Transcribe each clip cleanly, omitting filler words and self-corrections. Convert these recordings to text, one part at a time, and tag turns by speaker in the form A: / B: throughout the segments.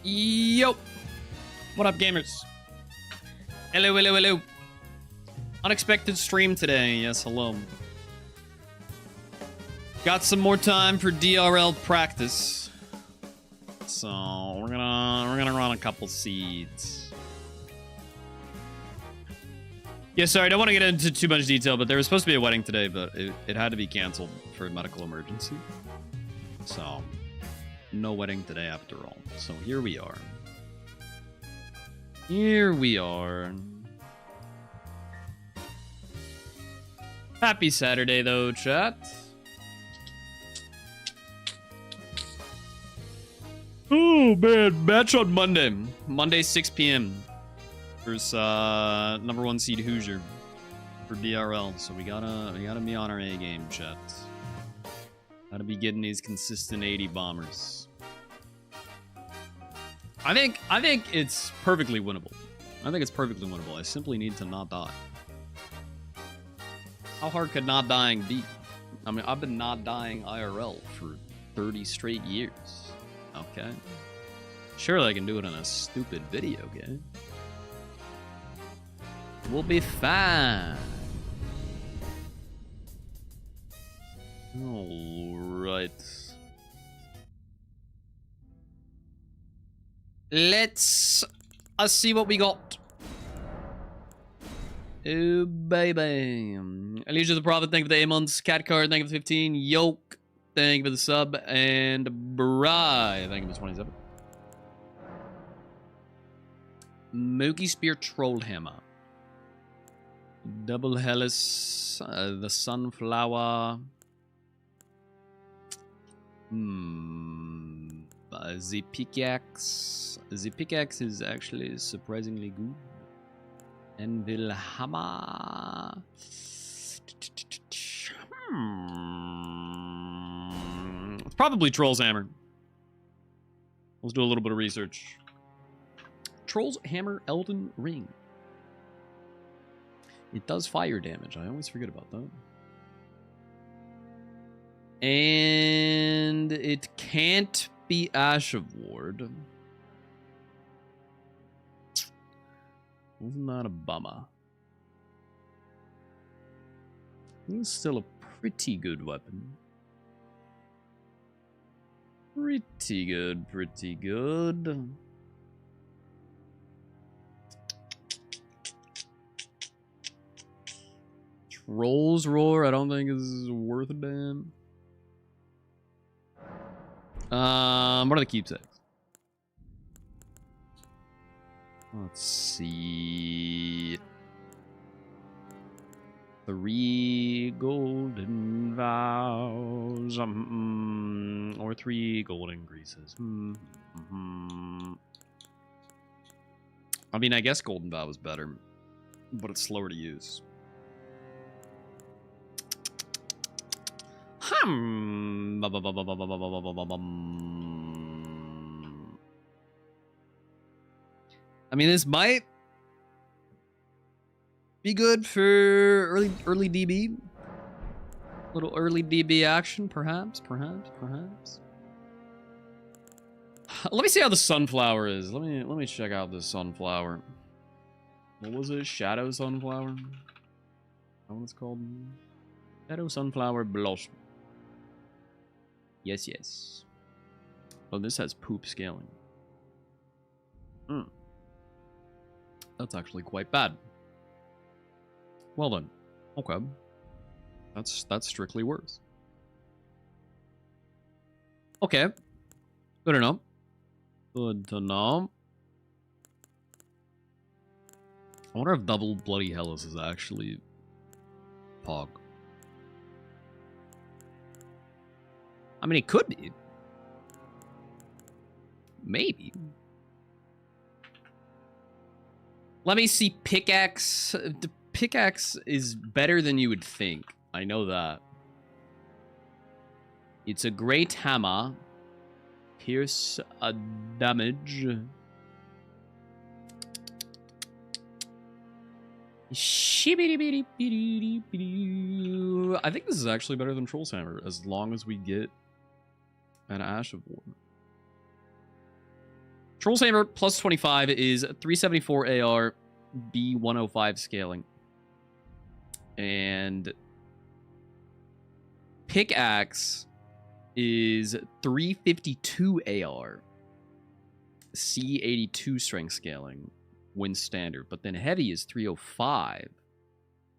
A: Yo! What up, gamers? Hello, hello, hello. Unexpected stream today. Yes, hello. Got some more time for DRL practice. So, we're gonna run a couple seeds. Yeah, sorry, I don't want to get into too much detail, but there was supposed to be a wedding today, but it had to be canceled for a medical emergency. So, no wedding today after all. So here we are. Here we are. Happy Saturday, though, chat. Oh, man. Match on Monday. Monday, 6 p.m. Versus #1 seed Hoosier for DRL. So we gotta be on our A game, chat. Gotta be getting these consistent 80 bombers. I think it's perfectly winnable. I think it's perfectly winnable. I simply need to not die. How hard could not dying be? I mean, I've been not dying IRL for 30 straight years. Okay. Surely I can do it in a stupid video game. We'll be fine. Alright. Let's see what we got. Oh, baby. Elijah the Prophet, thank you for the 8 months. Cat Card, thank you for the 15. Yoke, thank you for the sub. And Bry, thank you for the 27. Mookie Spear Trollhammer. Double Hellas, the Sunflower. The pickaxe. The pickaxe is actually surprisingly good. And Wilhammer. It's probably Troll's Hammer. Let's do a little bit of research. Troll's Hammer Elden Ring. It does fire damage. I always forget about that. And it can't be Ash of Ward. Isn't that a bummer? It's still a pretty good weapon. Pretty good, pretty good. Troll's Roar, I don't think is worth a damn. What are the keepsakes? Let's see. 3 golden vows, or 3 golden greases. I mean, I guess golden vow is better, but it's slower to use. I mean, this might be good for early DB. Little early DB action, perhaps. Let me see how the sunflower is. Let me check out this sunflower. What was it? Shadow Sunflower? That what it's called? Shadow Sunflower Blossom. Yes. Oh, this has poop scaling. That's actually quite bad. Well then. Okay. That's strictly worse. Okay. Good to know. Good to know. I wonder if double Bloody Hellas is actually Pog. I mean, it could be. Maybe. Let me see pickaxe. The pickaxe is better than you would think. I know that. It's a great hammer. Pierce a damage. I think this is actually better than Troll's Hammer, as long as we get an Ash of War. Troll's Hammer plus 25 is 374 AR, B105 scaling. And Pickaxe is 352 AR, C82 strength scaling when standard. But then Heavy is 305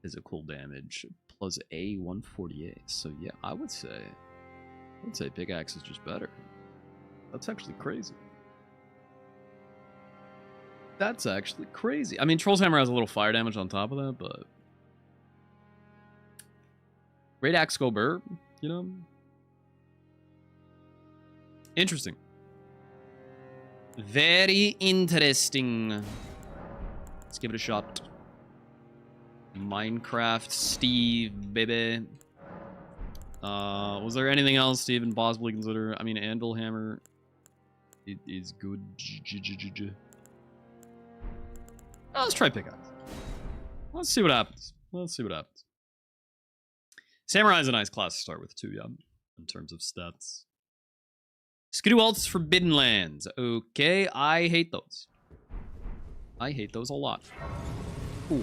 A: physical damage plus A148. So yeah, I would say Pickaxe is just better. That's actually crazy. That's actually crazy. I mean, Troll's Hammer has a little fire damage on top of that, but Great Axe go Burr, you know? Interesting. Very interesting. Let's give it a shot. Minecraft Steve, baby. Was there anything else Steven possibly consider? I mean, Anvil Hammer is good. Oh, let's try Pickaxe. Let's see what happens. Samurai is a nice class to start with too, yeah, in terms of stats. Skidoo Alts Forbidden Lands. Okay, I hate those. I hate those a lot. Cool.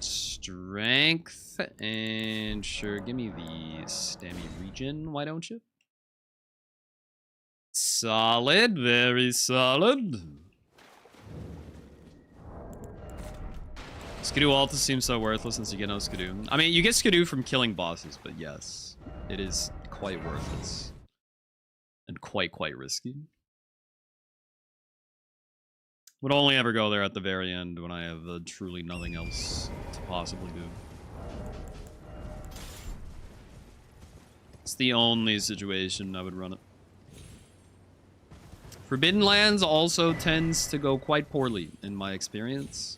A: Strength, and sure, give me the Stammy Regen, why don't you? Solid, very solid. Skidoo Alta seems so worthless since you get no Skidoo. I mean, you get Skidoo from killing bosses, but yes, it is quite worthless. And quite risky. Would only ever go there at the very end when I have truly nothing else to possibly do. It's the only situation I would run it. Forbidden Lands also tends to go quite poorly, in my experience.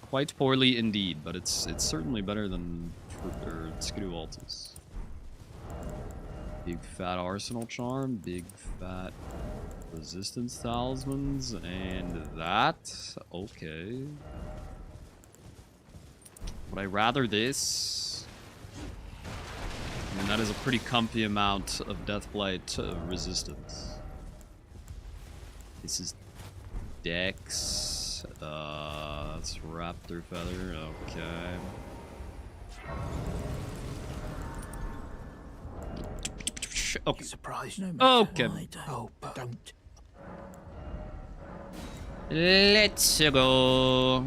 A: Quite poorly indeed, but it's certainly better than Skidoo Altus. Big fat Arsenal Charm, big fat Resistance Talismans, and that. Okay. Would I rather this? I mean, that is a pretty comfy amount of Deathblight resistance. This is Dex. That's Raptor Feather. Okay. Okay.
B: Surprised no
A: Okay.
B: Oh, don't.
A: Let's go.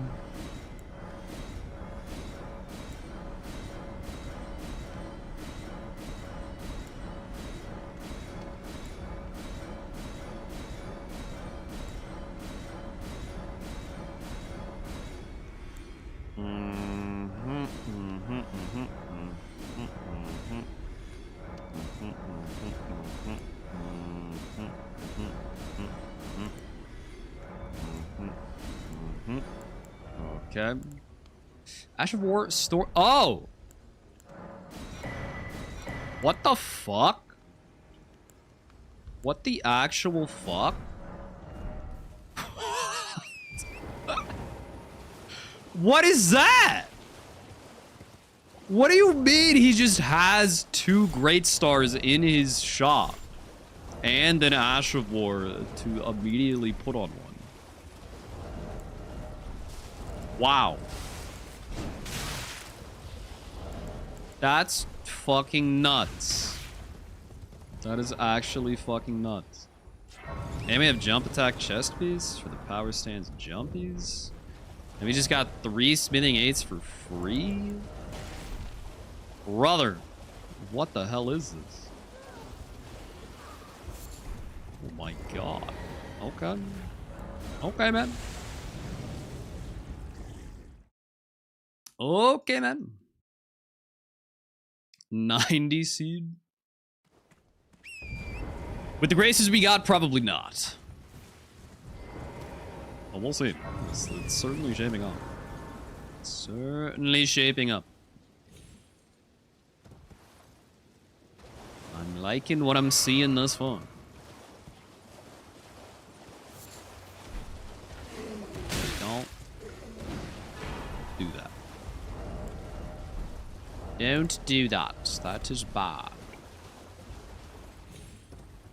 A: Okay. Ash of War store. Oh! What the fuck? What the actual fuck? What is that? What do you mean he just has 2 great stars in his shop and an Ash of War to immediately put on one? Wow. That's fucking nuts. That is actually fucking nuts. And we have jump attack chest piece for the power stance jumpies. And we just got 3 smithing 8s for free? Brother, what the hell is this? Oh my god. Okay. Okay, man. Okay, man. 90 seed. With the graces we got, probably not. Well, we'll see. It's certainly shaping up. Certainly shaping up. I'm liking what I'm seeing thus far. Don't do that. Don't do that. That is bad.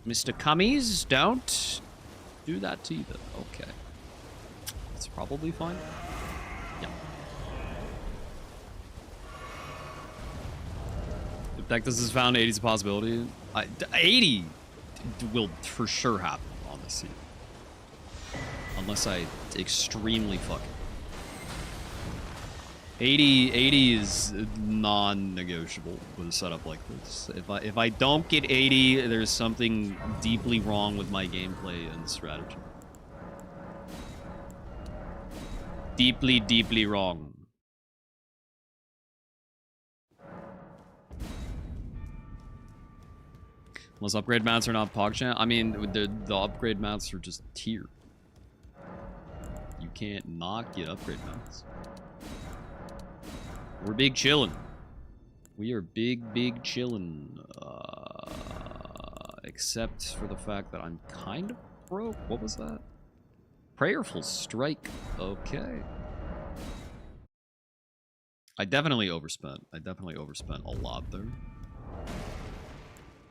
A: Mr. Cummies, don't do that either. Okay. That's probably fine. Yeah. If Deathless is found, 80 is a possibility. 80 will for sure happen on this season. Unless I extremely fuck it. 80 is non-negotiable with a setup like this. If I don't get 80, there's something deeply wrong with my gameplay and strategy. Deeply, deeply wrong. Unless upgrade mats are not PogChamp. I mean, the upgrade mats are just tier. You can't not get upgrade mats. We're big chillin'. We are big chillin'. Except for the fact that I'm kind of broke. What was that? Prayerful Strike. Okay. I definitely overspent. I definitely overspent a lot there.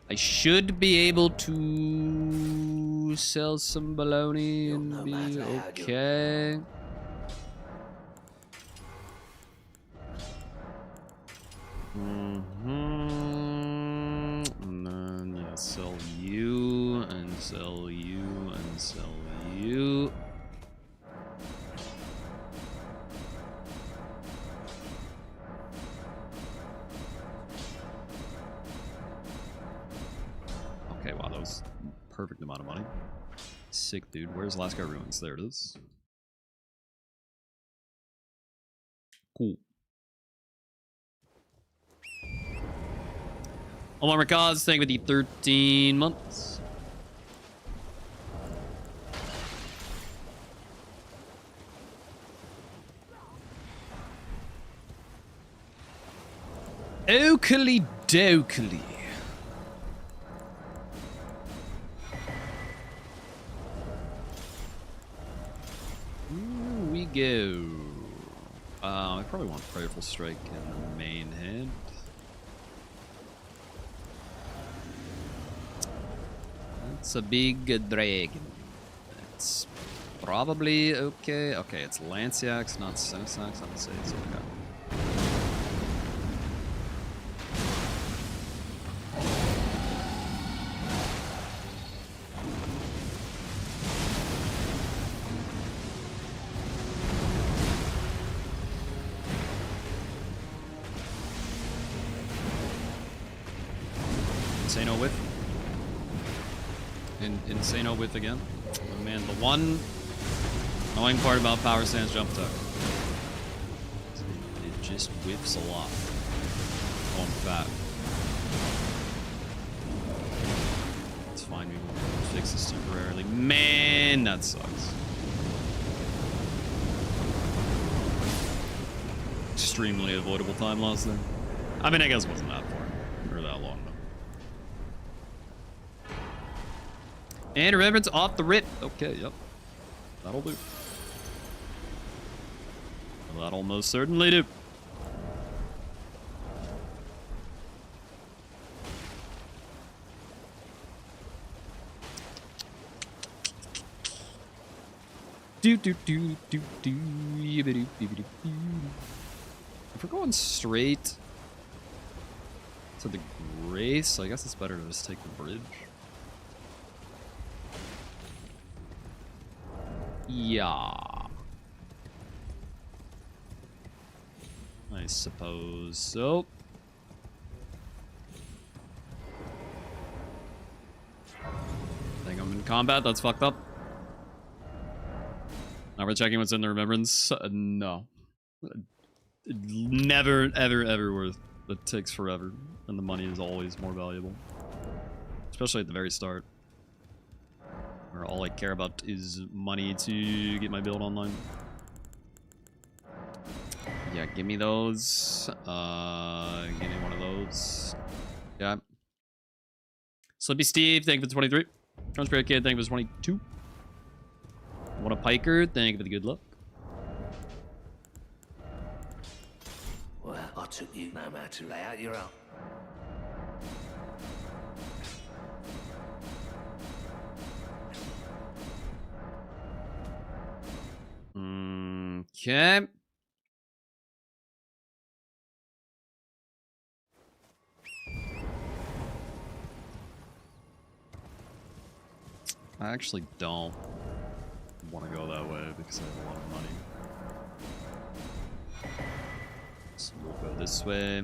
A: I should be able to sell some baloney and be okay. And then, yeah, sell you, and sell you, and sell you. Okay, wow, that was a perfect amount of money. Sick, dude. Where's Lascar Ruins? There it is. Cool. Omar Rakaz, thank you for the 13 months. Oakley Dokley. Here we go. I probably want Prayerful Strike in the main hand. It's a big dragon. It's probably okay. Okay, it's Lanciax, not Senesax. I would say it's okay. Insano Whip. Insano Whip again. Oh man, the one annoying part about Power Stance Jump Tuck. It just whips a lot. On fat. It's fine, we will fix this temporarily. Man, that sucks. Extremely avoidable time loss there. I mean, I guess it wasn't that far. Or that long, though. And remembrance off the rip. Okay, yep. That'll do. That'll most certainly do. If we're going straight to the Grace, I guess it's better to just take the bridge. Yeah. I suppose so. I think I'm in combat, that's fucked up. Now we're checking what's in the remembrance. No. Never, ever worth. It takes forever, and the money is always more valuable. Especially at the very start. Where all I care about is money to get my build online. Yeah, give me those. Give me one of those. Yeah. Slippy Steve, thank you for the 23. Transparent Kid, thank you for the 22. Want a Piker, thank you for the good luck.
B: Well, I
C: took you no matter to lay out your own.
A: Okay. I actually don't want to go that way because I have a lot of money. So we'll go this way.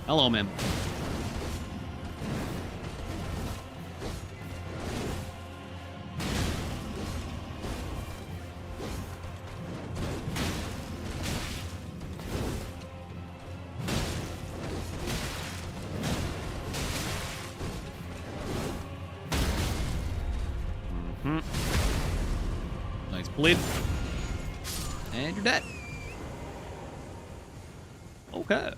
A: Hello, man. Nice bleed. And you're dead. Okay.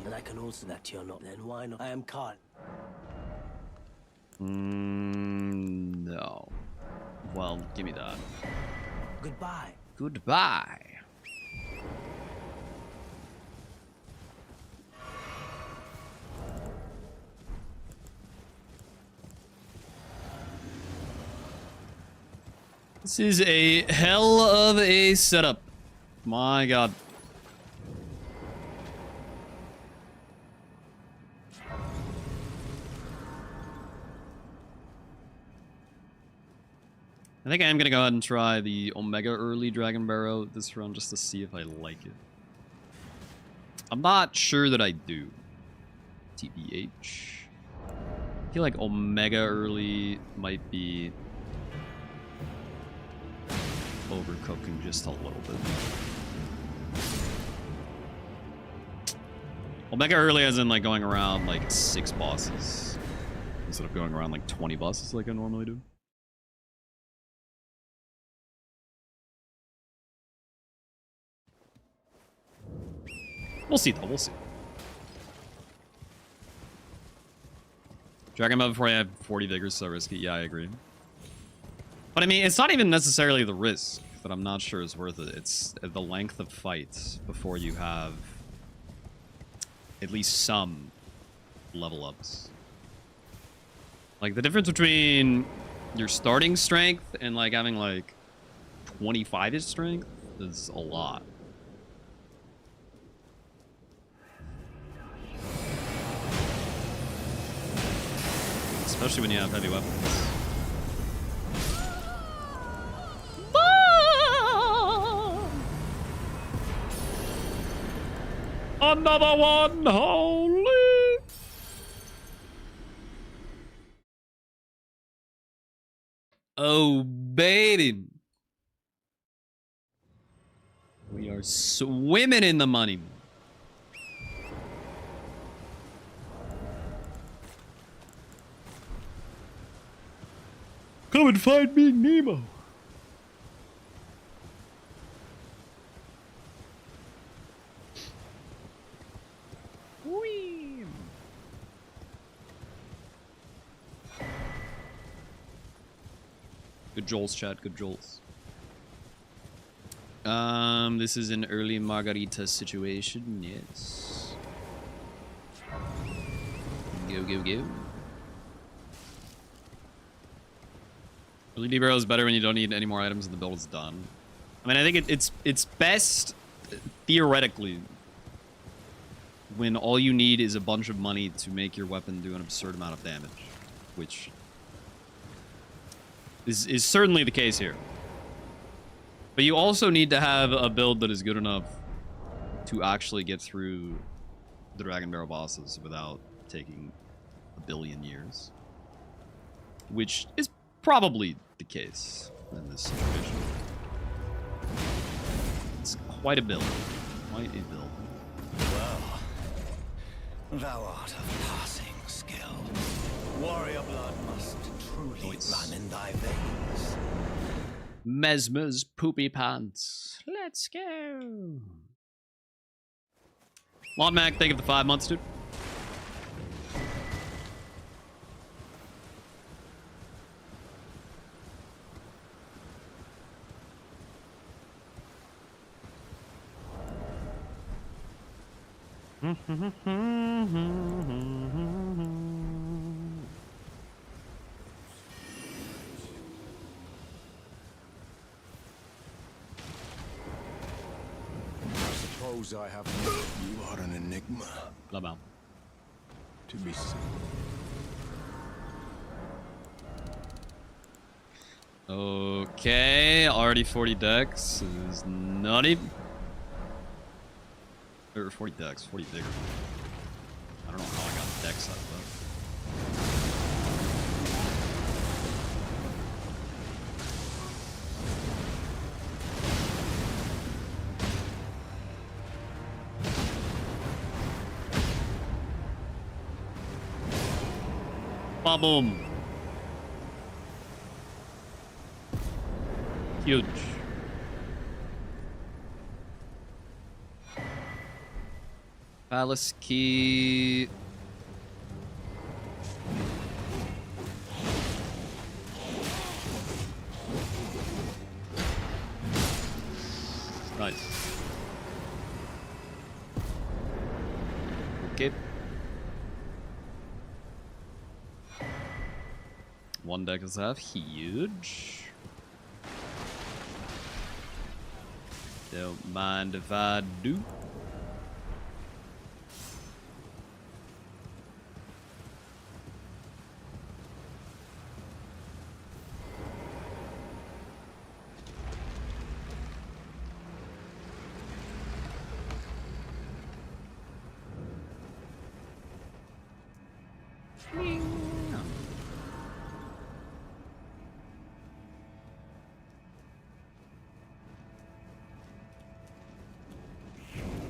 C: And I can also that you're not, then why not? I am Carl.
A: No. Well, give me that.
C: Goodbye.
A: Goodbye. This is a hell of a setup. My god. I think I am going to go ahead and try the Omega Early Dragon Barrow this run just to see if I like it. I'm not sure that I do. TBH. I feel like Omega Early might be overcooking just a little bit. Omega Early as in like going around like 6 bosses instead of going around like 20 bosses like I normally do. We'll see, though. We'll see. Drag him up before I have 40 vigors, so risky. Yeah, I agree. But I mean, it's not even necessarily the risk that I'm not sure is worth it. It's the length of fights before you have at least some level ups. Like, the difference between your starting strength and, like, having, like, 25-ish strength is a lot. Especially when you have heavy weapons. Another one, holy! Oh, baby. We are swimming in the money. Come and find me, Nemo. Whee. Good Joel's, chat. Good Joel's. This is an early margarita situation. Yes. Go, go, go. Early D-Barrel is better when you don't need any more items and the build is done. I mean, I think it's best, theoretically, when all you need is a bunch of money to make your weapon do an absurd amount of damage. Which is certainly the case here. But you also need to have a build that is good enough to actually get through the Dragon Barrel bosses without taking a billion years. Which is probably the case in this situation. It's quite a build. Quite a build.
C: Well, thou art of passing skill. Warrior blood must truly run in thy veins.
A: Mesmer's poopy pants. Let's go. Lon Mac, thank you for the 5 months, dude.
C: Suppose I have. You are an enigma.
A: Là-bas.
C: To be seen.
A: Okay, already 40 decks is nutty. Or 40 decks, 40 bigger. I don't know how I got decks out of that. Ba-boom. Huge. Palace key. Nice. Okay. One deck is half huge. Don't mind if I do.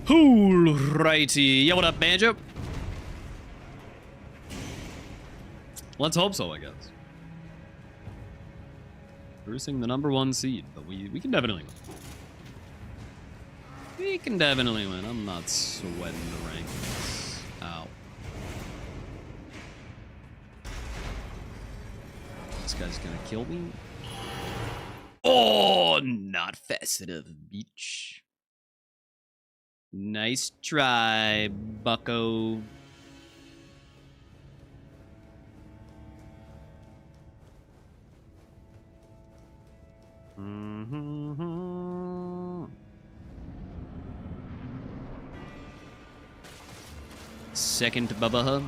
A: Alrighty. Yeah, what up, Banjo? Let's hope so, I guess. Producing the #1 seed, but we can definitely win. We can definitely win. I'm not sweating the rankings. Ow. This guy's gonna kill me. Oh, not fast enough, bitch. Nice try, bucko. Second Bubba Hub.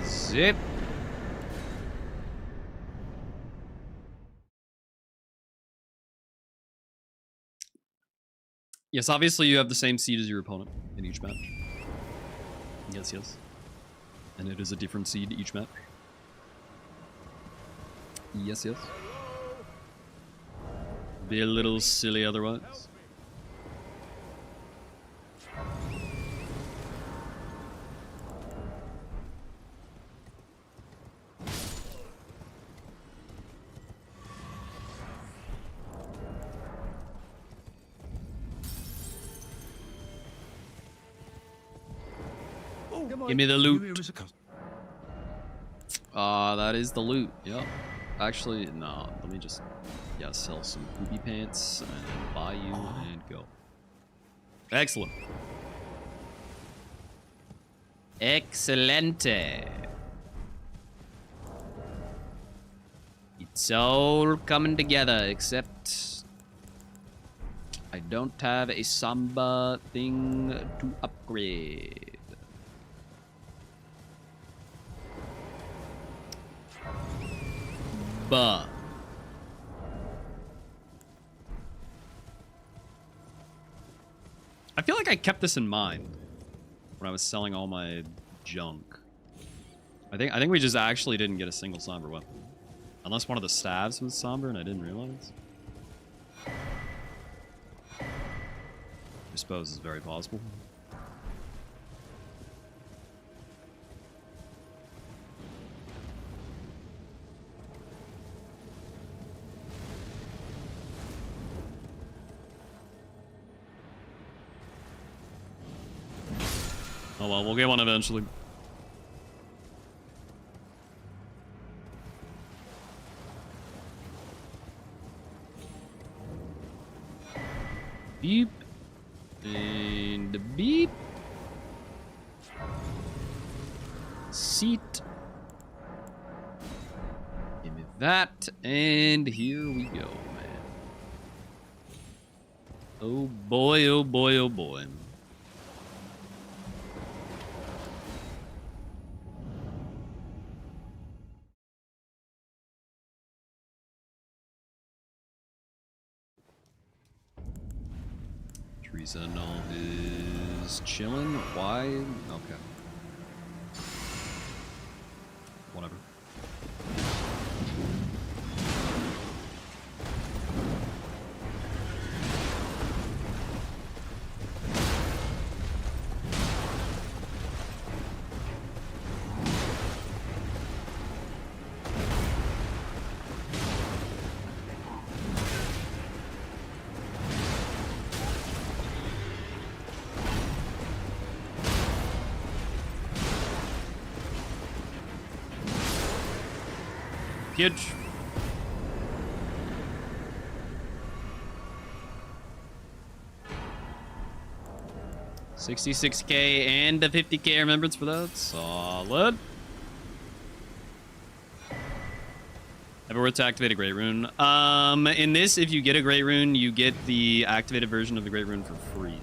A: Zip. Yes, obviously you have the same seed as your opponent in each match. Yes, yes. And it is a different seed each match. Yes, yes. Be a little silly otherwise. Give me the loot. That is the loot. Yep. Actually, no. Let me just, sell some poopy pants and then buy you and go. Excellent. Excelente. It's all coming together, except I don't have a Samba thing to upgrade. But I feel like I kept this in mind when I was selling all my junk. I think we just actually didn't get a single somber weapon. Unless one of the staves was somber and I didn't realize. I suppose it's very possible. Oh well, we'll get one eventually. Beep. And beep. Seat. Give me that. And here we go, man. Oh boy, oh boy, oh boy. Teresa Null is chilling. Why? Okay. Whatever. Huge. $66K and a 50K remembrance for that. Solid. Ever worth to activate a Great Rune? In this, if you get a Great Rune, you get the activated version of the Great Rune for free.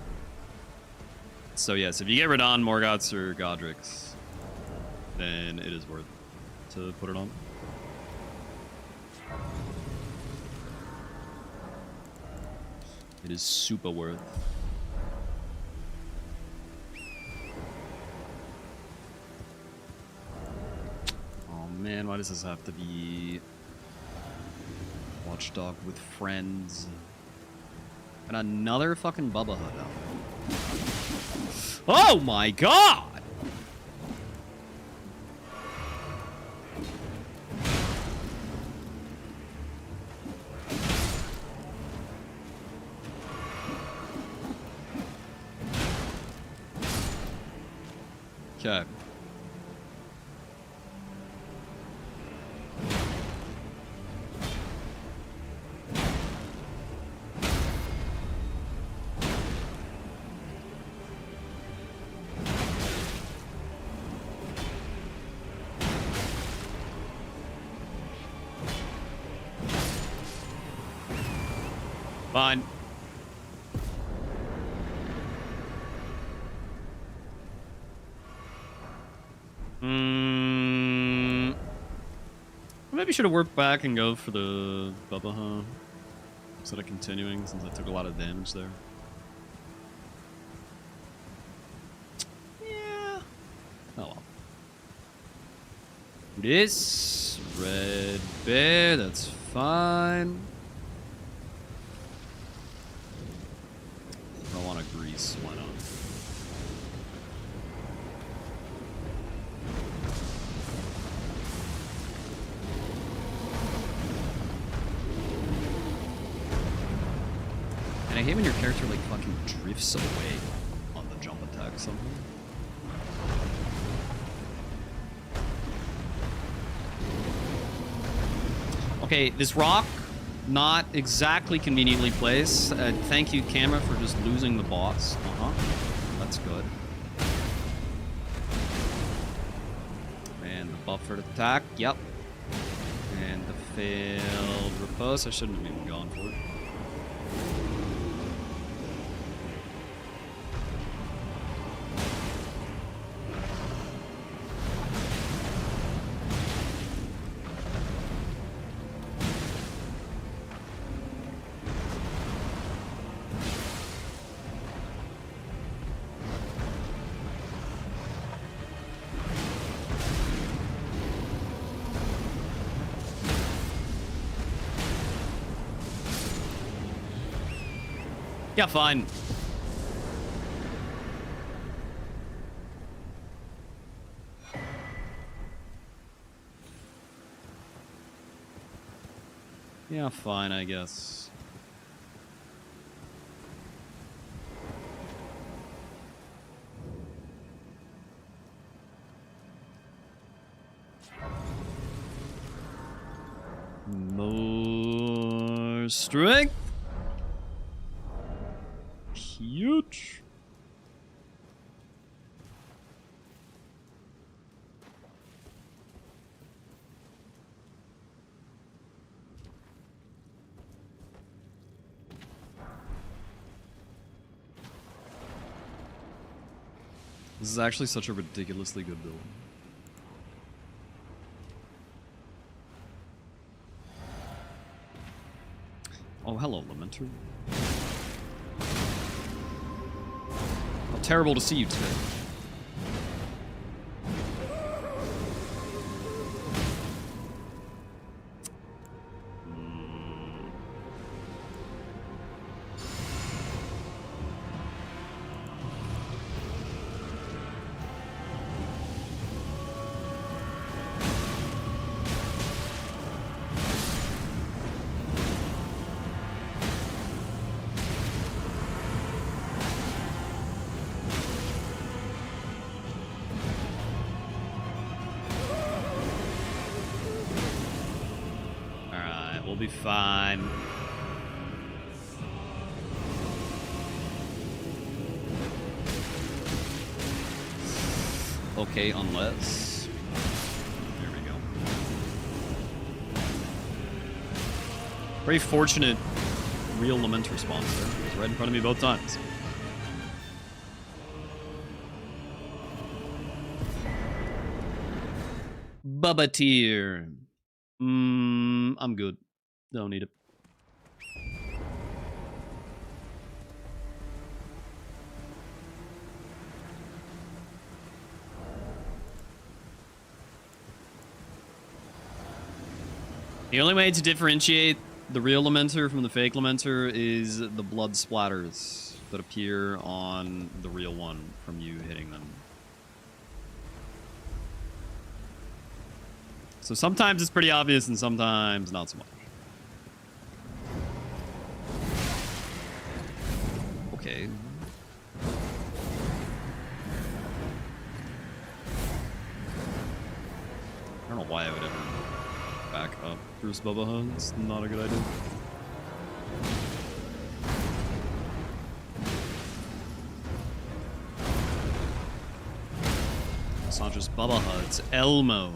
A: So yes, if you get Radon, Morgoth's, or Godric's, then it is worth to put it on. It is super worth. Oh man, why does this have to be Watchdog with friends? And another fucking Bubba Hood out. Oh my god! Okay. Fine. Maybe should have worked back and go for the Bubba, huh? Instead of continuing, since I took a lot of damage there. Yeah. Oh well. This red bear, that's fine. I don't want to grease, why not? And I hate when your character like fucking drifts away on the jump attack somehow. Okay, this rock, not exactly conveniently placed. Thank you, camera, for just losing the boss. That's good. And the buffered attack, yep. And the failed riposte, I shouldn't have even gone for it. Yeah, fine. Yeah, fine, I guess. More strength. huge. This is actually such a ridiculously good build. Oh, hello, Lamenter. How terrible to see you today. We'll be fine. Okay, unless... There we go. Very fortunate real Lamenter response there. It was right in front of me both times. Bubba tier. I'm good. Don't need it. The only way to differentiate the real Lamenter from the fake Lamenter is the blood splatters that appear on the real one from you hitting them. So sometimes it's pretty obvious and sometimes not so much. Okay. I don't know why I would ever back up Bruce Bubba Hunt. It's not a good idea. It's not just Bubba Hunt, it's Elmo.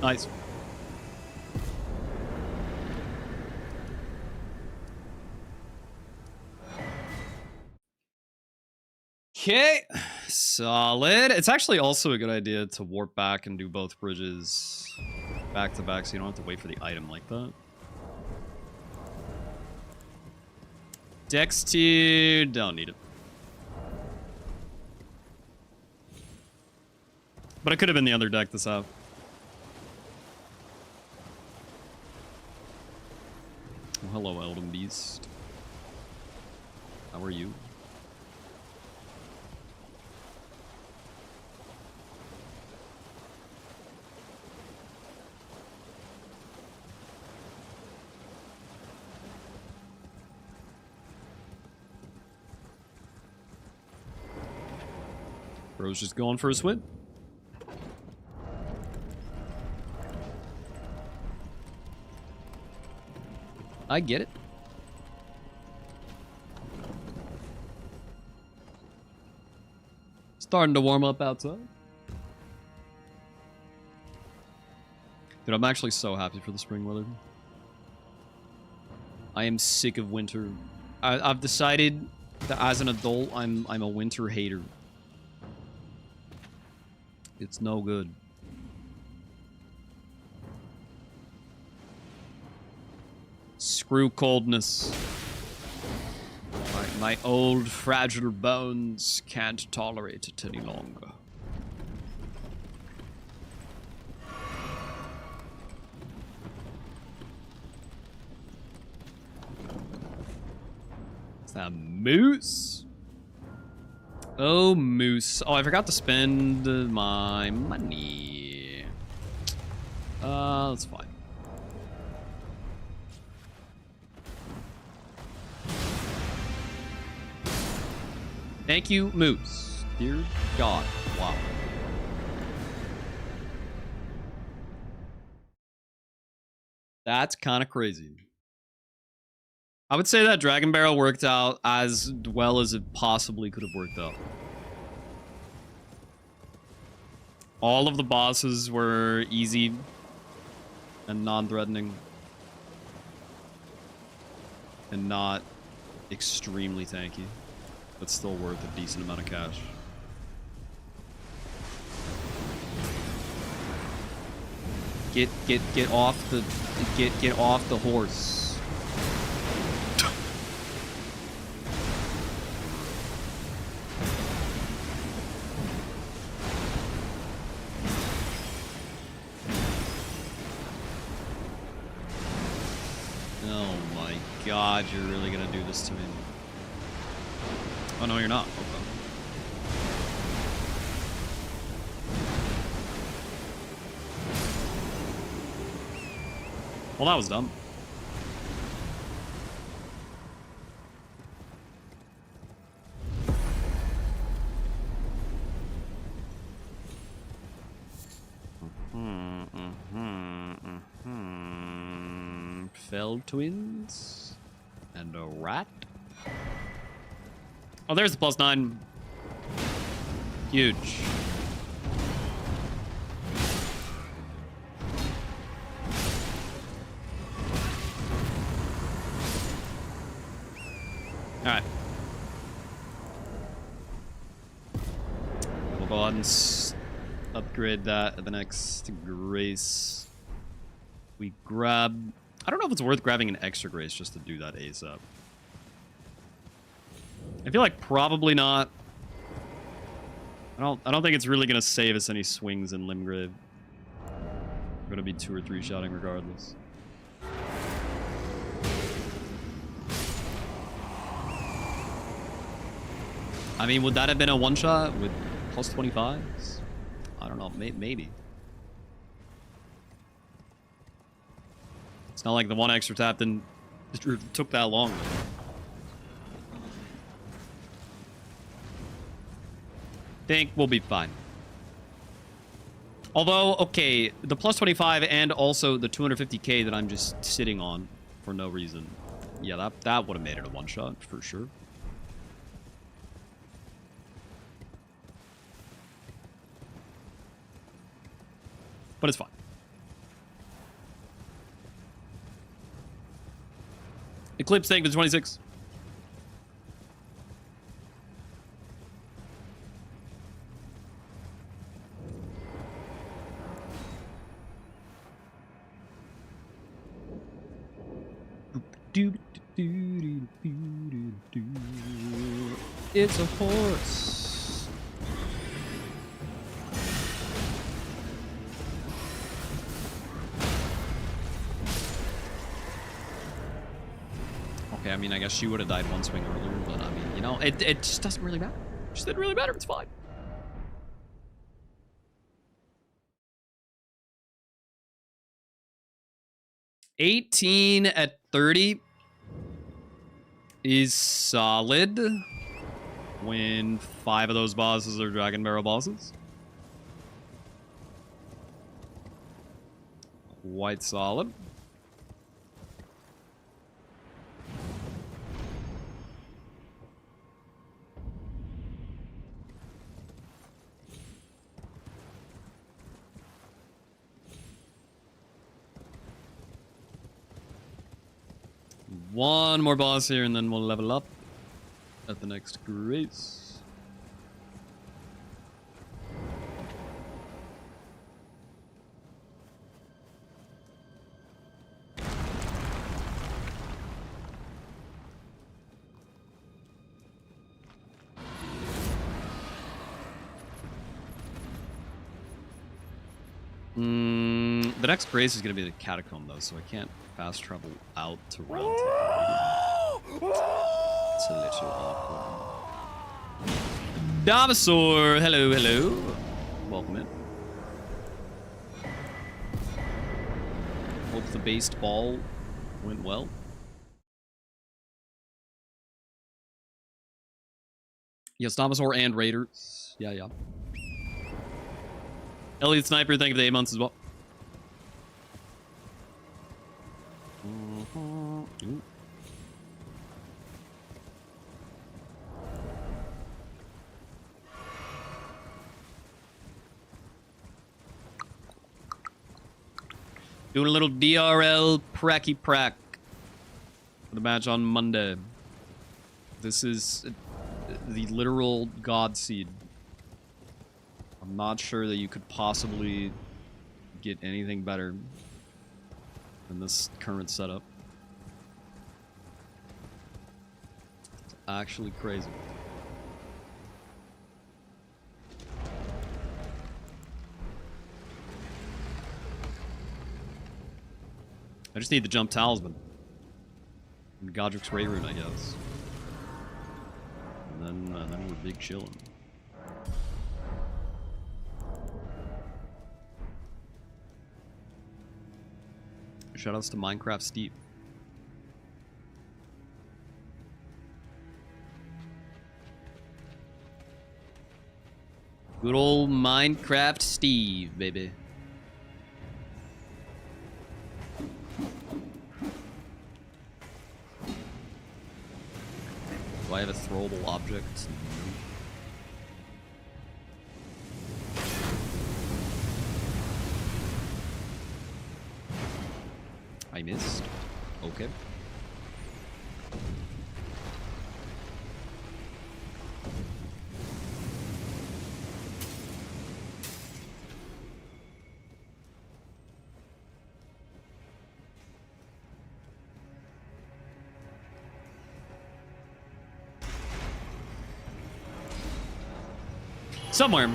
A: Nice. Okay, solid. It's actually also a good idea to warp back and do both bridges back to back so you don't have to wait for the item like that. Dex tier, don't need it. But it could have been the other deck this out. Oh, hello, Elden Beast. How are you? Bro's just going for a swim. I get it. Starting to warm up outside. Dude, I'm actually so happy for the spring weather. I am sick of winter. I've decided that as an adult, I'm a winter hater. It's no good. Screw coldness. My old fragile bones can't tolerate it any longer. Is that a moose? Oh, Moose. Oh, I forgot to spend my money. That's fine. Thank you, Moose. Dear God. Wow. That's kind of crazy. I would say that Dragon Barrel worked out as well as it possibly could have worked out. All of the bosses were easy and non-threatening. And not extremely tanky. But still worth a decent amount of cash. Get off the horse. Oh my God, you're really gonna do this to me. Oh no, you're not. Okay. Well, that was dumb. Fell twins and a rat. Oh, there's the +9. Huge. All right. We'll go ahead and upgrade that at the next grace. We grab... I don't know if it's worth grabbing an extra grace just to do that ASAP. I feel like probably not. I don't think it's really gonna save us any swings in Limgrave. We're gonna be 2 or 3 shotting regardless. I mean, would that have been a one-shot with +25s? I don't know, maybe. It's not like the one extra tap didn't took that long. Think we'll be fine. Although, okay, the +25 and also the 250k that I'm just sitting on for no reason. Yeah, that would have made it a one-shot for sure. But it's fine. Eclipse, thank you for the 26. It's a horse. Okay, I mean, I guess she would have died one swing earlier, but I mean, you know, it just doesn't really matter. It just didn't really matter. It's fine. $18 at 30 is solid when 5 of those bosses are Dragon Barrel bosses. Quite solid. One more boss here, and then we'll level up at the next grace. The next grace is going to be the Catacomb, though, so I can't fast travel out to round 10. It's a little awkward. Dinosaur, hello, hello. Welcome in. Hope the based ball went well. Yes, Dinosaur and Raiders. Yeah, yeah. Elliot Sniper, thank you for the 8 months as well. Ooh. Doing a little DRL pracky prack for the match on Monday. This is the literal God seed. I'm not sure that you could possibly get anything better than this current setup. It's actually crazy. I just need the jump talisman. And Godric's Ray Rune, I guess. And then we're big chillin'. Shoutouts to Minecraft Steve. Good old Minecraft Steve, baby. Do I have a throwable object? I missed. Okay. Somewhere.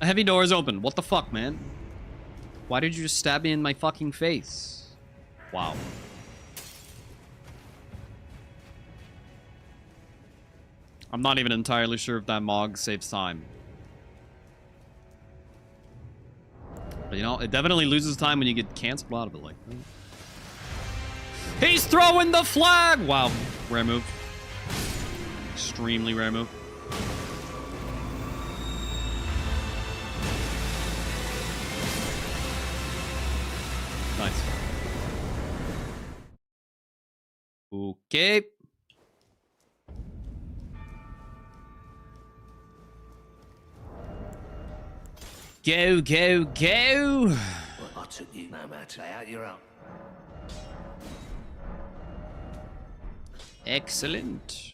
A: A heavy door is open. What the fuck, man? Why did you just stab me in my fucking face? Wow. I'm not even entirely sure if that Mog saves time. But you know, it definitely loses time when you get canceled out of it like that. He's throwing the flag! Wow. Rare move. Extremely rare move. Nice. Okay. Go, go, go!
C: Well, I took you no matter how you're up.
A: Excellent.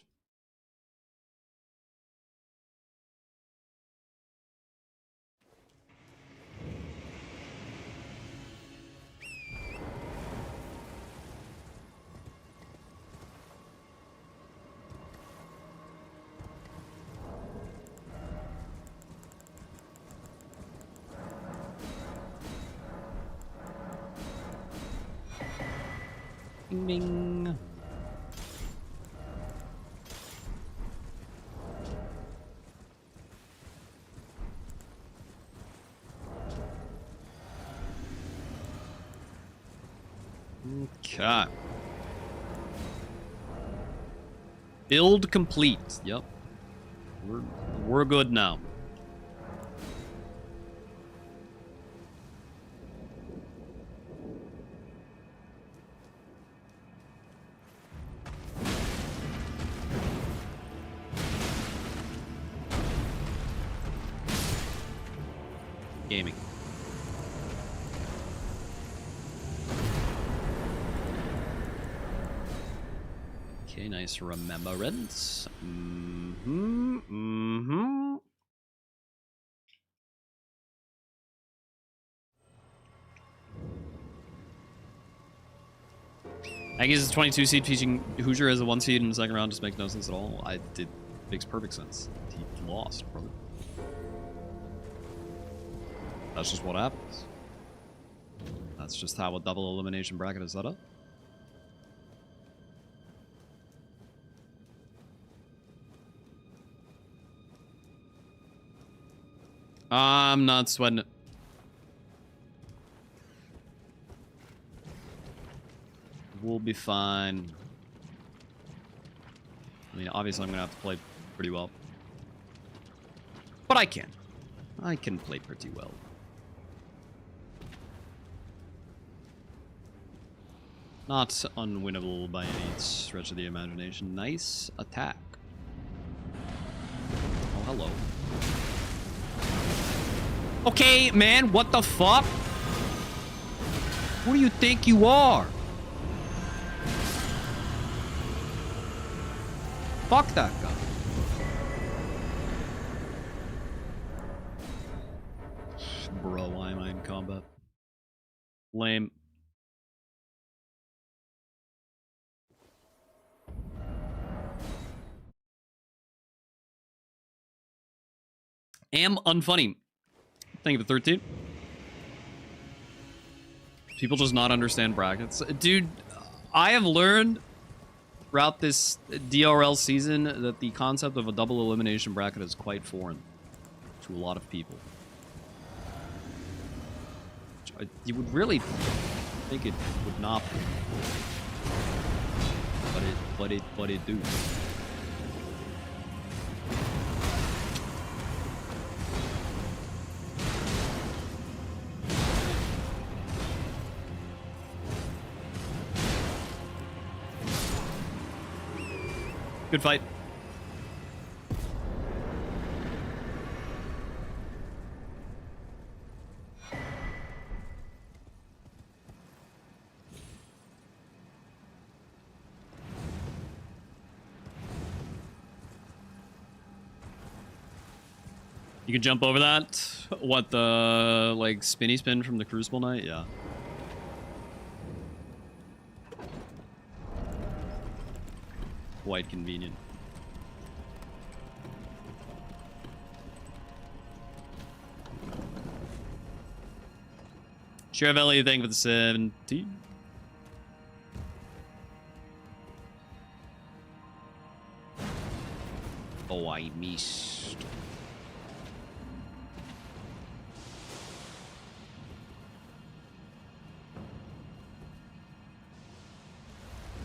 A: Bing, bing. Okay. Build complete. Yep. We're good now. Gaming. Okay, nice remembrance. I guess it's 22 seed teaching Hoosier as a 1 seed in the second round just makes no sense at all. Makes perfect sense. He lost, brother. That's just what happens. That's just how a double elimination bracket is set up. I'm not sweating it. We'll be fine. I mean, obviously I'm gonna have to play pretty well. But I can. I can play pretty well. Not unwinnable by any stretch of the imagination. Nice attack. Oh, hello. Okay, man, what the fuck? Who do you think you are? Fuck that guy. Bro, why am I in combat? Lame. Am unfunny. Thank you for 13. People just not understand brackets. Dude, I have learned throughout this DRL season that the concept of a double elimination bracket is quite foreign to a lot of people. You would really think it would not be. But it do. Good fight. You can jump over that? What, the, like, spinny spin from the Crucible Knight? Yeah. Quite convenient. Sheriff Elliot, thank you for the 17. Oh, I missed.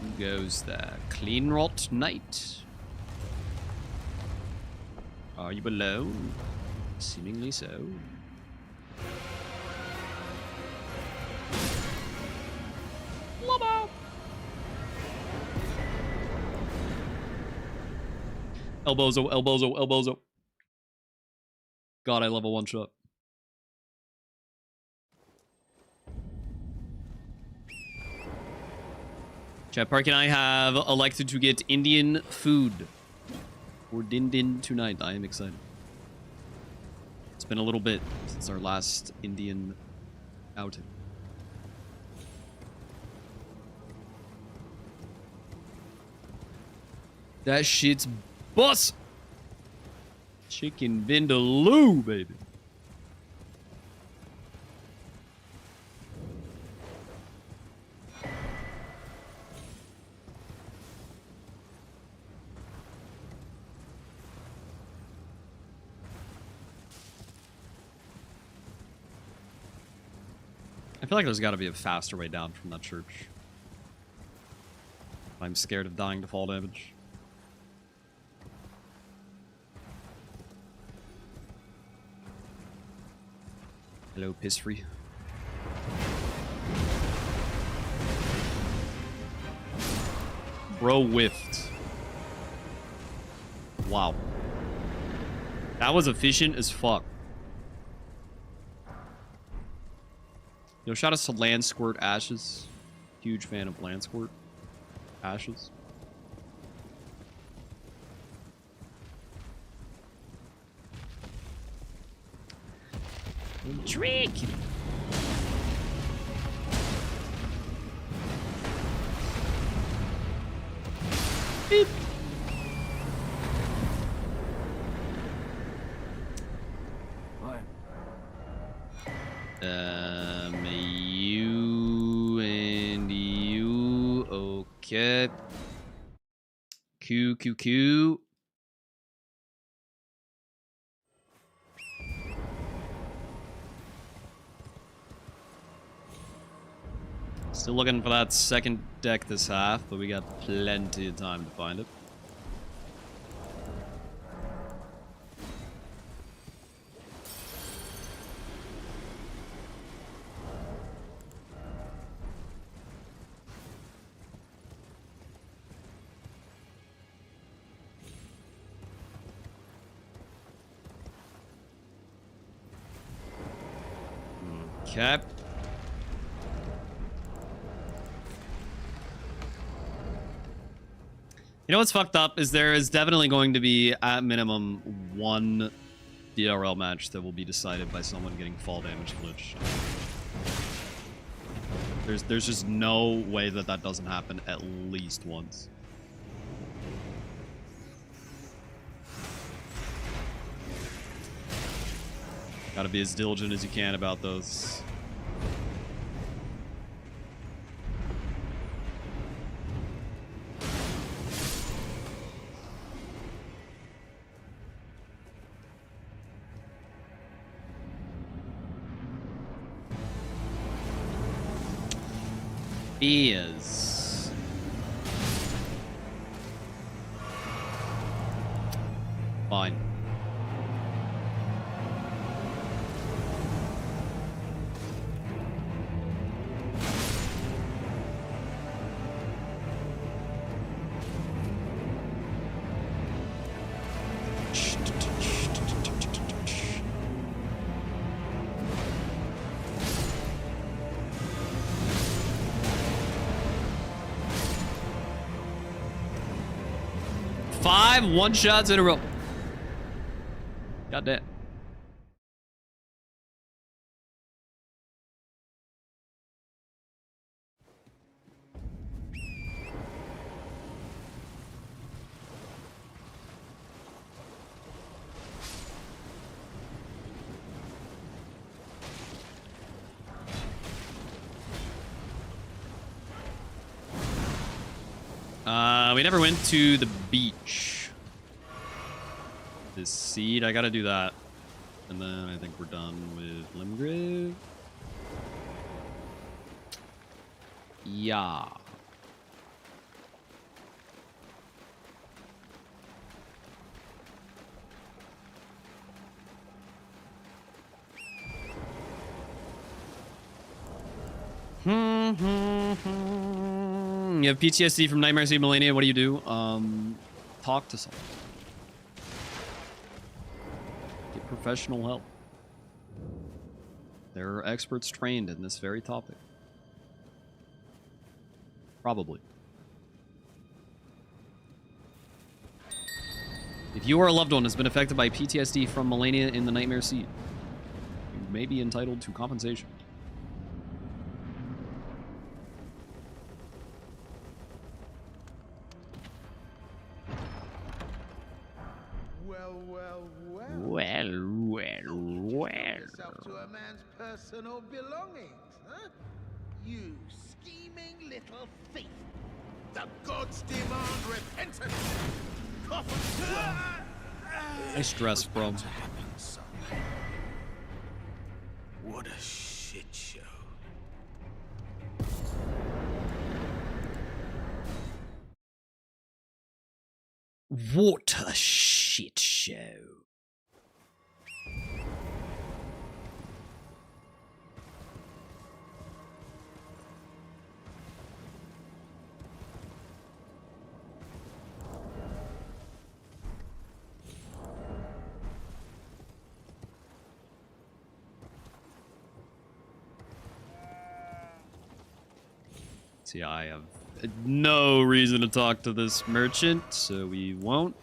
A: Who goes there? Clean Rot Knight. Are you alone? Seemingly so. Elbozo, elbozo, elbozo. God, I love a one shot. Chat, Park and I have elected to get Indian food for Din Din tonight. I am excited. It's been a little bit since our last Indian outing. That shit's bus. Chicken vindaloo, baby. I feel like there's got to be a faster way down from that church. I'm scared of dying to fall damage. Hello, piss free. Bro whiffed. Wow. That was efficient as fuck. Yo, shout out to Land Squirt Ashes. Huge fan of Land Squirt Ashes. Trick! Beep. You and you, okay. Q. Still looking for that second deck this half, but we got plenty of time to find it. Okay. You know what's fucked up is there is definitely going to be, at minimum, one DRL match that will be decided by someone getting fall damage glitch. There's just no way that that doesn't happen at least once. Gotta be as diligent as you can about those. Is fine. Five one-shots in a row. God damn. We never went to the beach. This seed, I gotta do that. And then I think we're done with Limgrave. Yeah. You have PTSD from Nightmare City Millennia. What do you do? Talk to someone. Get professional help. There are experts trained in this very topic. Probably. If you or a loved one has been affected by PTSD from Millennia in the Nightmare Seed, you may be entitled to compensation.
D: Yourself to a man's personal belongings, huh? You scheming little thief! The gods demand repentance.
A: Nice dress, bro.
C: What a shit show.
A: What a shit show. See, I have no reason to talk to this merchant, so we won't.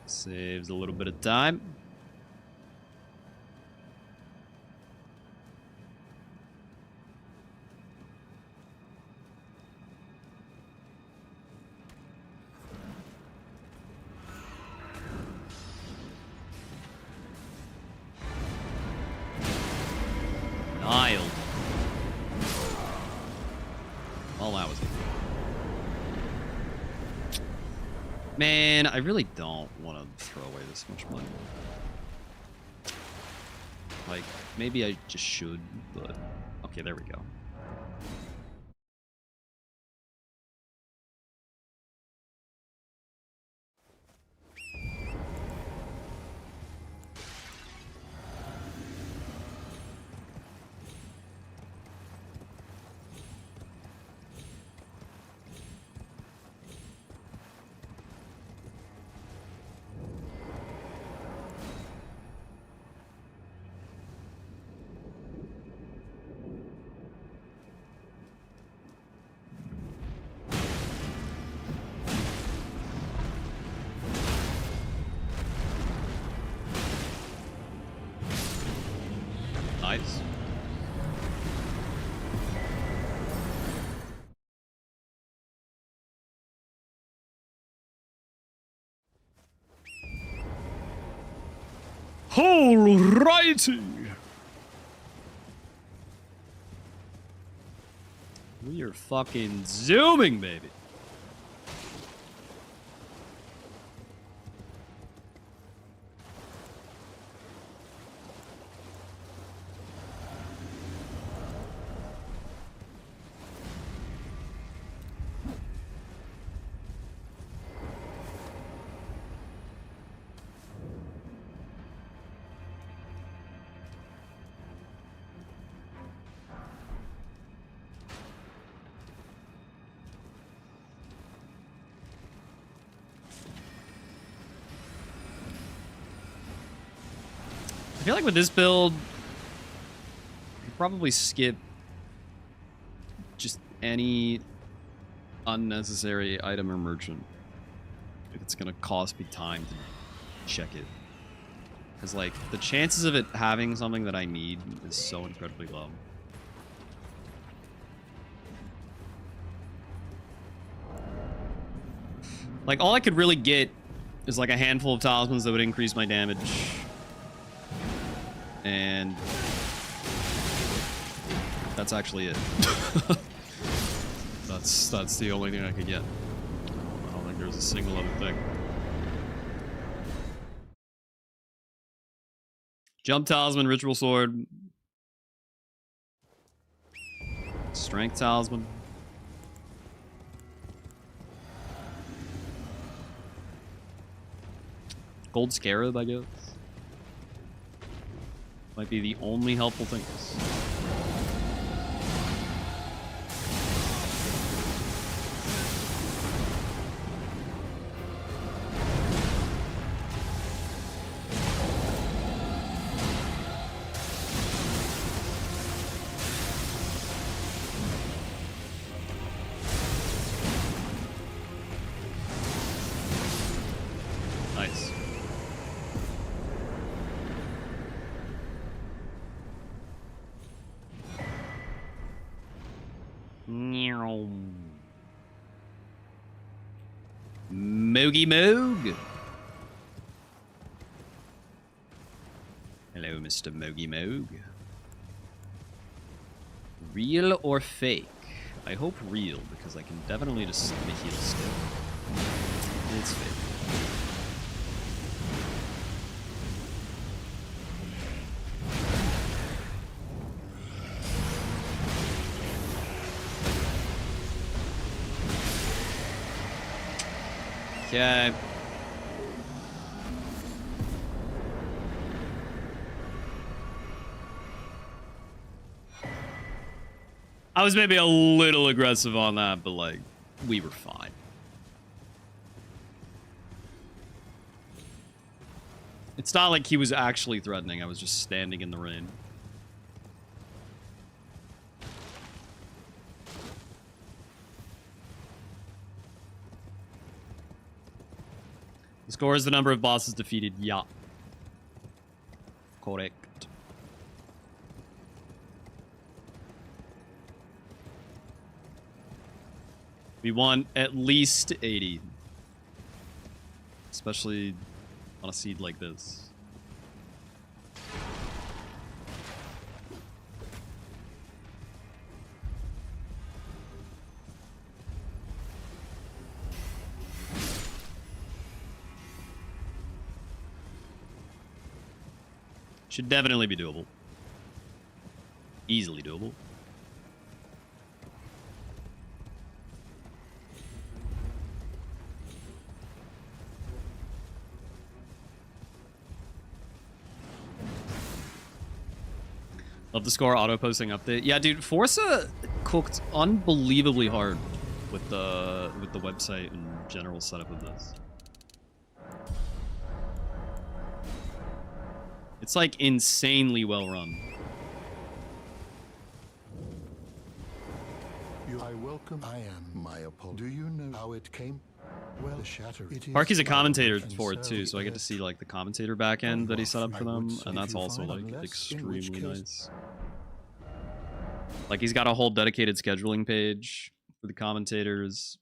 A: Saves a little bit of time. Niled. Well, that was it. Man, I really don't want to throw away this much money. Like, maybe I just should, but... Okay, there we go. Nice. Alrighty. We are fucking zooming, baby. I feel like with this build, you probably skip just any unnecessary item or merchant if it's gonna cost me time to check it. Because, like, the chances of it having something that I need is so incredibly low. Like, all I could really get is, like, a handful of talismans that would increase my damage. And that's actually it. That's the only thing I could get. I don't think there's a single other thing. Jump talisman, ritual sword. Strength talisman. Gold scarab, I guess. Might be the only helpful things. Nice. Moogie Moog. Hello, Mr. Moogie Moog. Real or fake? I hope real, because I can definitely just make heal skill. It's fake. Okay. I was maybe a little aggressive on that, but, like, we were fine. It's not like he was actually threatening. I was just standing in the rain. The score is the number of bosses defeated. Yeah. Correct. We want at least 80. Especially on a seed like this. Should definitely be doable. Easily doable. Love the score auto posting update. Yeah, dude, Forza cooked unbelievably hard with the website and general setup of this. It's like insanely well run.
E: I welcome. I am my apology. Do you know how it came? Well, the shatter.
A: Parky's a commentator for it too, so I get to see like the commentator backend that he set up for them, and that's also like extremely nice. Like he's got a whole dedicated scheduling page for the commentators,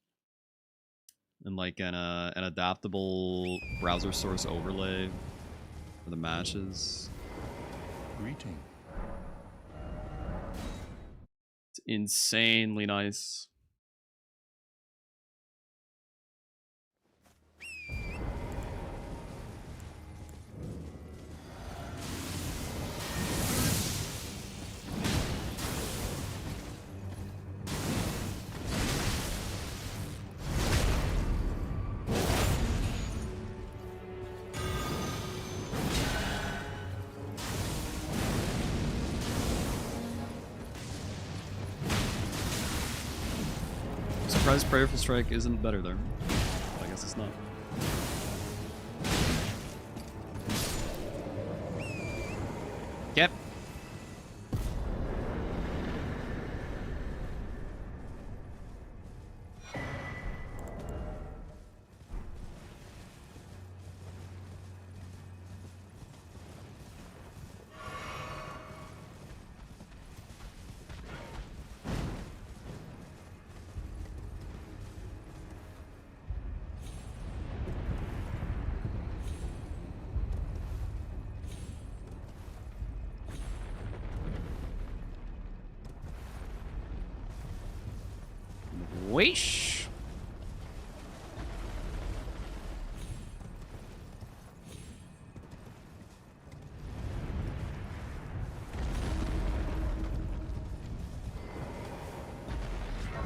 A: and like an adaptable browser source overlay for the matches.
E: Greeting.
A: It's insanely nice. Surprised Prayerful Strike isn't better there. I guess it's not. Yep. Weesh.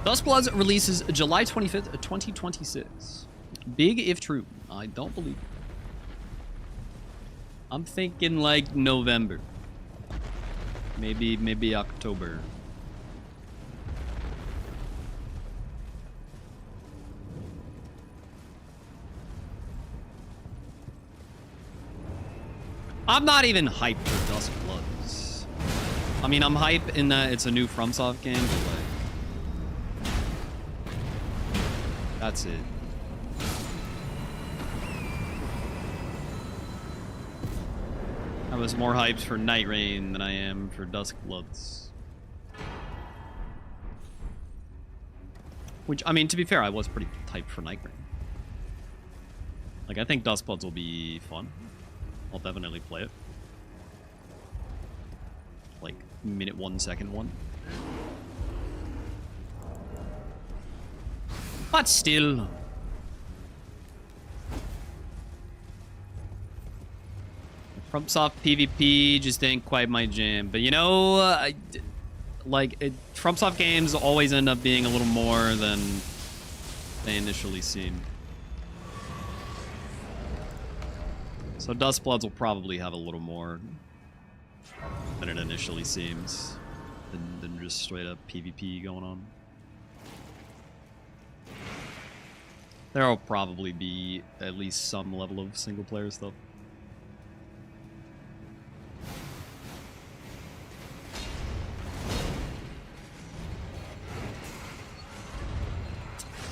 A: Dustbloods releases July 25th, 2026. Big if true. I don't believe it. I'm thinking like November. Maybe October. I'm not even hyped for Dustbloods. I mean, I'm hyped in that it's a new FromSoft game, but like, that's it. I was more hyped for Night Rain than I am for Dustbloods. Which, I mean, to be fair, I was pretty hyped for Night Rain. Like, I think Dustbloods will be fun. I'll definitely play it. Like, minute 1 second one. But still. FromSoft PvP just ain't quite my jam. But you know, FromSoft games always end up being a little more than they initially seem. So Dustbloods will probably have a little more than it initially seems, than just straight up PvP going on. There'll probably be at least some level of single player stuff.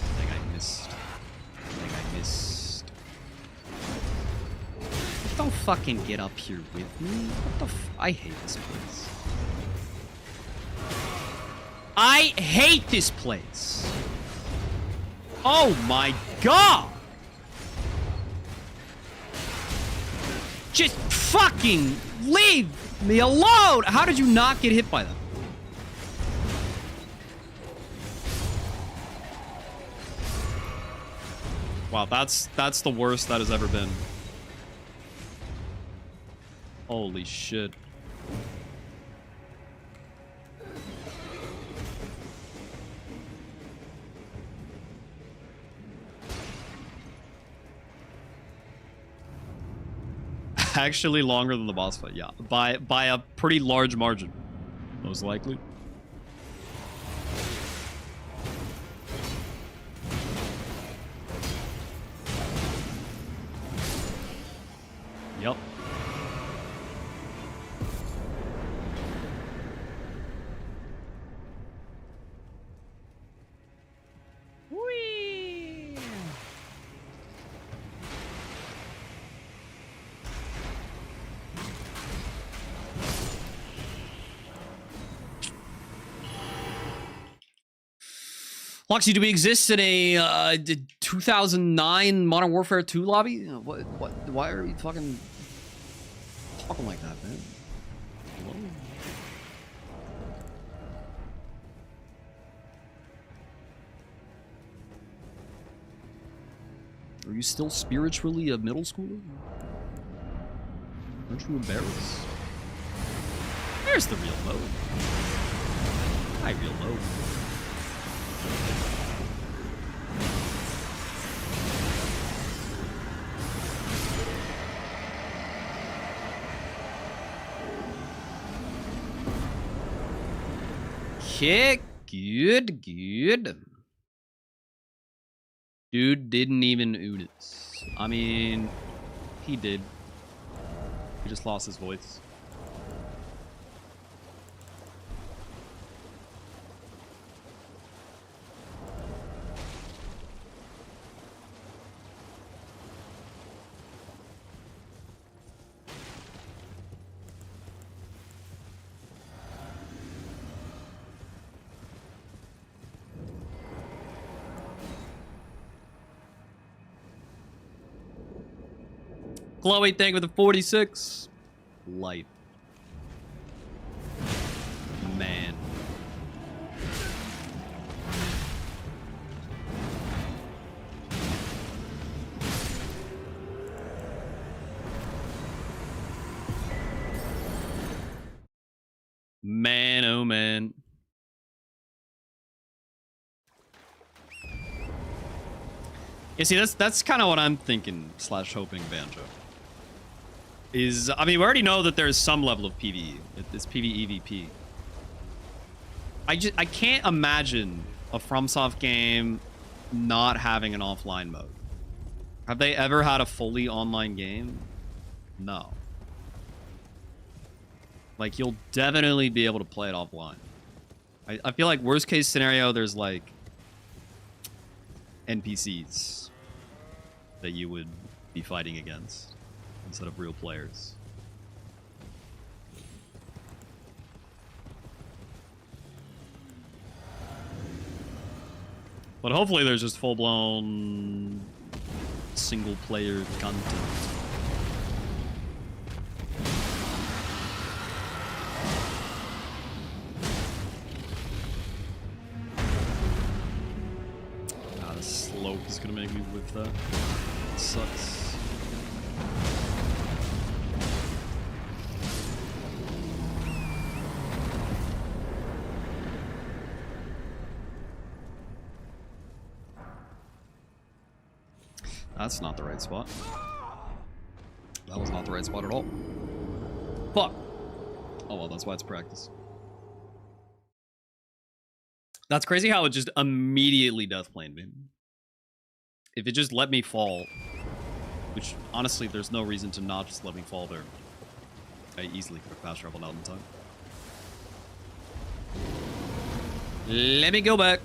A: I think I missed. Don't fucking get up here with me. What the I hate this place. I hate this place. Oh my god. Just fucking leave me alone. How did you not get hit by that? Wow, that's the worst that has ever been. Holy shit. actually longer than the boss fight. Yeah, by a pretty large margin, most likely. Yep. Whee! Loxy, do we exist in a 2009 Modern Warfare 2 lobby? What? Why are we fucking talking like that, man? Hello? Are you still spiritually a middle schooler? Aren't you embarrassed? There's the real mode. Hi, real mode. Okay, good. Dude didn't even own it. I mean, he did. He just lost his voice. Chloe, thank you for the 46. Light. Man. Man, oh man. Yeah, see, that's kind of what I'm thinking / hoping, Banjo. Is, I mean, we already know that there's some level of PvE. It's PvEvP. I can't imagine a FromSoft game not having an offline mode. Have they ever had a fully online game? No. Like, you'll definitely be able to play it offline. I feel like worst case scenario, there's like NPCs that you would be fighting against instead of real players. But hopefully there's just full-blown single-player content. Ah, the slope is gonna make me whip that. It sucks. That's not the right spot. That was not the right spot at all. Fuck. Oh well, that's why it's practice. That's crazy how it just immediately deathplaned me. If it just let me fall, which honestly there's no reason to not just let me fall there. I easily could have fast traveled out in time. Let me go back.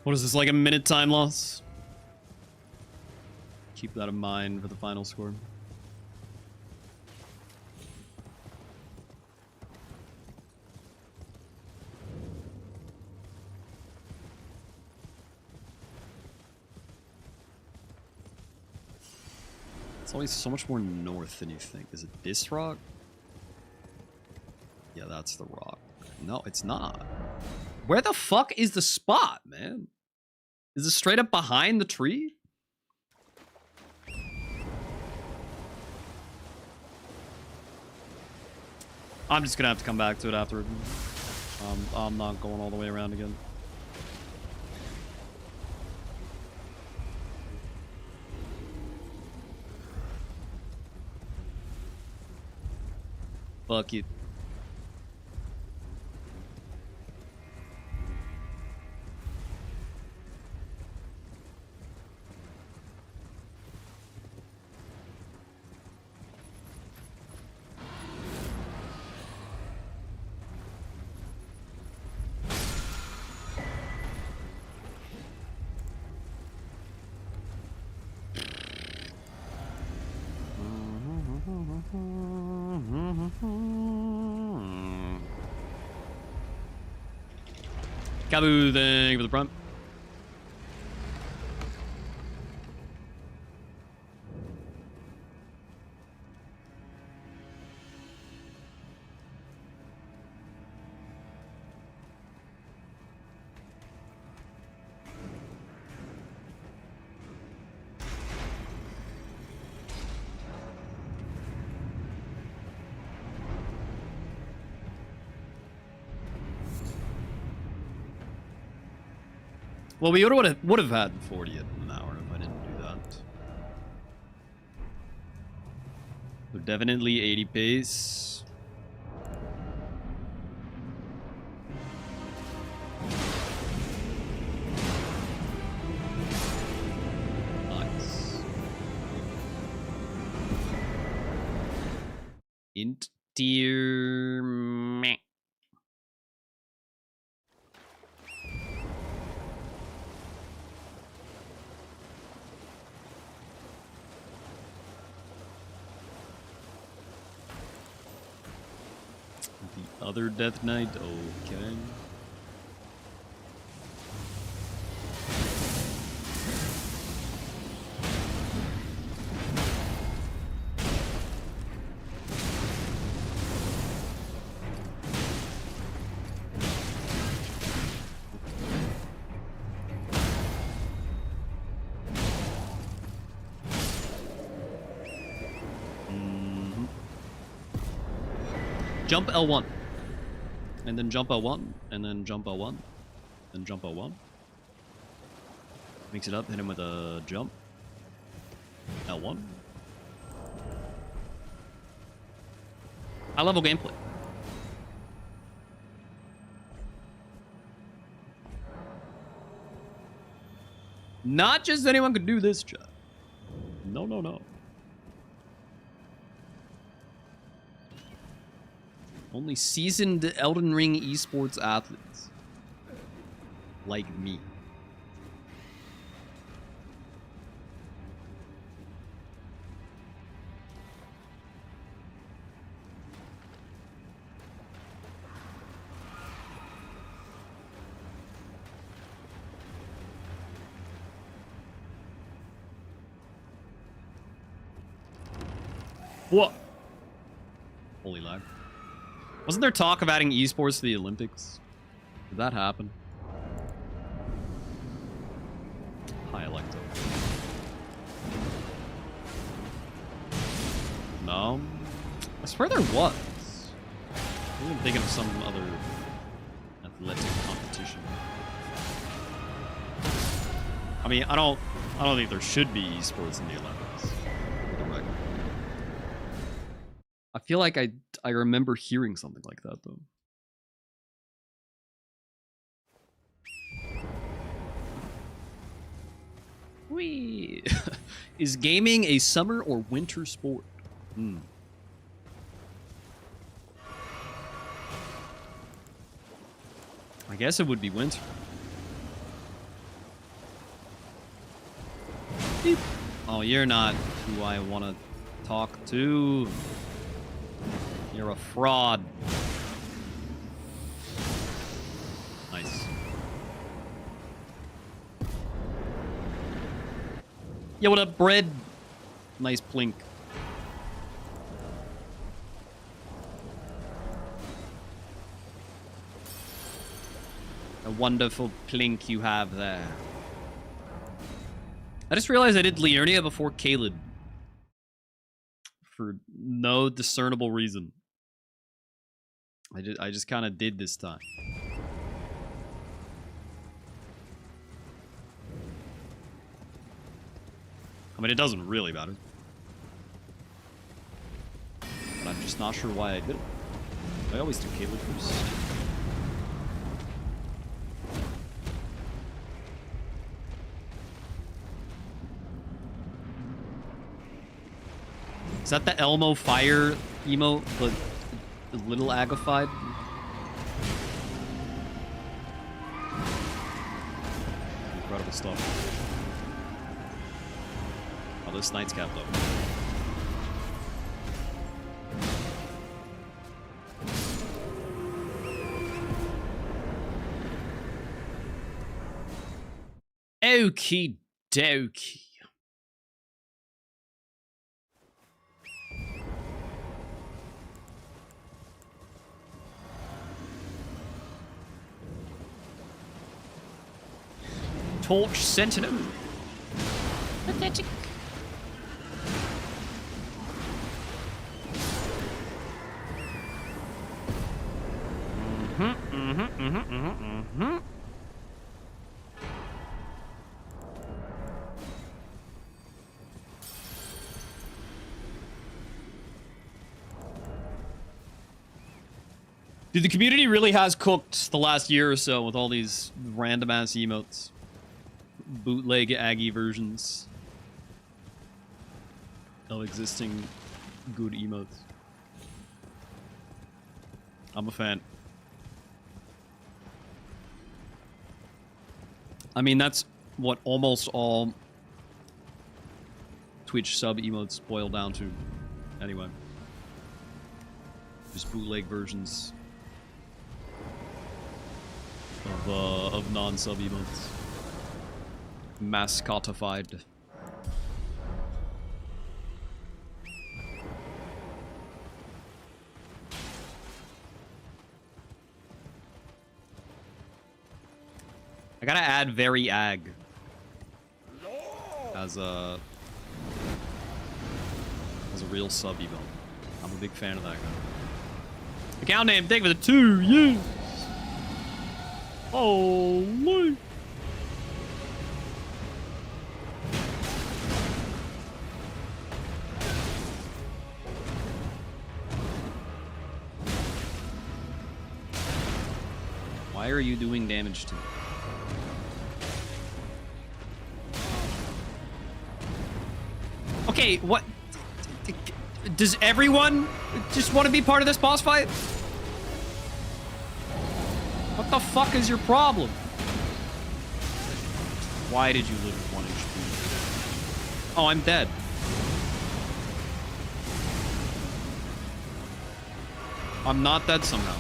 A: What is this, like a minute time loss? Keep that in mind for the final score. It's always so much more north than you think. Is it this rock? Yeah, that's the rock. No, it's not. Where the fuck is the spot, man? Is it straight up behind the tree? I'm just gonna have to come back to it after. I'm not going all the way around again. Fuck it. Kaboo, thank you for the prompt. Well, we would have had 40 in an hour if I didn't do that. So definitely 80 pace. Nice. Int tier meh. The other Death Knight, okay. Jump L1. And then jump L1. And then jump L1. Then jump L1. Mix it up, hit him with a jump. L1. High level gameplay. Not just anyone could do this, chat. No, no, no. Only seasoned Elden Ring esports athletes. Like me. What? Holy lag. Wasn't there talk of adding esports to the Olympics? Did that happen? Hi, Electo. No? I swear there was. I'm thinking of some other athletic competition. I mean, I don't think there should be esports in the Olympics. For the record. I feel like I remember hearing something like that, though. Whee! Is gaming a summer or winter sport? I guess it would be winter. Beep. Oh, you're not who I want to talk to. You're a fraud. Nice. Yo, what up, bread? Nice plink. A wonderful plink you have there. I just realized I did Liurnia before Caleb. For no discernible reason. I just kind of did this time. I mean, it doesn't really matter. But I'm just not sure why I did it. I always do Caleb first. Is that the Elmo fire emote, but little agified? Incredible stuff. Oh, this knight's capped up. Okie dokie. Torch Sentinel. Pathetic. Dude, the community really has cooked the last year or so with all these random ass emotes. Bootleg Aggie versions of existing good emotes. I'm a fan. I mean, that's what almost all Twitch sub emotes boil down to. Anyway. Just bootleg versions of non-sub emotes. Mascotified. I gotta add very ag as a real sub emote. I'm a big fan of that guy. Account name, thank you for the 2 years. Holy. Why are you doing damage to me? Okay, what? Does everyone just want to be part of this boss fight? What the fuck is your problem? Why did you lose 1 HP? Oh, I'm dead. I'm not dead somehow.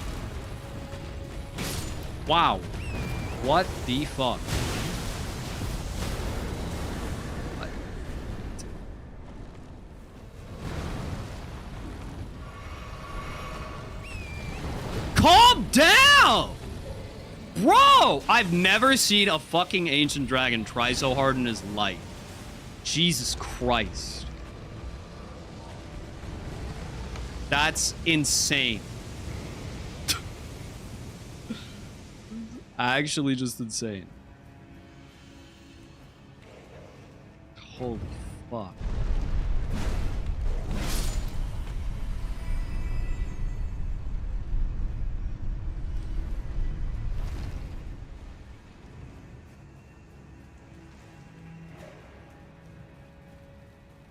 A: Wow. What the fuck? Calm down! Bro! I've never seen a fucking ancient dragon try so hard in his life. Jesus Christ. That's insane. Actually just insane. Holy fuck.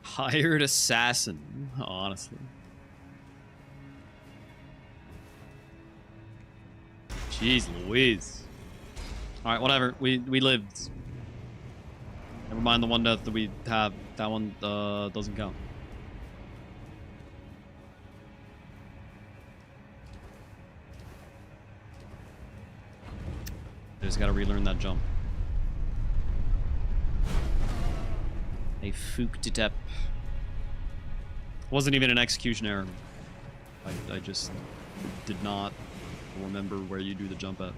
A: Hired assassin, honestly. Jeez Louise. Alright, whatever. We lived. Never mind the one death that we have. That one doesn't count. I just gotta relearn that jump. I fooked it up. Wasn't even an execution error. I just did not remember where you do the jump at.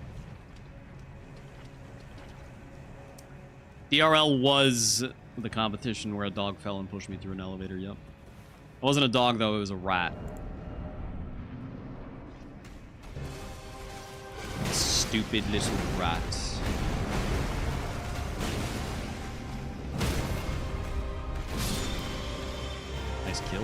A: DRL was the competition where a dog fell and pushed me through an elevator, yep. It wasn't a dog though, it was a rat. stupid little rat. Nice kill.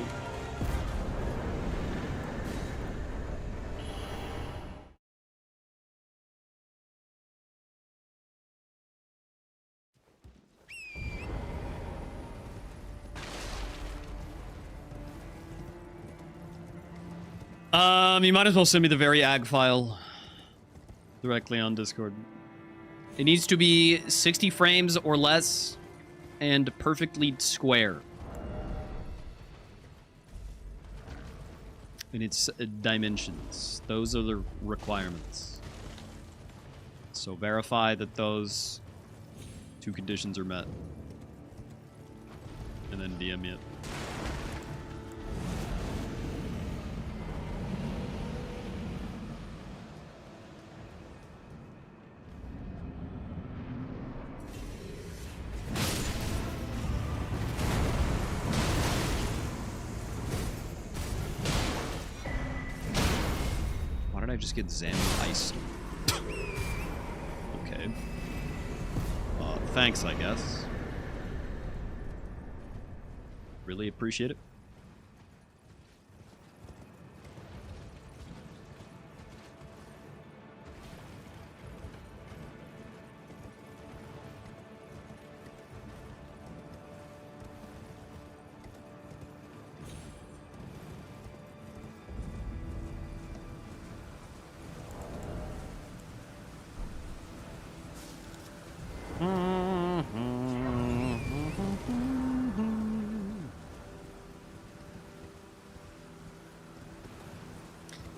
A: You might as well send me the very ag file directly on Discord. It needs to be 60 frames or less and perfectly square in its dimensions. Those are the requirements. So verify that those two conditions are met. And then DM it. I just get Zen iced. Okay. Thanks, I guess. Really appreciate it.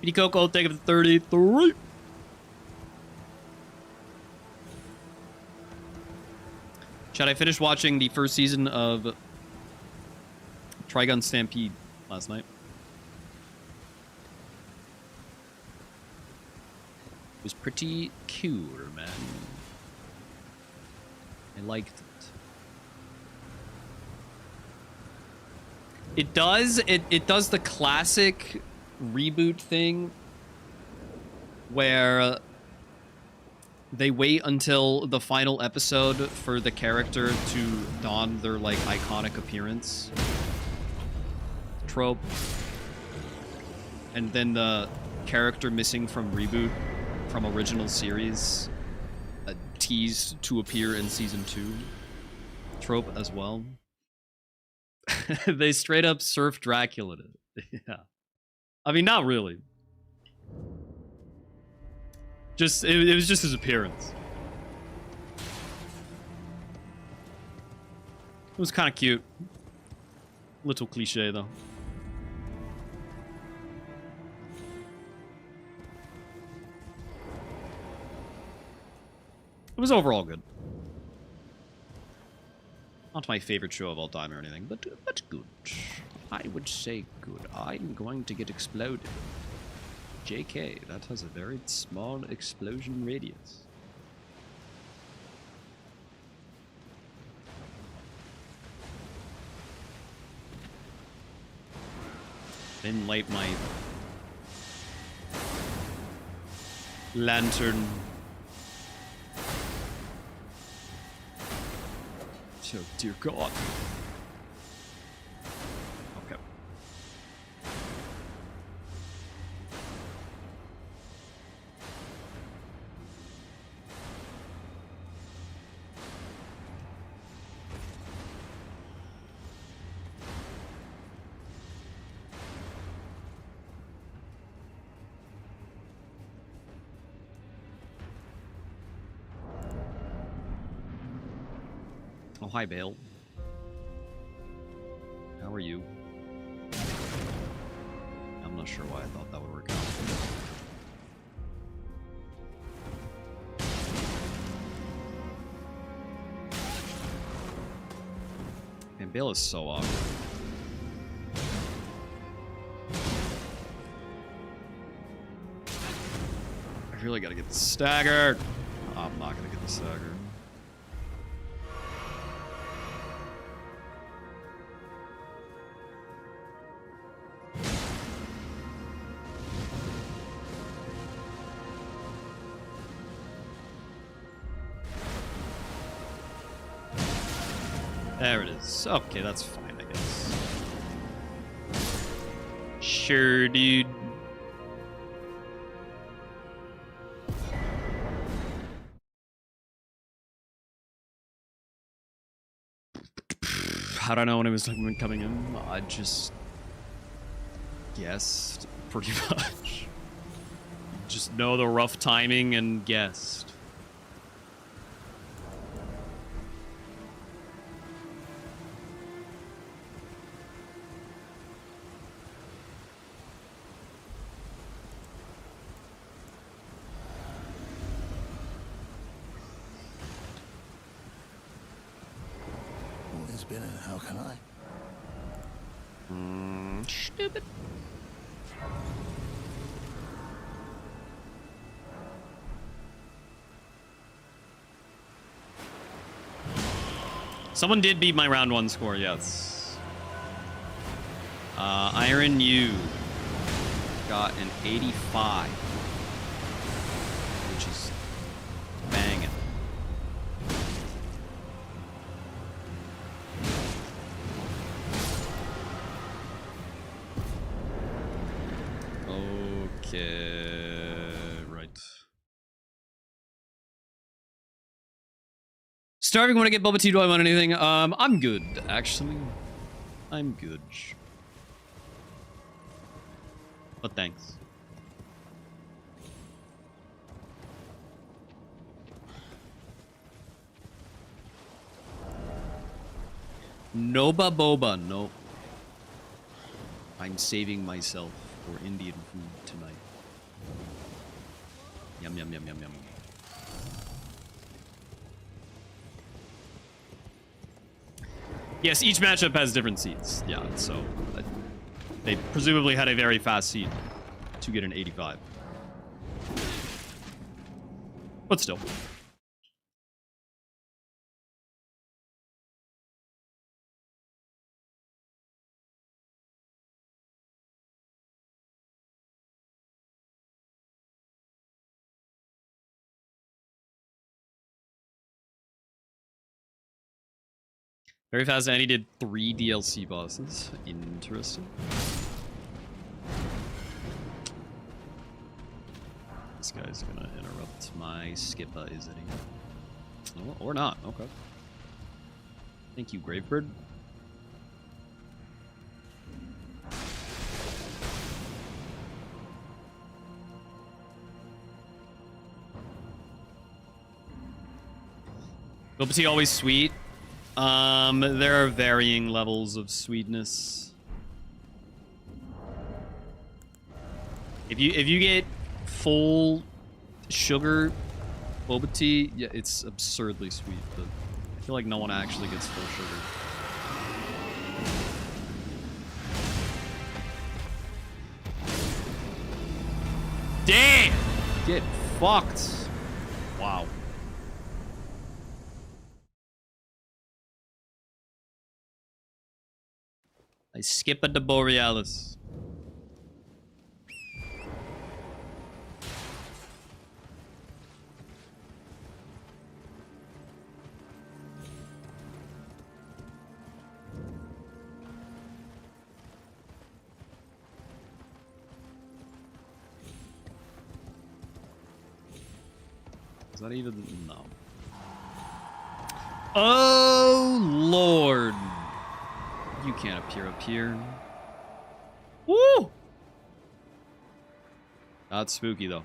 A: Petey Coco, take it to 33. Chad, I finished watching the first season of Trigun Stampede last night. It was pretty cool, man. I liked it. It does the classic reboot thing where they wait until the final episode for the character to don their like iconic appearance trope, and then the character missing from reboot from original series teased to appear in season 2 trope as well. They straight up surf Dracula. Yeah. I mean, not really. Just, it was just his appearance. It was kind of cute. Little cliche, though. It was overall good. Not my favorite show of all time or anything, but good. I would say good. I'm going to get exploded. JK, that has a very small explosion radius. Then light my lantern. Oh, dear God. Okay. Oh, hi, Bale. How are you? I'm not sure why I thought that would work out. Man, Bale is so awkward. I really gotta get the stagger. Oh, I'm not gonna get the stagger. There it is. Okay, that's fine, I guess. Sure, dude. How do I know when it was coming in? I just guessed, pretty much. Just know the rough timing and guessed.
E: Always been in. How can I?
A: Stupid. Someone did beat my round 1 score, yes. Iron U got an 85, which is banging. Okay, right. Starving when I get bubble tea. Do I want anything? I'm good, actually. I'm good. But thanks. Noba boba, no. I'm saving myself for Indian food tonight. Yum, yum, yum, yum, yum. Yes, each matchup has different seeds. Yeah, so they presumably had a very fast seed to get an 85. But still. Very fast, and he did 3 DLC bosses. Interesting. This guy's gonna interrupt my skipper, isn't he? Oh, or not, okay. Thank you, Gravebird. Is he always sweet? There are varying levels of sweetness. If you get full sugar boba tea, yeah, it's absurdly sweet, but I feel like no one actually gets full sugar. Damn! Get fucked. Wow. I skip at the Borealis. Is that even? No. Oh, Lord. You can't appear up here. Woo! That's spooky, though.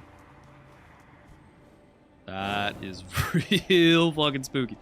A: That is real fucking spooky.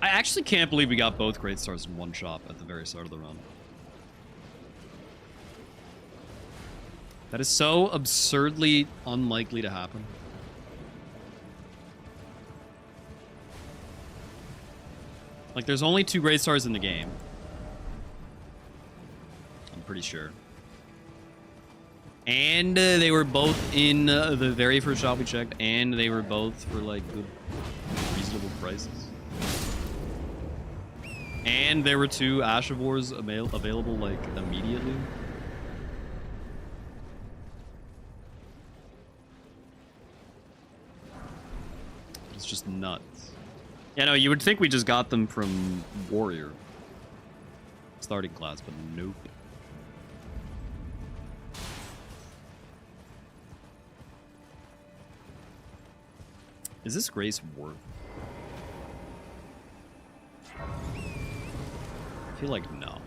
A: I actually can't believe we got both Great Stars in one shot at the very start of the round. That is so absurdly unlikely to happen. Like, there's only 2 Great Stars in the game. I'm pretty sure. And they were both in the very first shop we checked, and they were both for, like, good, reasonable prices. And there were 2 Ash of Wars available, like, immediately. It's just nuts. Yeah, no, you would think we just got them from Warrior. Starting class, but nope. Is this Grace worth? I feel like no.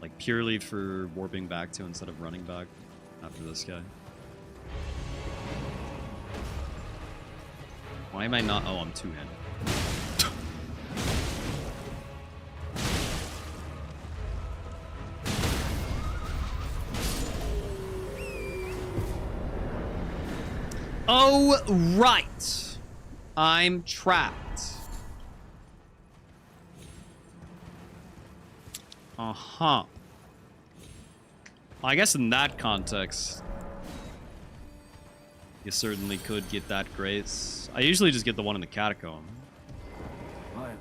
A: Like purely for warping back to instead of running back after this guy. Why am I not? Oh, I'm two-handed. Oh, right. I'm trapped. Uh-huh. Well, I guess in that context, you certainly could get that grace. I usually just get the one in the catacomb.
C: Right.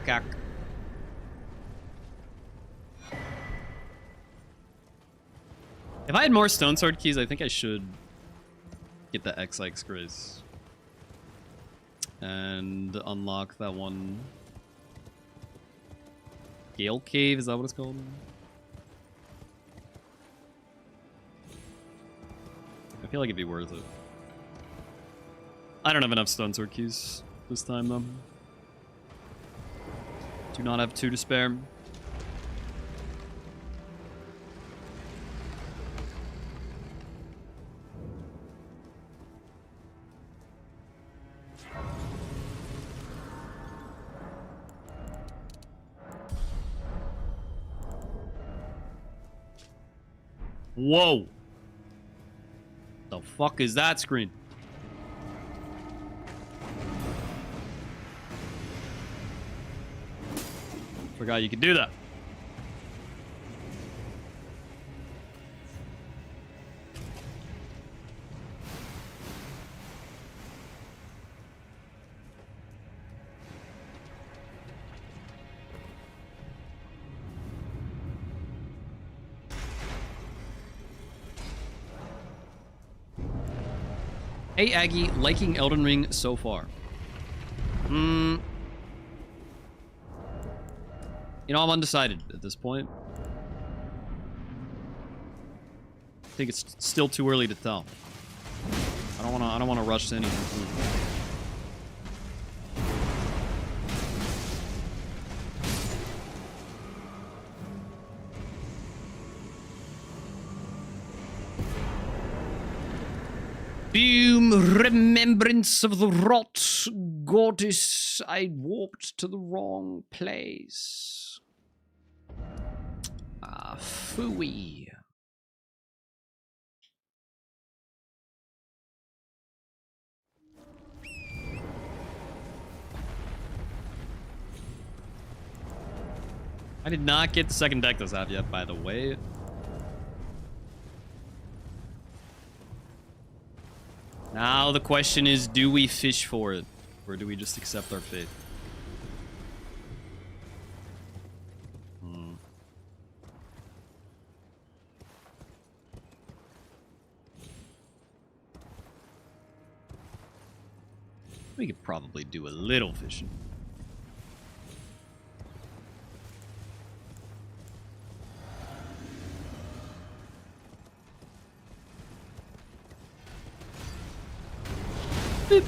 A: Cack. If I had more Stone Sword keys, I think I should get the XX Grace. And unlock that one. Gale Cave, is that what it's called? I feel like it'd be worth it. I don't have enough Stone Sword keys this time, though. Do not have 2 to spare. Whoa! The fuck is that screen? Forgot you could do that. Hey Aggie, liking Elden Ring so far? You know, I'm undecided at this point. I think it's still too early to tell. I don't wanna rush to any conclusion. Boom! Remembrance of the rot goddess. I warped to the wrong place. Ah, phooey. I did not get the second Deathless out yet, by the way. Now the question is, do we fish for it? Or do we just accept our fate? We could probably do a little fishing. Boop.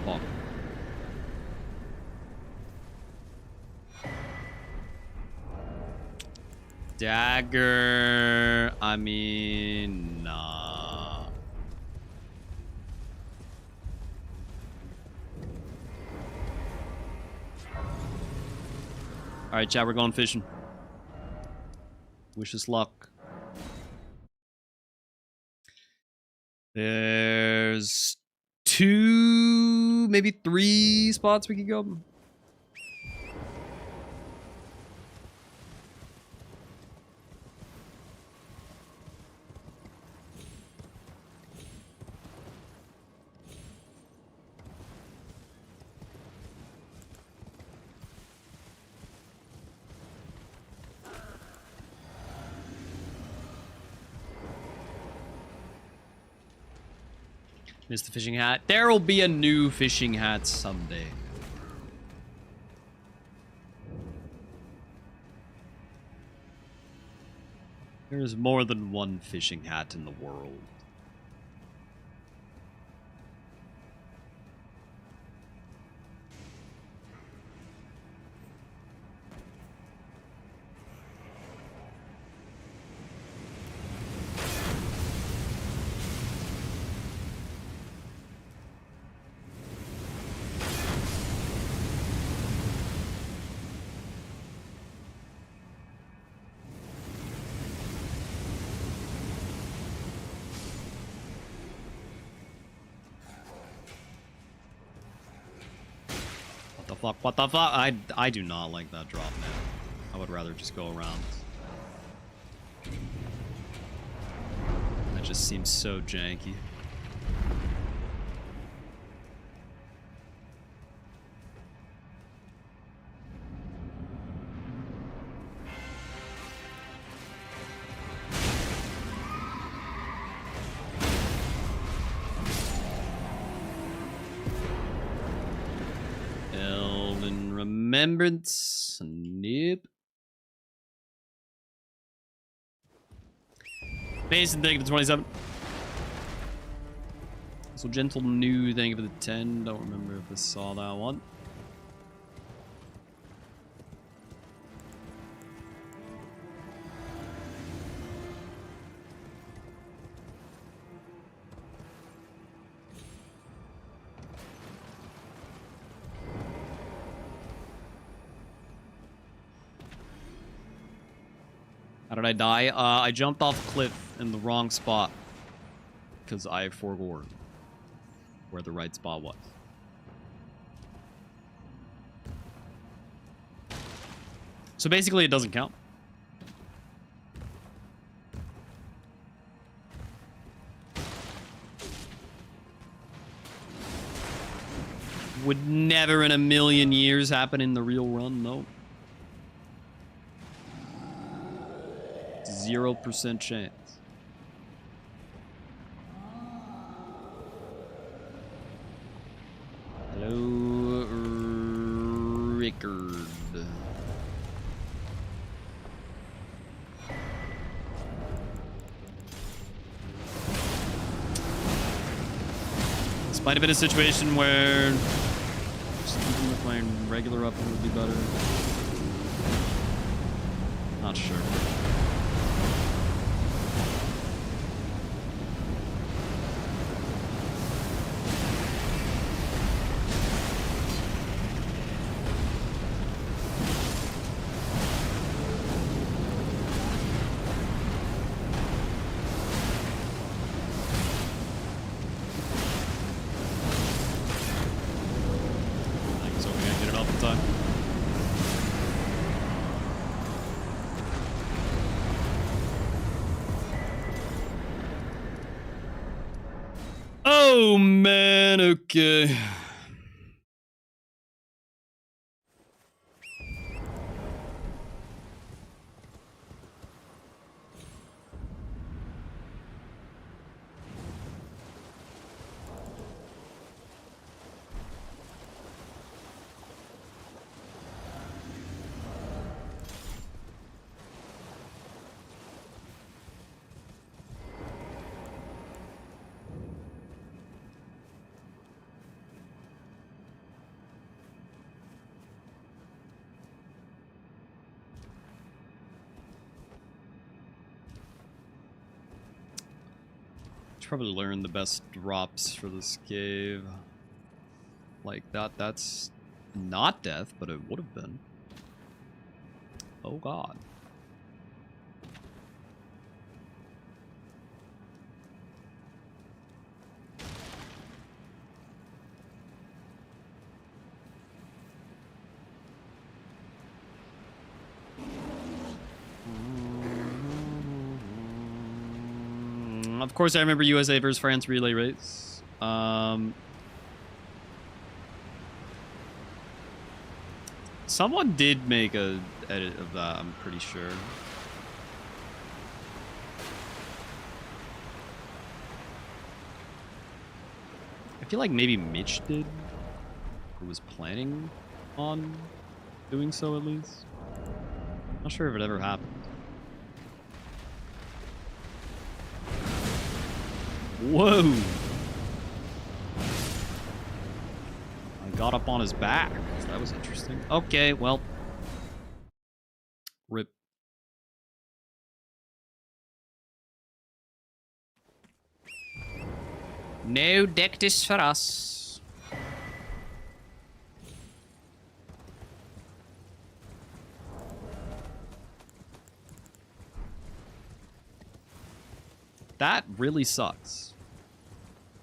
A: Fuck. Dagger. I mean, nah. All right, chat, we're going fishing. Wish us luck. There's 2, maybe 3 spots we could go. Missed the fishing hat. There will be a new fishing hat someday. There's more than one fishing hat in the world. Fuck, what the fuck? I do not like that drop, man. I would rather just go around. That just seems so janky. Remembrance. Nope. Mason, thank you for the 27. So Gentle New, thank you for the 10. Don't remember if I saw that one. How did I die? I jumped off a cliff in the wrong spot because I forgot where the right spot was. So basically it doesn't count. Would never in a million years happen in the real run, no. 0% chance. Hello, Rickard. This might have been a situation where just keeping with my regular up would be better. Not sure. Okay. Should probably learn the best drops for this cave. Like that's not death, but it would have been. Oh god. Of course, I remember USA versus France relay race. Someone did make a edit of that, I'm pretty sure. I feel like maybe Mitch did, or was planning on doing so at least. Not sure if it ever happened. Whoa! I got up on his back. That was interesting. Okay, well. Rip. No Deathless for us. That really sucks.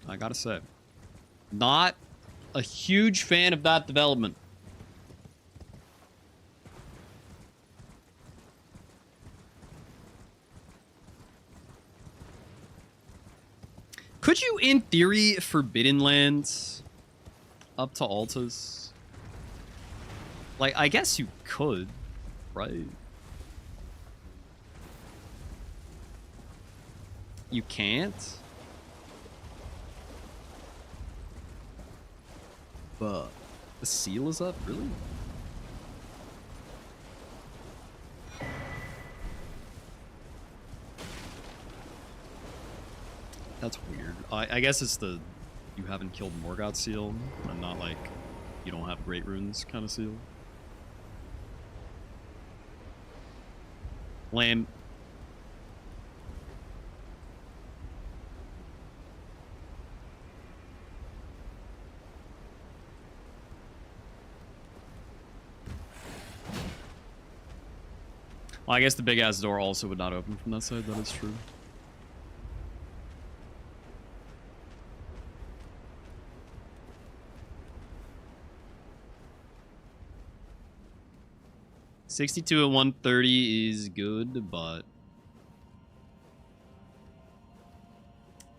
A: I gotta say. Not a huge fan of that development. Could you, in theory, Forbidden Lands up to Altus? Like, I guess you could, right? You can't? But the seal is up? Really? That's weird. I guess it's the you haven't killed Morgoth seal, and not like you don't have great runes kind of seal. Lame. Well, I guess the big ass door also would not open from that side. That is true. $62 at 130 is good, but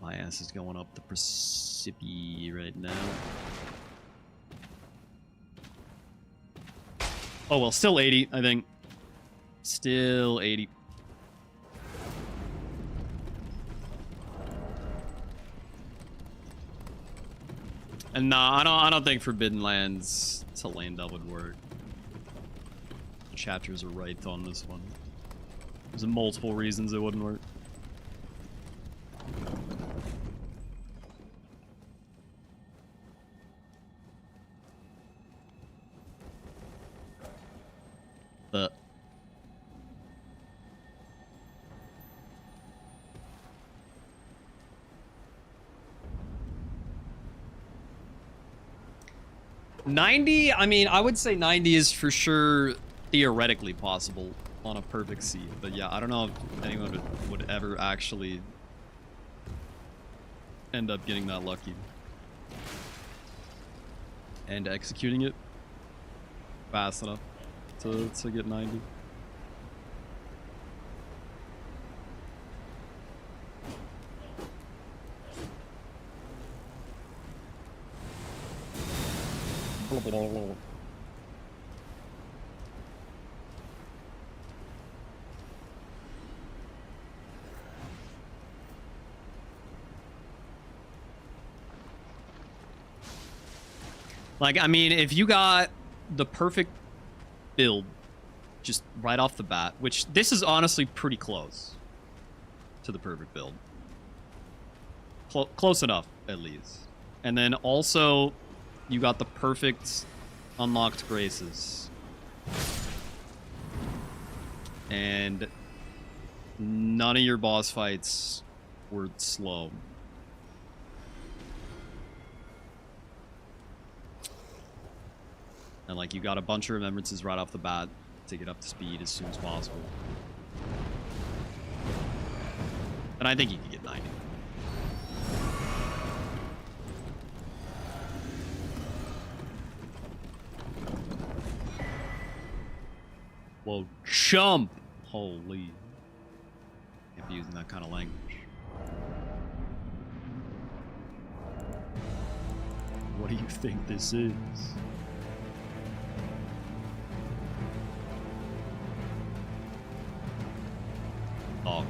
A: my ass is going up the precipice right now. Oh well, still 80, I think. Still 80. And nah, I don't think Forbidden Lands to lane that would work. Chapters are right on this one. There's multiple reasons it wouldn't work. But $90, I mean, I would say 90 is for sure theoretically possible on a perfect seed, but yeah, I don't know if anyone would ever actually end up getting that lucky and executing it fast enough to get 90. Like, I mean, if you got the perfect build just right off the bat, which this is honestly pretty close to the perfect build. Close enough, at least. And then also, you got the perfect unlocked graces. And none of your boss fights were slow. And, like, you got a bunch of remembrances right off the bat to get up to speed as soon as possible. And I think you could get 90. Whoa, chump! Holy. Can't be using that kind of language. What do you think this is? Oh.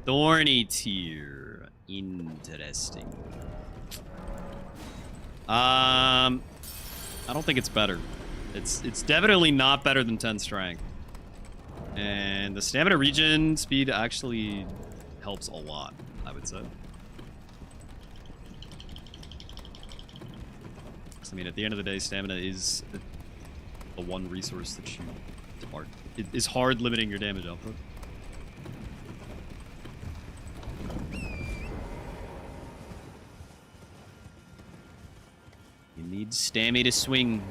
A: Thorny tier. Interesting. I don't think it's better. It's definitely not better than 10 strength. And the stamina regen speed actually helps a lot, I would say. I mean, at the end of the day, stamina is the one resource that you are. It is hard limiting your damage output. You need stamina to swing.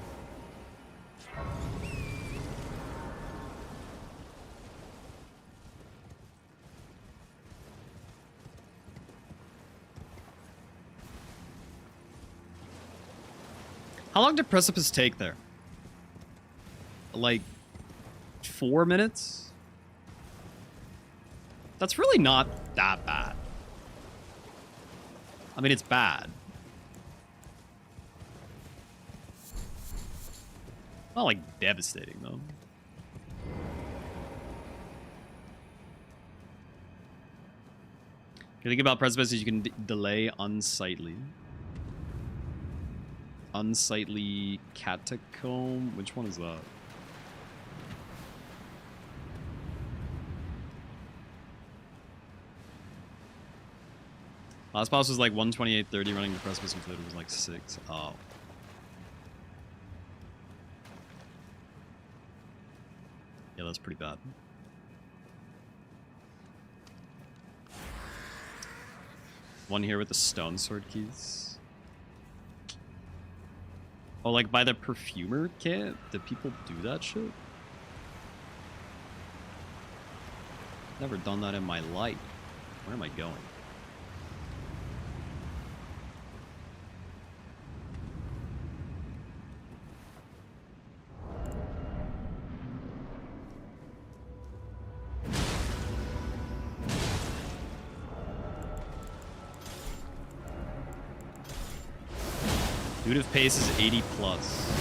A: How long did Precipice take there? Like 4 minutes? That's really not that bad. I mean, it's bad. Not like devastating though. The thing about Precipice is you can delay unsightly. Unsightly catacomb. Which one is that? Last boss was like 128.30, running the Precipice with it was like 6. Oh. Yeah, that's pretty bad. One here with the stone sword keys. Oh, like by the perfumer kit? Did people do that shit? Never done that in my life. Where am I going? Intuitive pace is 80 plus.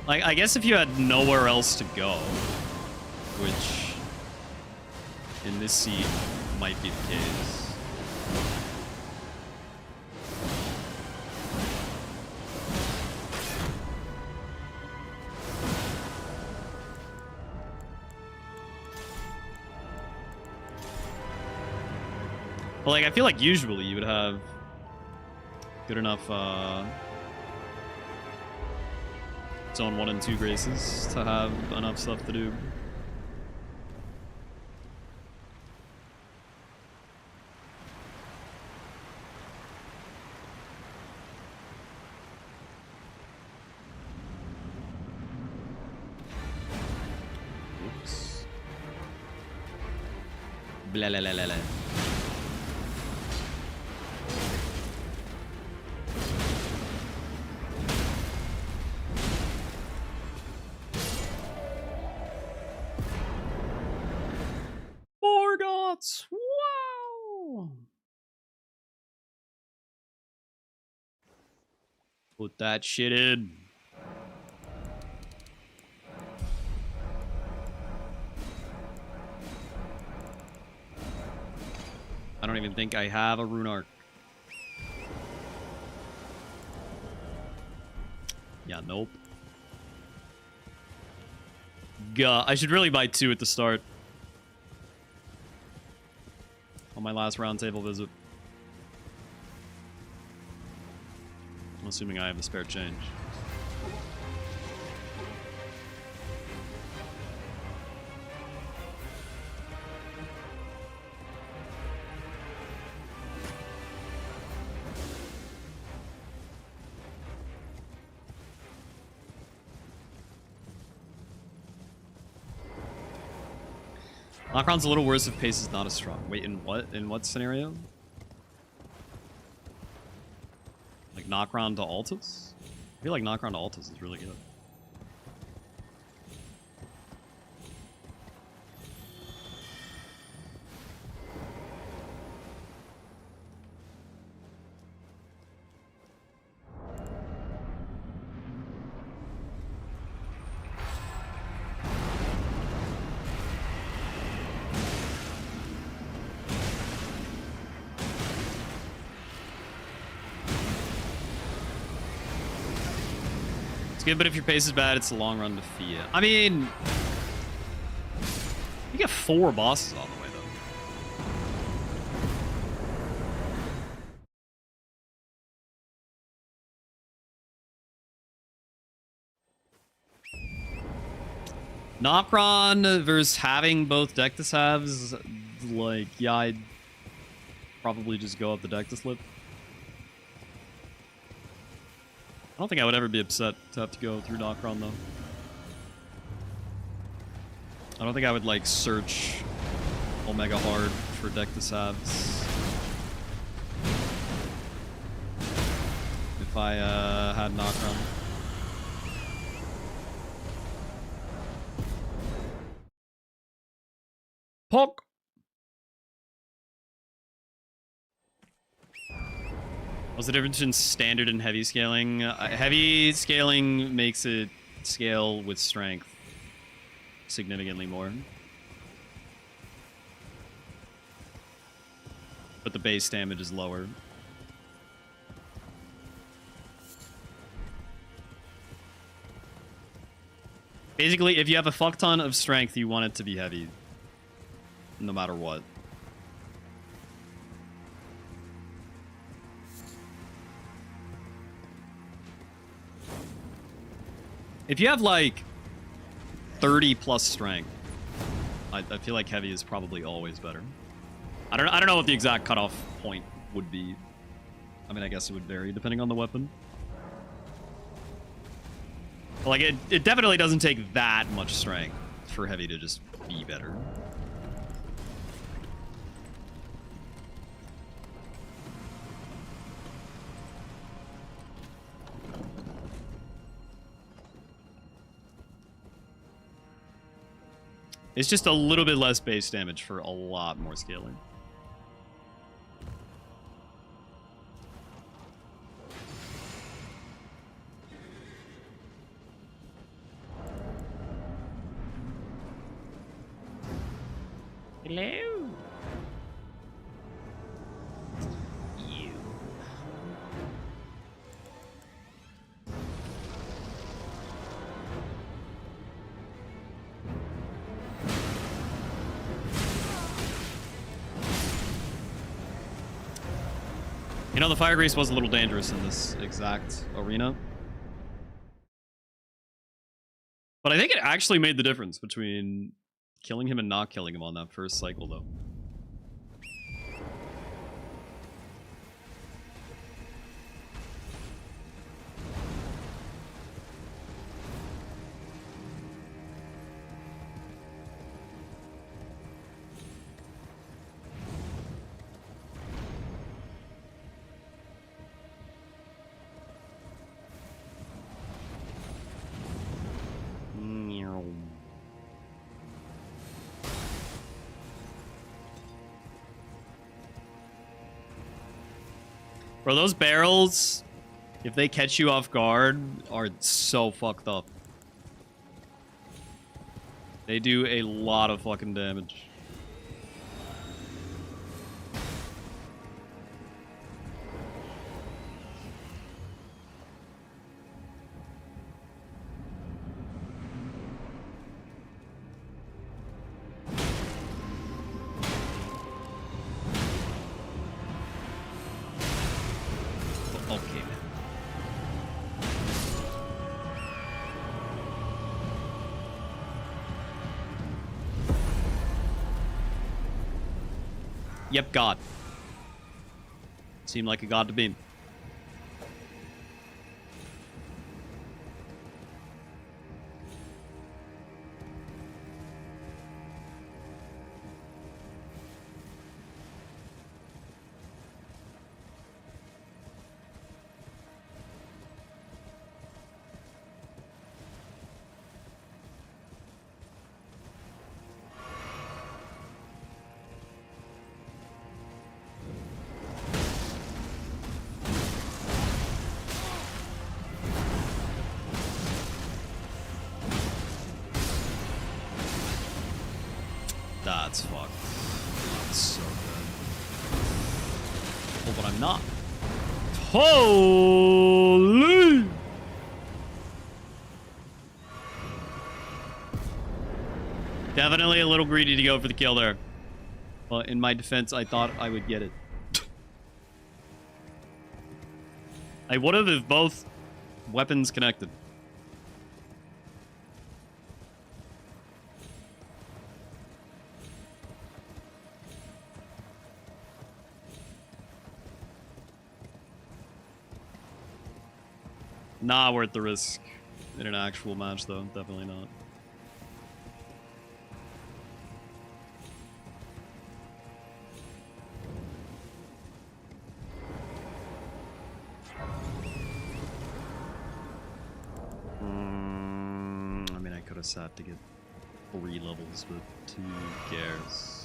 A: Like, I guess if you had nowhere else to go, which in this scene might be the case. But like, I feel like usually you would have good enough zone 1 and 2 graces to have enough stuff to do. Blah, blah, blah, blah, blah. Morgoths! Wow! Put that shit in. I don't even think I have a rune arc. Yeah, nope. God, I should really buy 2 at the start. On my last round table visit. I'm assuming I have the spare change. Nocron's a little worse if pace is not as strong. Wait, in what? In what scenario? Like Nocron to Altus? I feel like Nocron to Altus is really good. It's good, but if your pace is bad, it's a long run to Fia. I mean, you get 4 bosses on the way, though. Nocron versus having both Deathless halves, like, yeah, I'd probably just go up the Deathless lip. I don't think I would ever be upset to have to go through Nocron, though. I don't think I would, like, search Omega hard for Deathless halves. If I had Nocron. Poke! What's the difference in standard and heavy scaling? Heavy scaling makes it scale with strength significantly more. But the base damage is lower. Basically, if you have a fuck ton of strength, you want it to be heavy. No matter what. If you have, like, 30 plus strength, I feel like heavy is probably always better. I don't know what the exact cutoff point would be. I mean, I guess it would vary depending on the weapon. But, like, it definitely doesn't take that much strength for heavy to just be better. It's just a little bit less base damage for a lot more scaling. Hello? You. You know, the fire grease was a little dangerous in this exact arena. But I think it actually made the difference between killing him and not killing him on that first cycle, though. Bro, those barrels, if they catch you off guard, are so fucked up. They do a lot of fucking damage. Okay, man. Yep, God. Seemed like a god to me. That's fucked. That's so good. Oh, but I'm not. Holy! Definitely a little greedy to go for the kill there. But in my defense, I thought I would get it. I would have if both weapons connected. Not worth the risk in an actual match, though. Definitely not. I mean, I could have sat to get 3 levels, but who cares?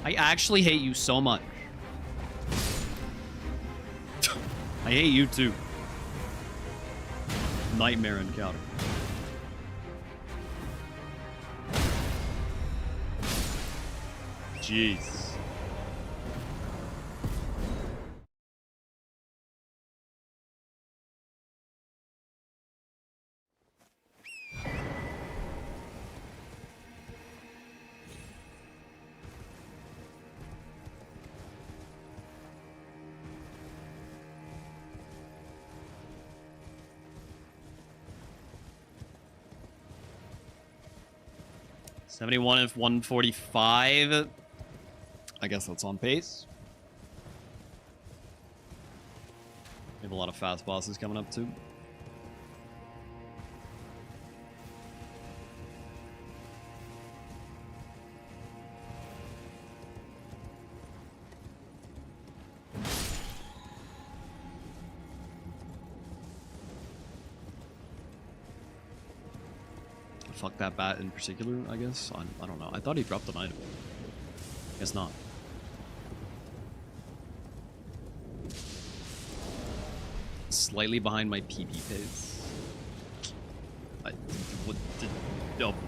A: I actually hate you so much. I hate you too. Nightmare encounter. Jeez. $71 of 145. I guess that's on pace. We have a lot of fast bosses coming up too. Fuck that bat in particular, I guess. I don't know. I thought he dropped an item. Guess not. Slightly behind my PB pace.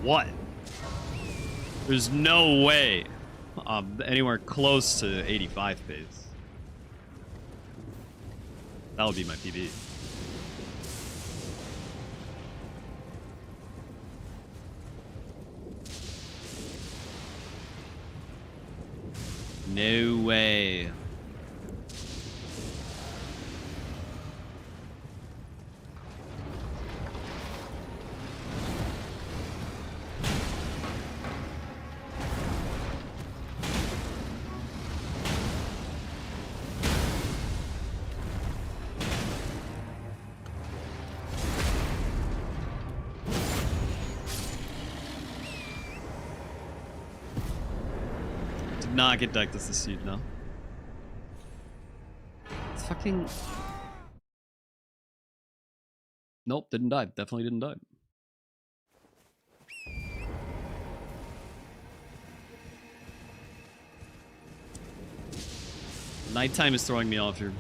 A: What? There's no way anywhere close to 85 pace. That would be my PB. No way. not get decked as the seed, no. It's fucking... Nope, didn't die. Definitely didn't die. Nighttime is throwing me off here.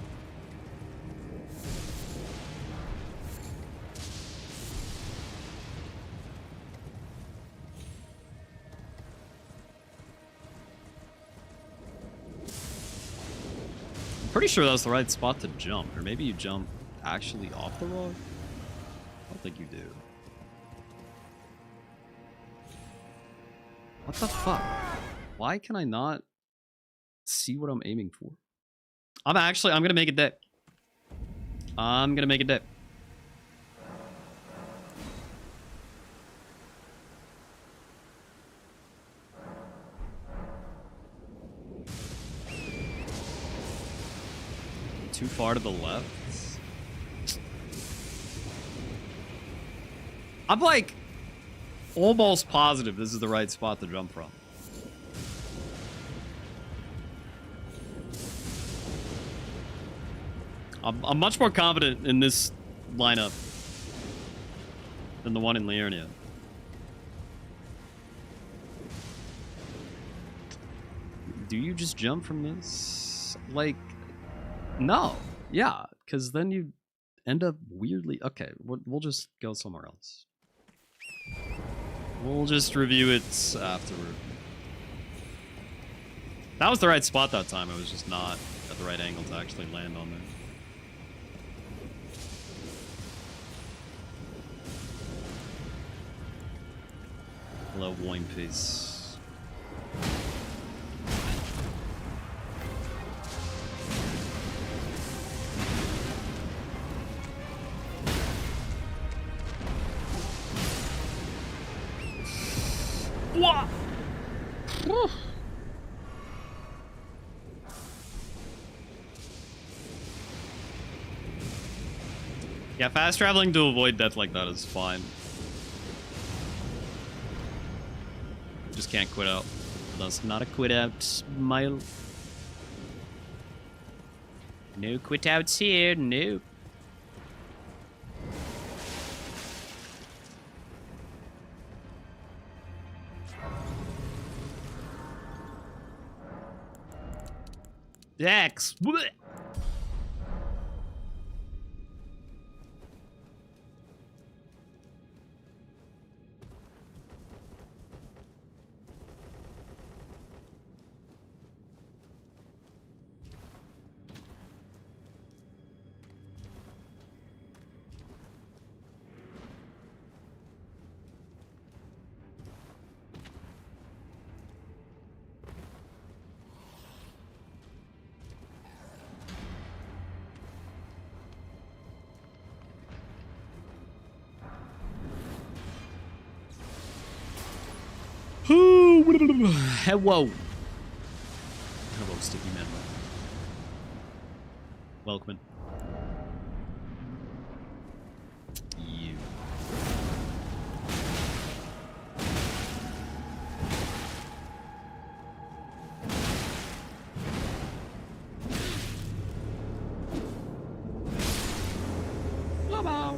A: I'm pretty sure that was the right spot to jump, or maybe you jump actually off the rock? I don't think you do. What the fuck? Why can I not see what I'm aiming for? I'm gonna make a deck. I'm gonna make a deck. Too far to the left. I'm like almost positive this is the right spot to jump from. I'm much more confident in this lineup than the one in Liurnia. Do you just jump from this? Like, no. Yeah, because then you end up weirdly... Okay, we'll just go somewhere else. We'll just review it afterward. That was the right spot that time. I was just not at the right angle to actually land on there. Hello, wine face. What? Yeah, fast traveling to avoid death like that is fine. Just can't quit out. That's not a quit out smile. No quit outs here, no. Dex. Blech. Hello. Hello, Sticky Man. Welcome. You. Hello.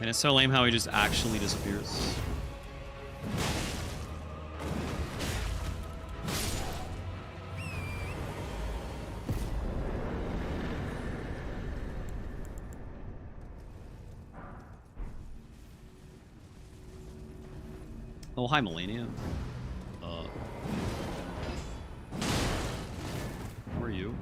A: And it's so lame how he just actually disappears. Oh, hi, Melania. How are you?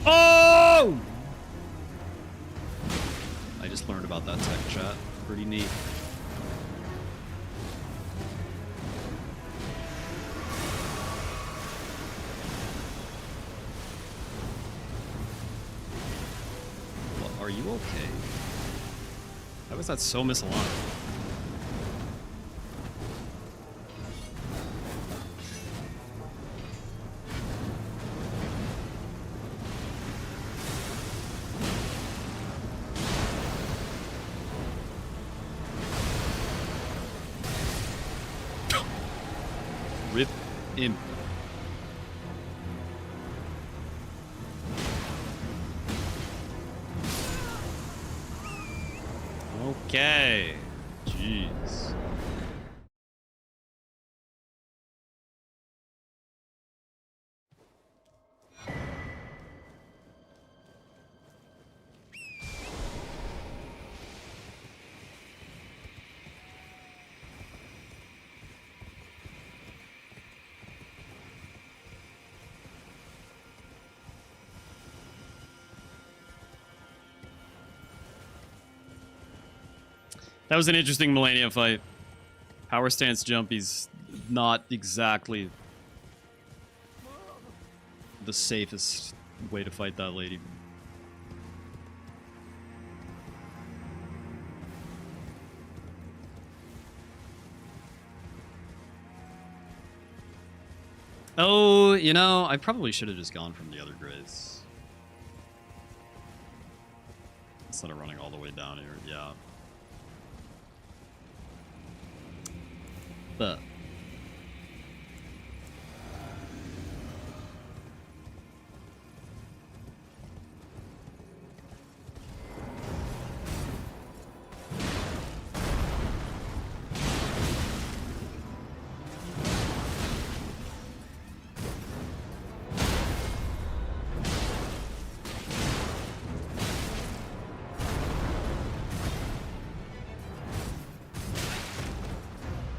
A: Oh! I just learned about that tech chat. Pretty neat. Well, are you okay? How was that so misaligned? Rip imp. Okay. Jeez. That was an interesting Melania fight. Power stance jumpy's not exactly the safest way to fight that lady. Oh, you know, I probably should have just gone from the other grades. Instead of running all the way down here, yeah. But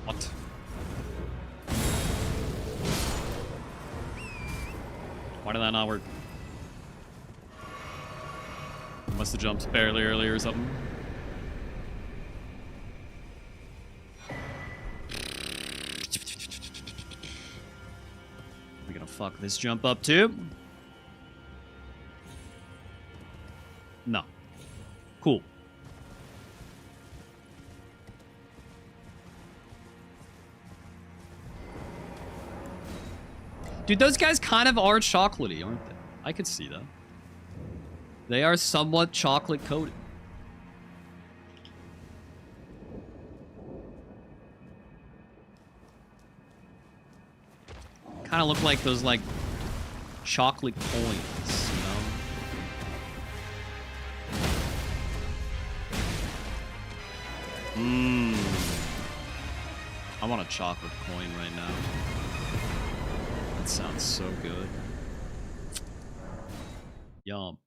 A: what? Why did that not work? Must have jumped barely earlier or something. We're gonna fuck this jump up too? No. Cool. Dude, those guys kind of are chocolatey, aren't they? I could see that. They are somewhat chocolate coated. Kind of look like those, like, chocolate coins, you know? I want a chocolate coin right now. That sounds so good. Yum.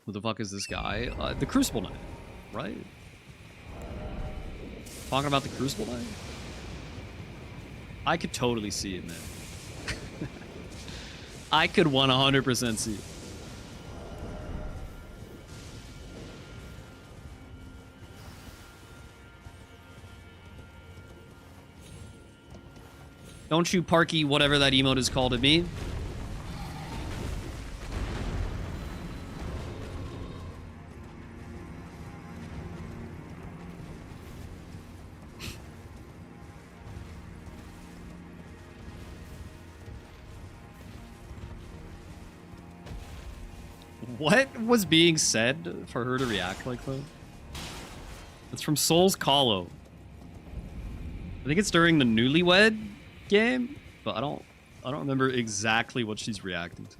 A: Who the fuck is this guy? The Crucible Knight, right? Talking about the Crucible Knight? I could totally see it, man. I could 100% see it. Don't you Parky whatever that emote is called at me. What was being said for her to react like that? It's from Soul's Callo. I think it's during the Newlywed game, but I don't remember exactly what she's reacting to.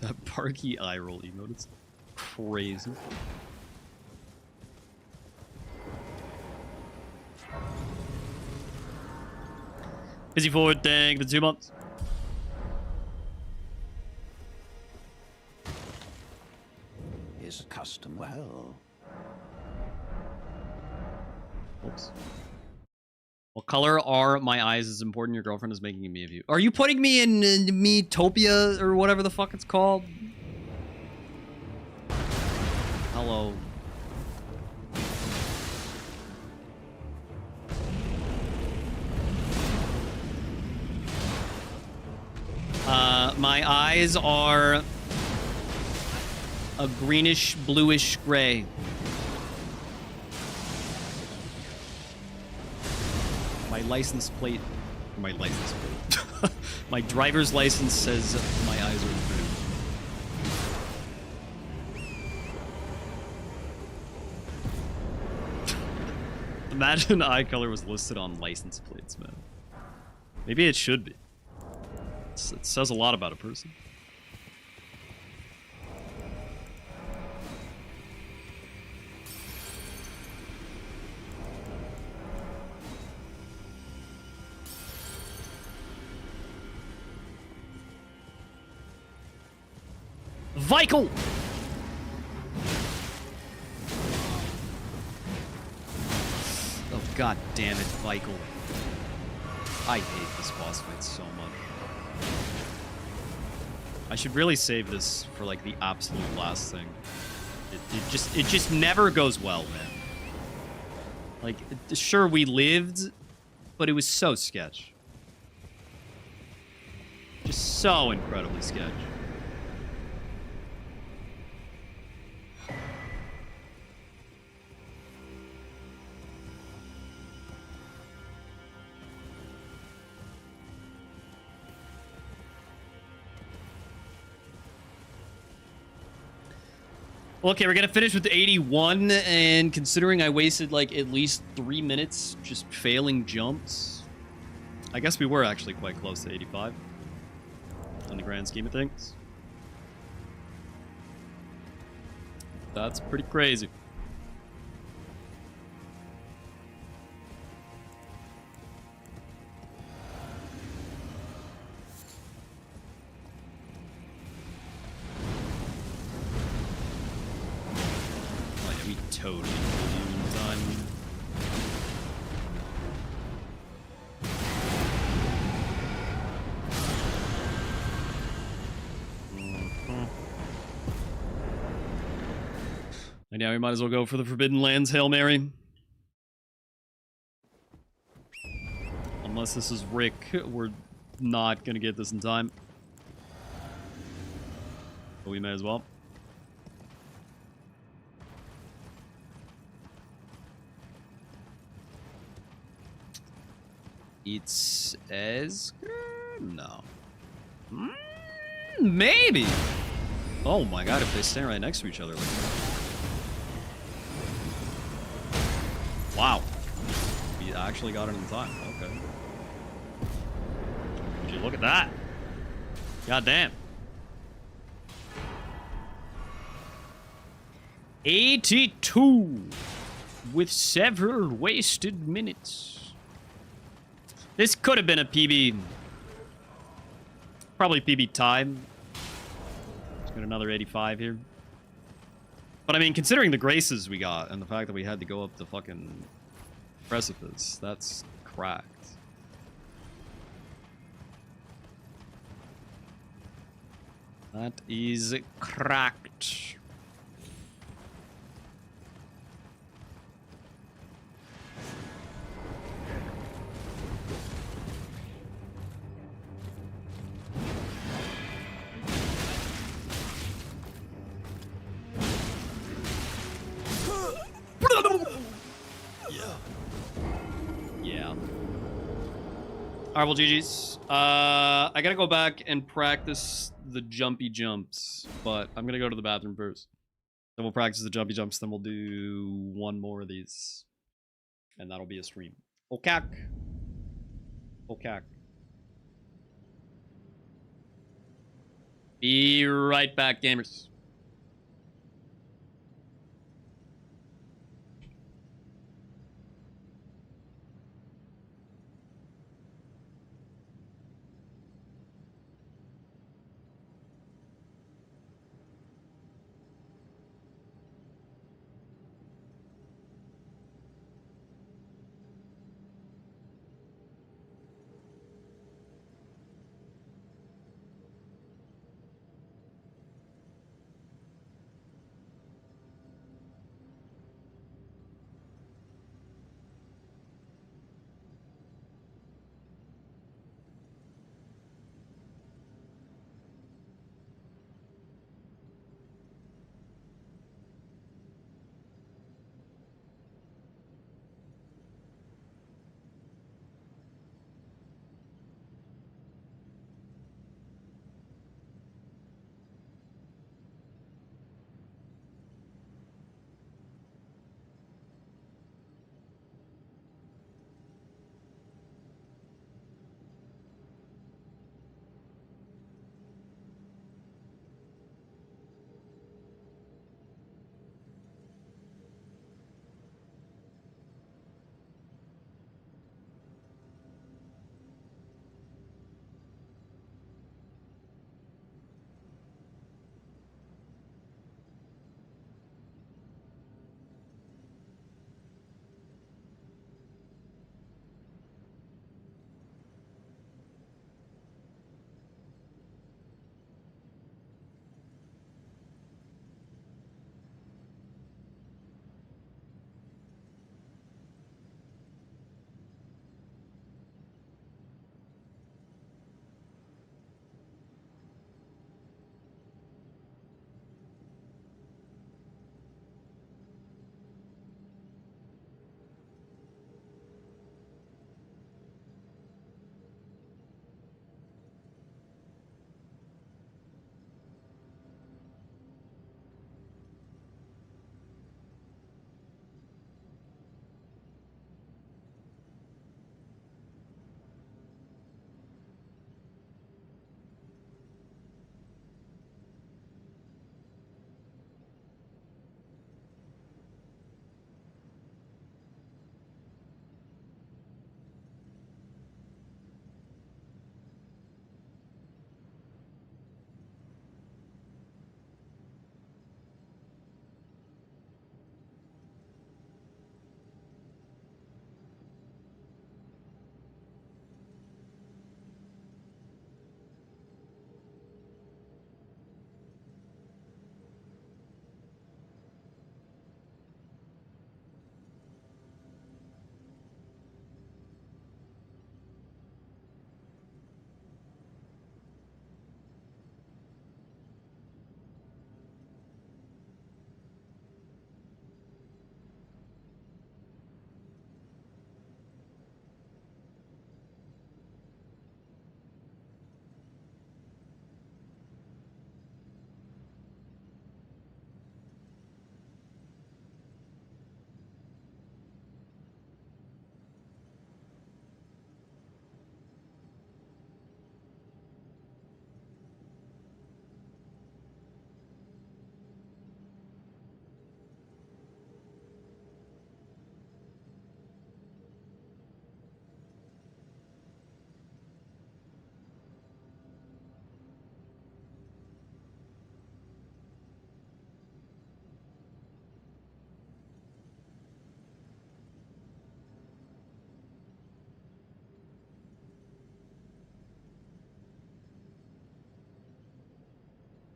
A: That Parky eye roll emote, it's crazy. Busy forward, thank the 2 months.
C: Is custom well.
A: Oops. What color are my eyes is important? Your girlfriend is making me a view. Are you putting me in Metopia or whatever the fuck it's called? Hello. My eyes are a greenish, bluish gray. My license plate, my driver's license says my eyes are blue. Imagine eye color was listed on license plates, man. Maybe it should be. It says a lot about a person. Vikel! Oh, god damn it, Vikel. I hate this boss fight so much. I should really save this for, like, the absolute last thing. It just never goes well, man. Like, sure, we lived, but it was so sketch. Just so incredibly sketch. Okay, we're gonna finish with 81, and considering I wasted like at least 3 minutes just failing jumps, I guess we were actually quite close to 85 in the grand scheme of things. That's pretty crazy. Totally done. And now we might as well go for the Forbidden Lands Hail Mary. Unless this is Rick, we're not gonna get this in time. But we may as well. It's as no. Maybe. Oh my god, if they stand right next to each other like that. Wow. We actually got it in time. Okay. Would you look at that? God damn. 82 with several wasted minutes. This could have been a PB. Probably PB time. Let's get another 85 here. But I mean, considering the graces we got and the fact that we had to go up the fucking precipice, that's cracked. That is cracked. Yeah. Alright, well, GG's. I gotta go back and practice the jumpy jumps, but I'm gonna go to the bathroom first. Then we'll practice the jumpy jumps, then we'll do one more of these. And that'll be a stream. Okay. Okay. Be right back, gamers.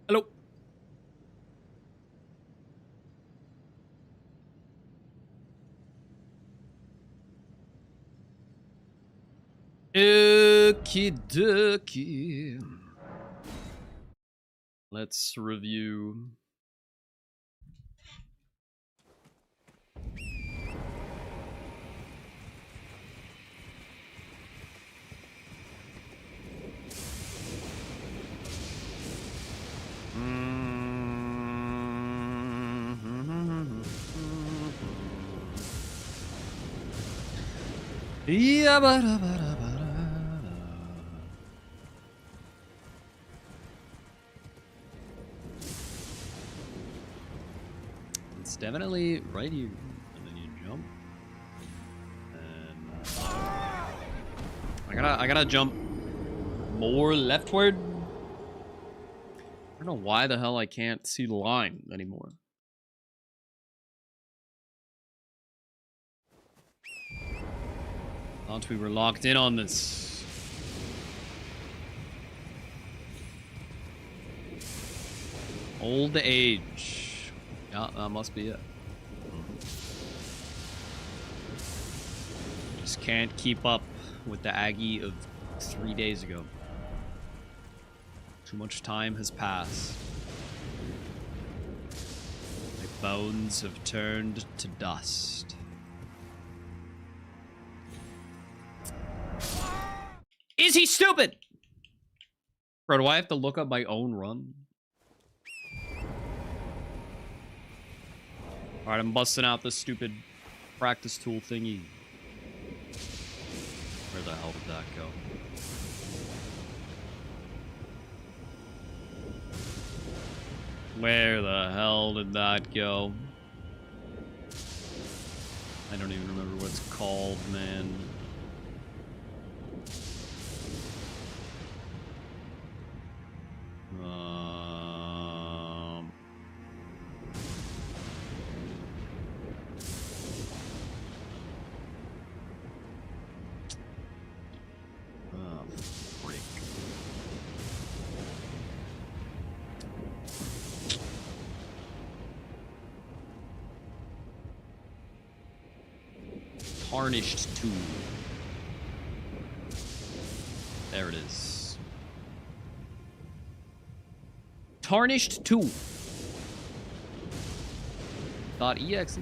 A: Hello. Okie dokie. Let's review. Yeah, ba-da-ba-da-ba-da. It's definitely right here. And then you jump. And I gotta jump more leftward. I don't know why the hell I can't see the line anymore. Thought we were locked in on this. Old age. Yeah, that must be it. Just can't keep up with the Aggie of 3 days ago. Too much time has passed. My bones have turned to dust. Is he stupid? Bro, do I have to look up my own run? Alright, I'm busting out this stupid practice tool thingy. Where the hell did that go? Where the hell did that go? I don't even remember what it's called, man. Oh, frick. Tarnished tool. There it is. Tarnished tool. .exe.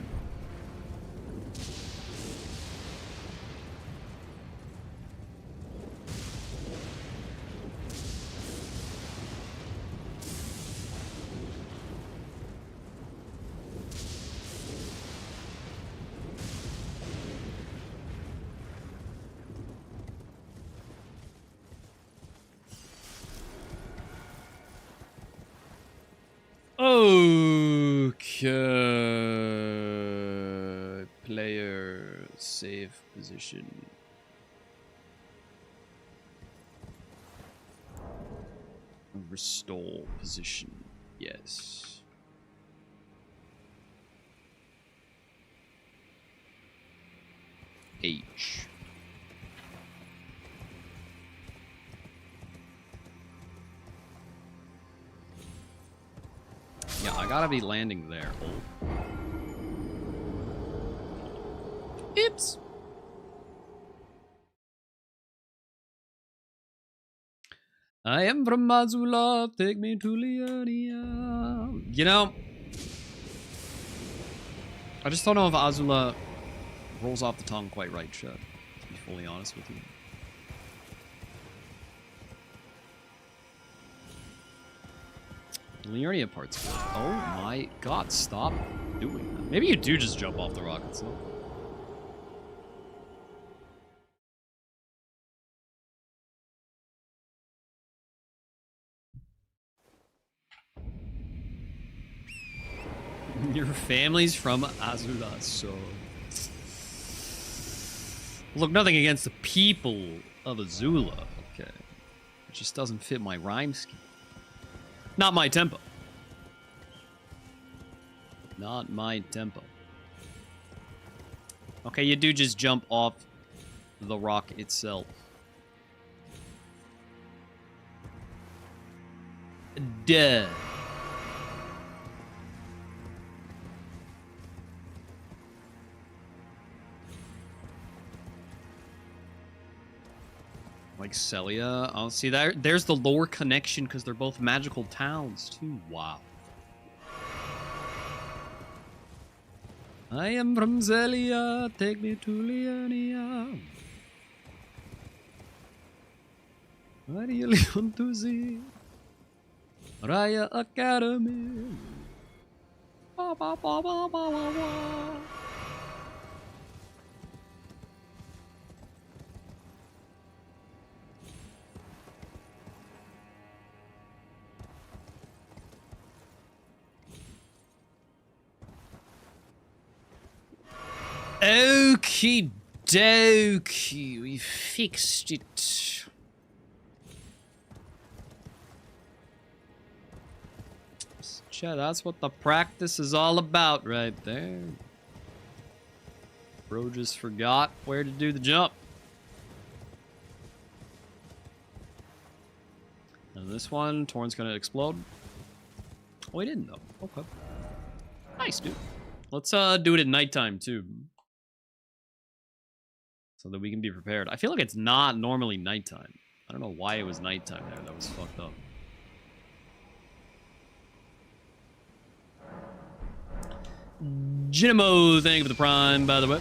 A: Okay. Player save position. Restore position. Yes. H. Yeah, I gotta be landing there. Oh. Oops. I am from Mazula, take me to Liania. You know, I just don't know if Azula rolls off the tongue quite right, Chet, to be fully honest with you. Liurnia part's good. Oh my god, stop doing that. Maybe you do just jump off the rock itself. Your family's from Azula, so... Look, nothing against the people of Azula, okay? It just doesn't fit my rhyme scheme. Not my tempo. Not my tempo. Okay, you do just jump off the rock itself. Duh. Like Celia. Oh, see, there's the lore connection because they're both magical towns, too. Wow. I am from Zelia, take me to Liania. I really want to see Raya Academy. Ba, ba, ba, ba, ba, ba, ba. Okie dokie. We fixed it. Chat, that's what the practice is all about right there. Bro just forgot where to do the jump. And this one, Torn's gonna explode. Oh, he didn't though. Okay. Nice, dude. Let's do it at nighttime too. So that we can be prepared. I feel like it's not normally nighttime. I don't know why it was nighttime there. That was fucked up. Jinimo, thank you for the prime, by the way.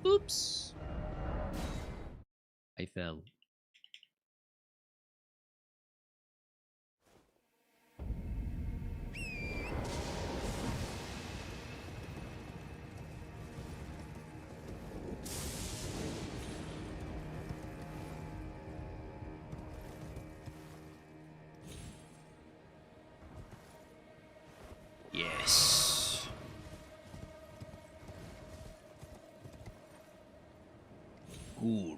A: Oops. I fell. Yes. Good.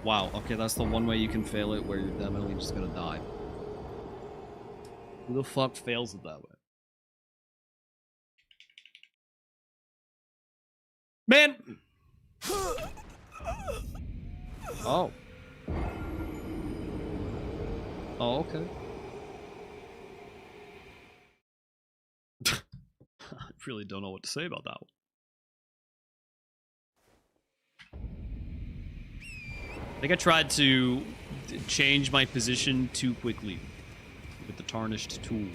A: Wow, okay, that's the one way you can fail it where you're definitely just gonna die. Who the fuck fails it that way? Man! Oh. Oh, okay. I really don't know what to say about that one. I think I tried to change my position too quickly with the tarnished tool.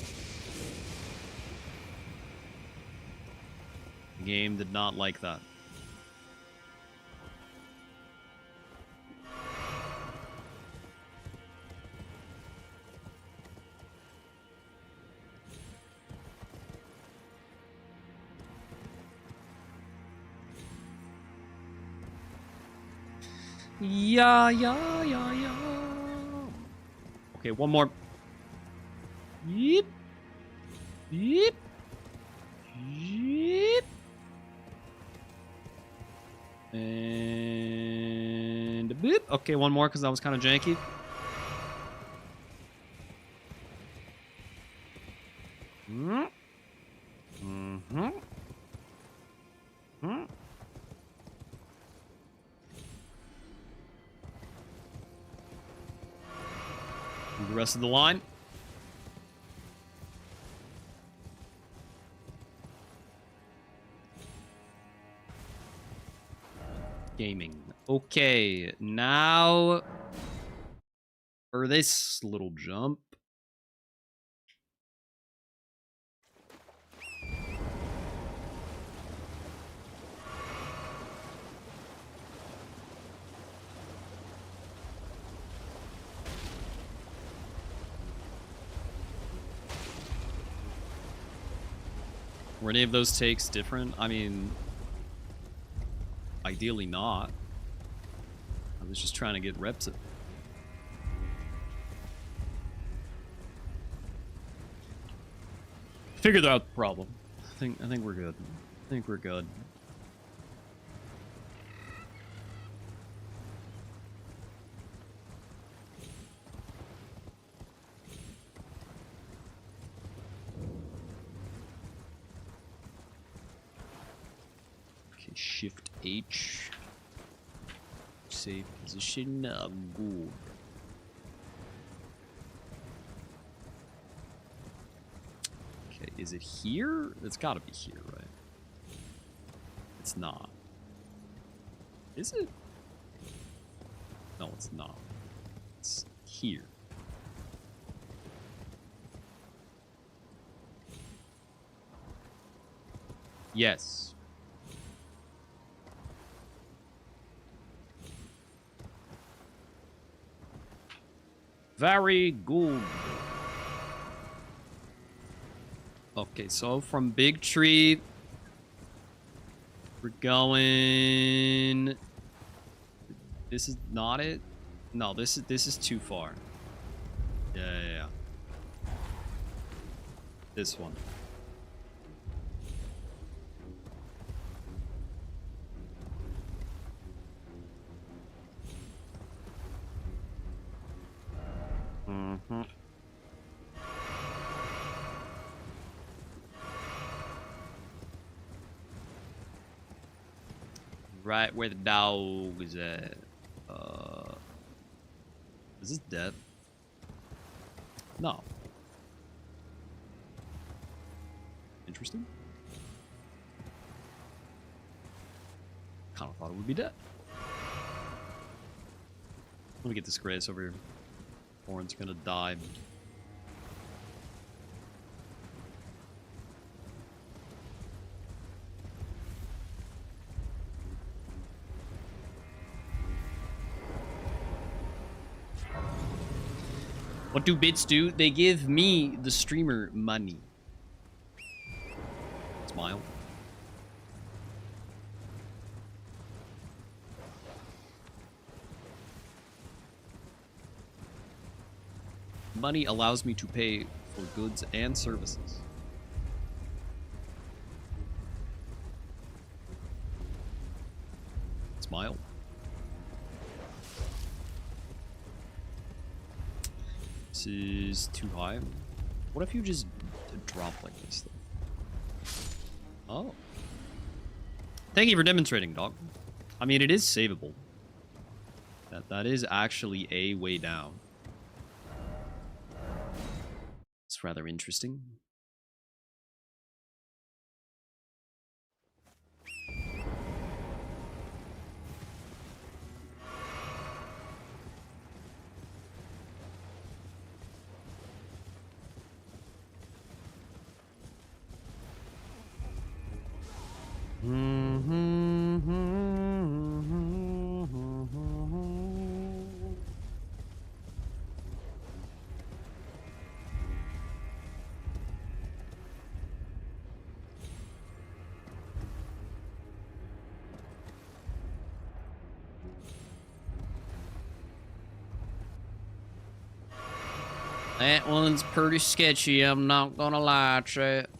A: The game did not like that. Yeah. Okay, one more. Yep. Yep. Yep. And a bit. Okay, one more because that was kind of janky. The rest of the line. Gaming. Okay, now for this little jump. Were any of those takes different? I mean, ideally not. I was just trying to get reps at. Figured out the problem. I think we're good. I think we're good. Shift H. Save position. Good. Okay, is it here? It's gotta be here, right? It's not. Is it? No, it's not. It's here. Yes. Very good. Okay, so from Big Tree We're going... This is not it? No, this is too far. Yeah. This one. Mm-hmm. Right where the dog is at. Is this dead? No. Interesting. Kind of thought it would be dead. Let me get this grace over here. Orin's gonna die. What do bits do? They give me, the streamer, money. Smile. Money allows me to pay for goods and services. Smile. This is too high. What if you just drop like this, though? Oh. Thank you for demonstrating, dog. I mean, it is savable. That is actually a way down. It's rather interesting. That one's pretty sketchy, I'm not gonna lie, chat.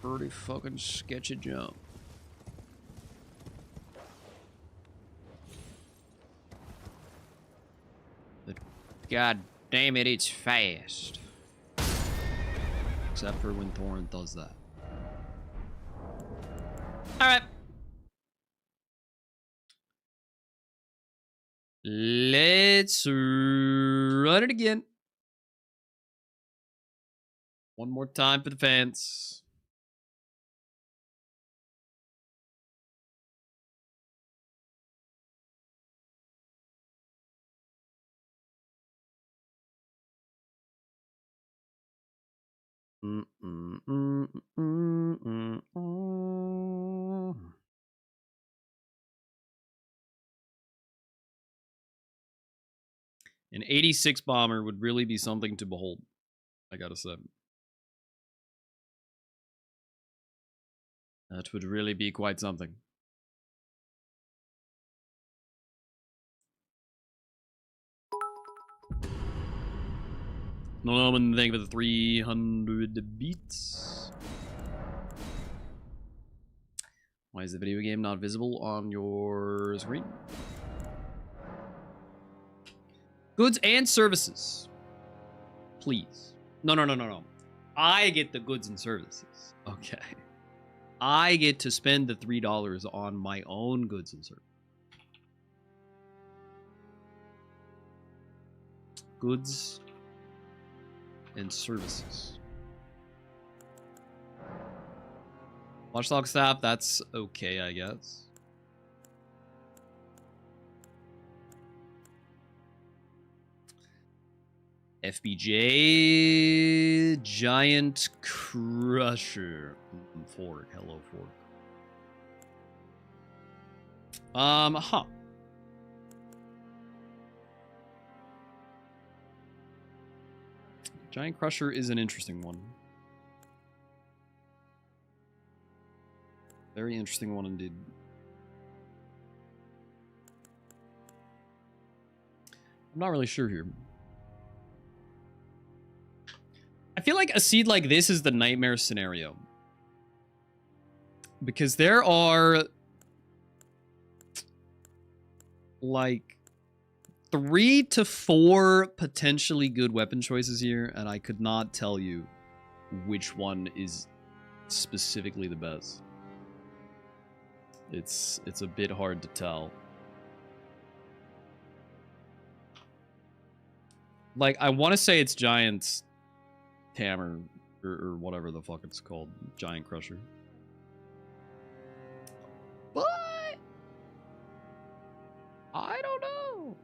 A: Pretty fucking sketchy jump. But god damn it, it's fast. Except for when Thorin does that. Alright. Let's run it again. One more time for the fans. An 86 bomber would really be something to behold, I gotta say. That would really be quite something. No, I'm thank you for the 300 beats. Why is the video game not visible on your screen? Goods and services. Please. No. I get the goods and services. Okay. I get to spend the $3 on my own goods and services. Goods and services. Watchdog staff, that's okay, I guess. FBJ Giant Crusher. Fork. Hello, Fork. Huh. Giant Crusher is an interesting one. Very interesting one indeed. I'm not really sure here. I feel like a seed like this is the nightmare scenario. Because there are like 3 to 4 potentially good weapon choices here, and I could not tell you which one is specifically the best. It's a bit hard to tell. Like, I want to say it's Giant's Hammer, or whatever the fuck it's called. Giant Crusher. But I don't know.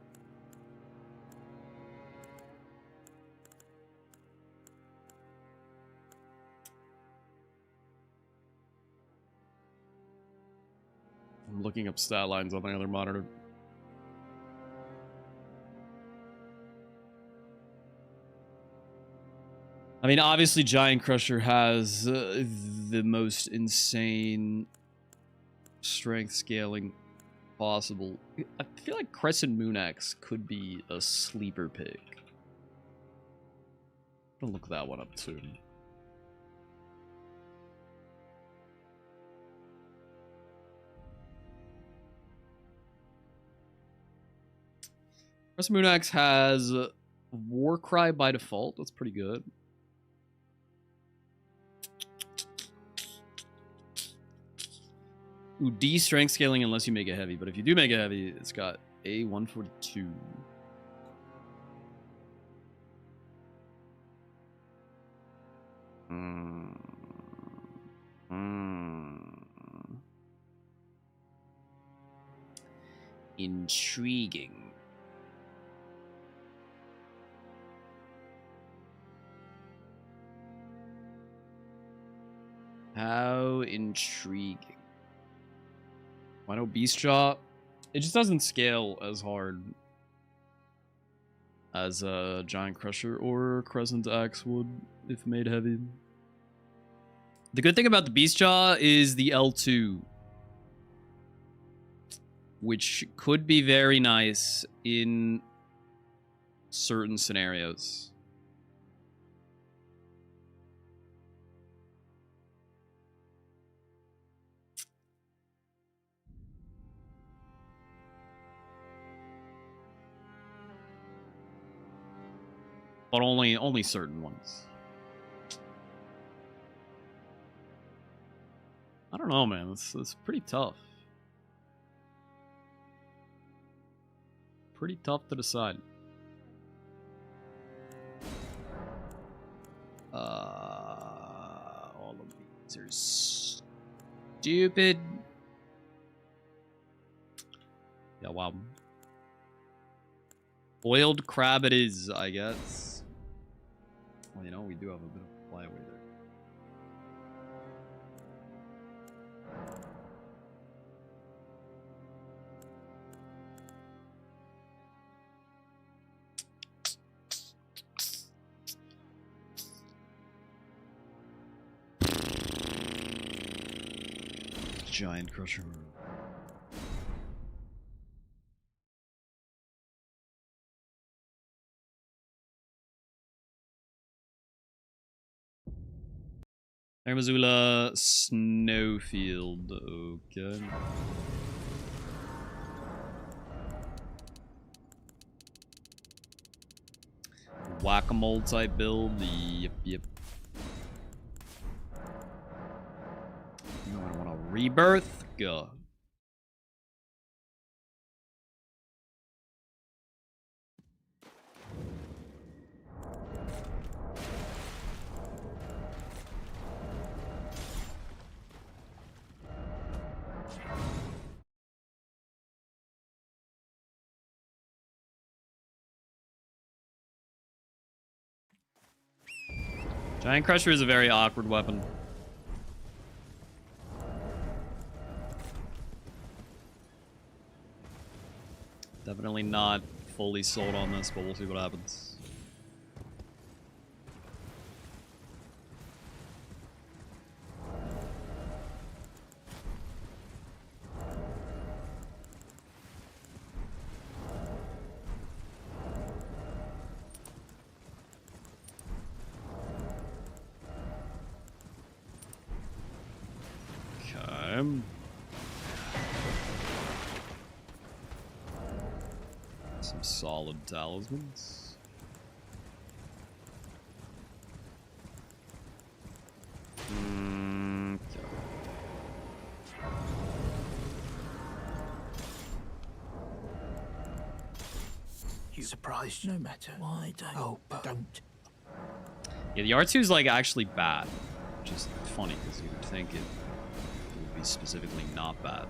A: I'm looking up stat lines on the other monitor. I mean, obviously, Giant Crusher has the most insane strength scaling possible. I feel like Crescent Moon Axe could be a sleeper pick. I'm gonna look that one up too. Crescent Moon Axe has Warcry by default. That's pretty good. Ooh, D strength scaling unless you make it heavy. But if you do make it heavy, it's got a 142. Intriguing. How intriguing. Why no Beast Jaw? It just doesn't scale as hard as a Giant Crusher or Crescent Axe would if made heavy. The good thing about the Beast Jaw is the L2, which could be very nice in certain scenarios. But only certain ones. I don't know, man. It's pretty tough. Pretty tough to decide. All of these are stupid. Yeah, wow. Boiled crab it is, I guess. Well, you know, we do have a bit of flyaway there. Giant Crusher. Missoula Snowfield. Okay. Whack-a-mole type build. Yep. You know, I want a rebirth. Go. Giant Crusher is a very awkward weapon. Definitely not fully sold on this, but we'll see what happens. time. Some solid talismans. Okay.
B: You surprised no matter. Why don't? Oh, don't.
A: Yeah, the R2 is like actually bad, which is funny because you would think it would be specifically not bad.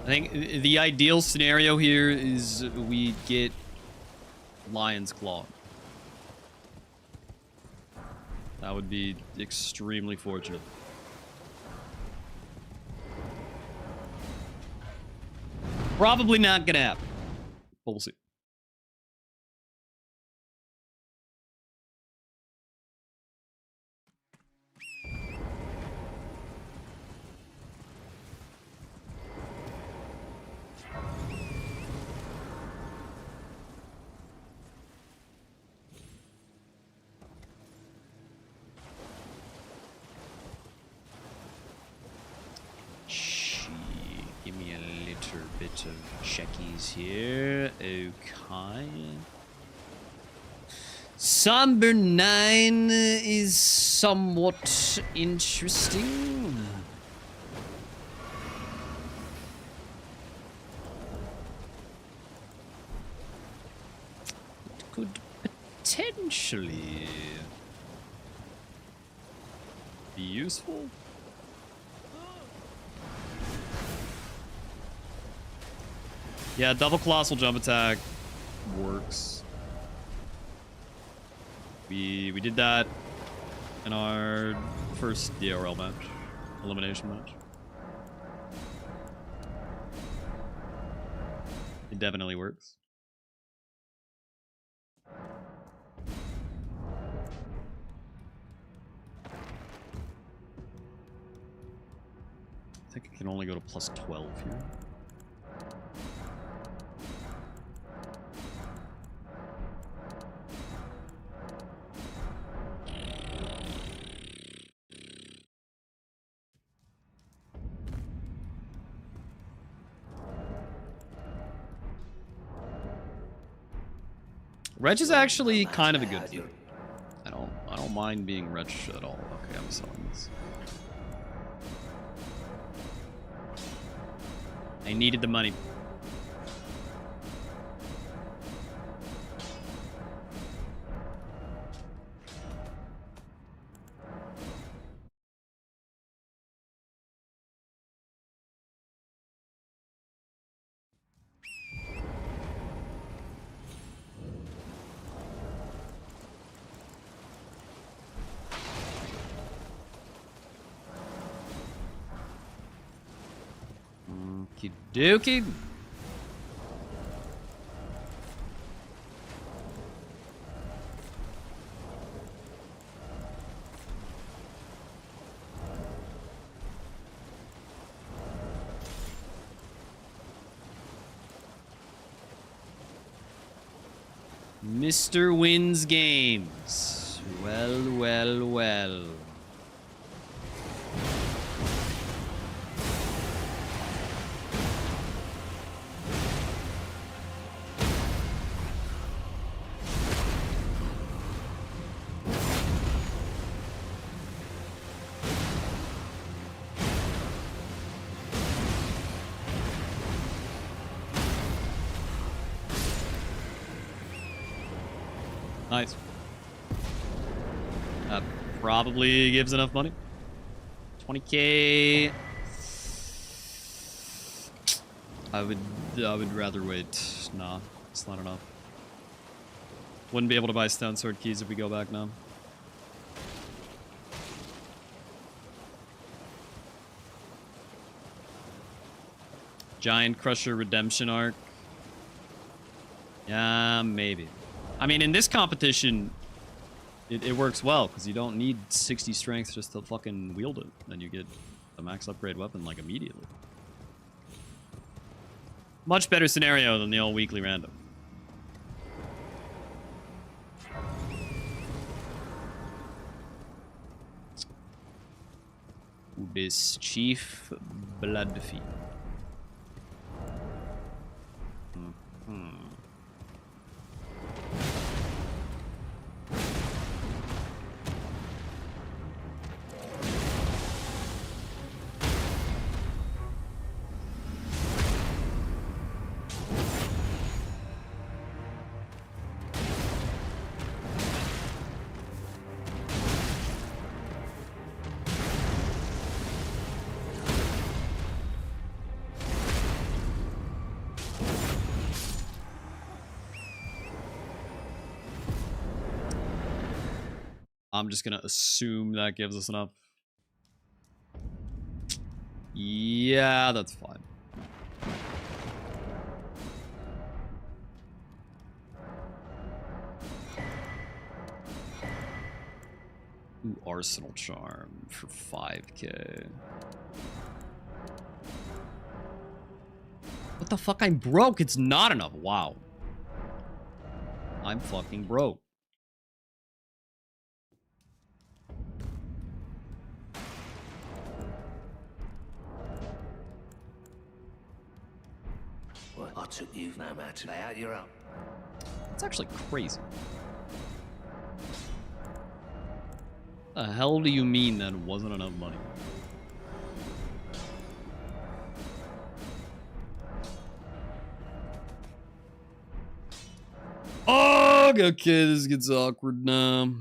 A: I think the ideal scenario here is we get Lion's Claw. That would be extremely fortunate. Probably not gonna happen, but we'll see. Give me a little bit of checkies here. Okay. Somber 9 is somewhat interesting. It could potentially be useful. Yeah, double colossal jump attack works. We did that in our first DRL match, elimination match. It definitely works. I think it can only go to plus 12 here. Wretch is actually kind of a good deal. I don't mind being Wretch at all. Okay, I'm selling this. I needed the money. Okie dokie. Mr. Wins games. Well, well, well. Nice. That probably gives enough money. 20k. I would rather wait. Nah, it's not enough. Wouldn't be able to buy Stone Sword keys if we go back now. Giant Crusher Redemption arc. Yeah, maybe. I mean, in this competition, it works well, because you don't need 60 strength just to fucking wield it. Then you get the max upgrade weapon, like, immediately. Much better scenario than the old weekly random. This Chief Bloodfiend. I'm just gonna assume that gives us enough. Yeah, that's fine. Ooh, Arsenal Charm for 5k. What the fuck? I'm broke. It's not enough. Wow. I'm fucking broke.
B: What? I took you no matter. Lay out your own.
A: That's actually crazy. The hell do you mean that wasn't enough money? Oh, okay, this gets awkward now.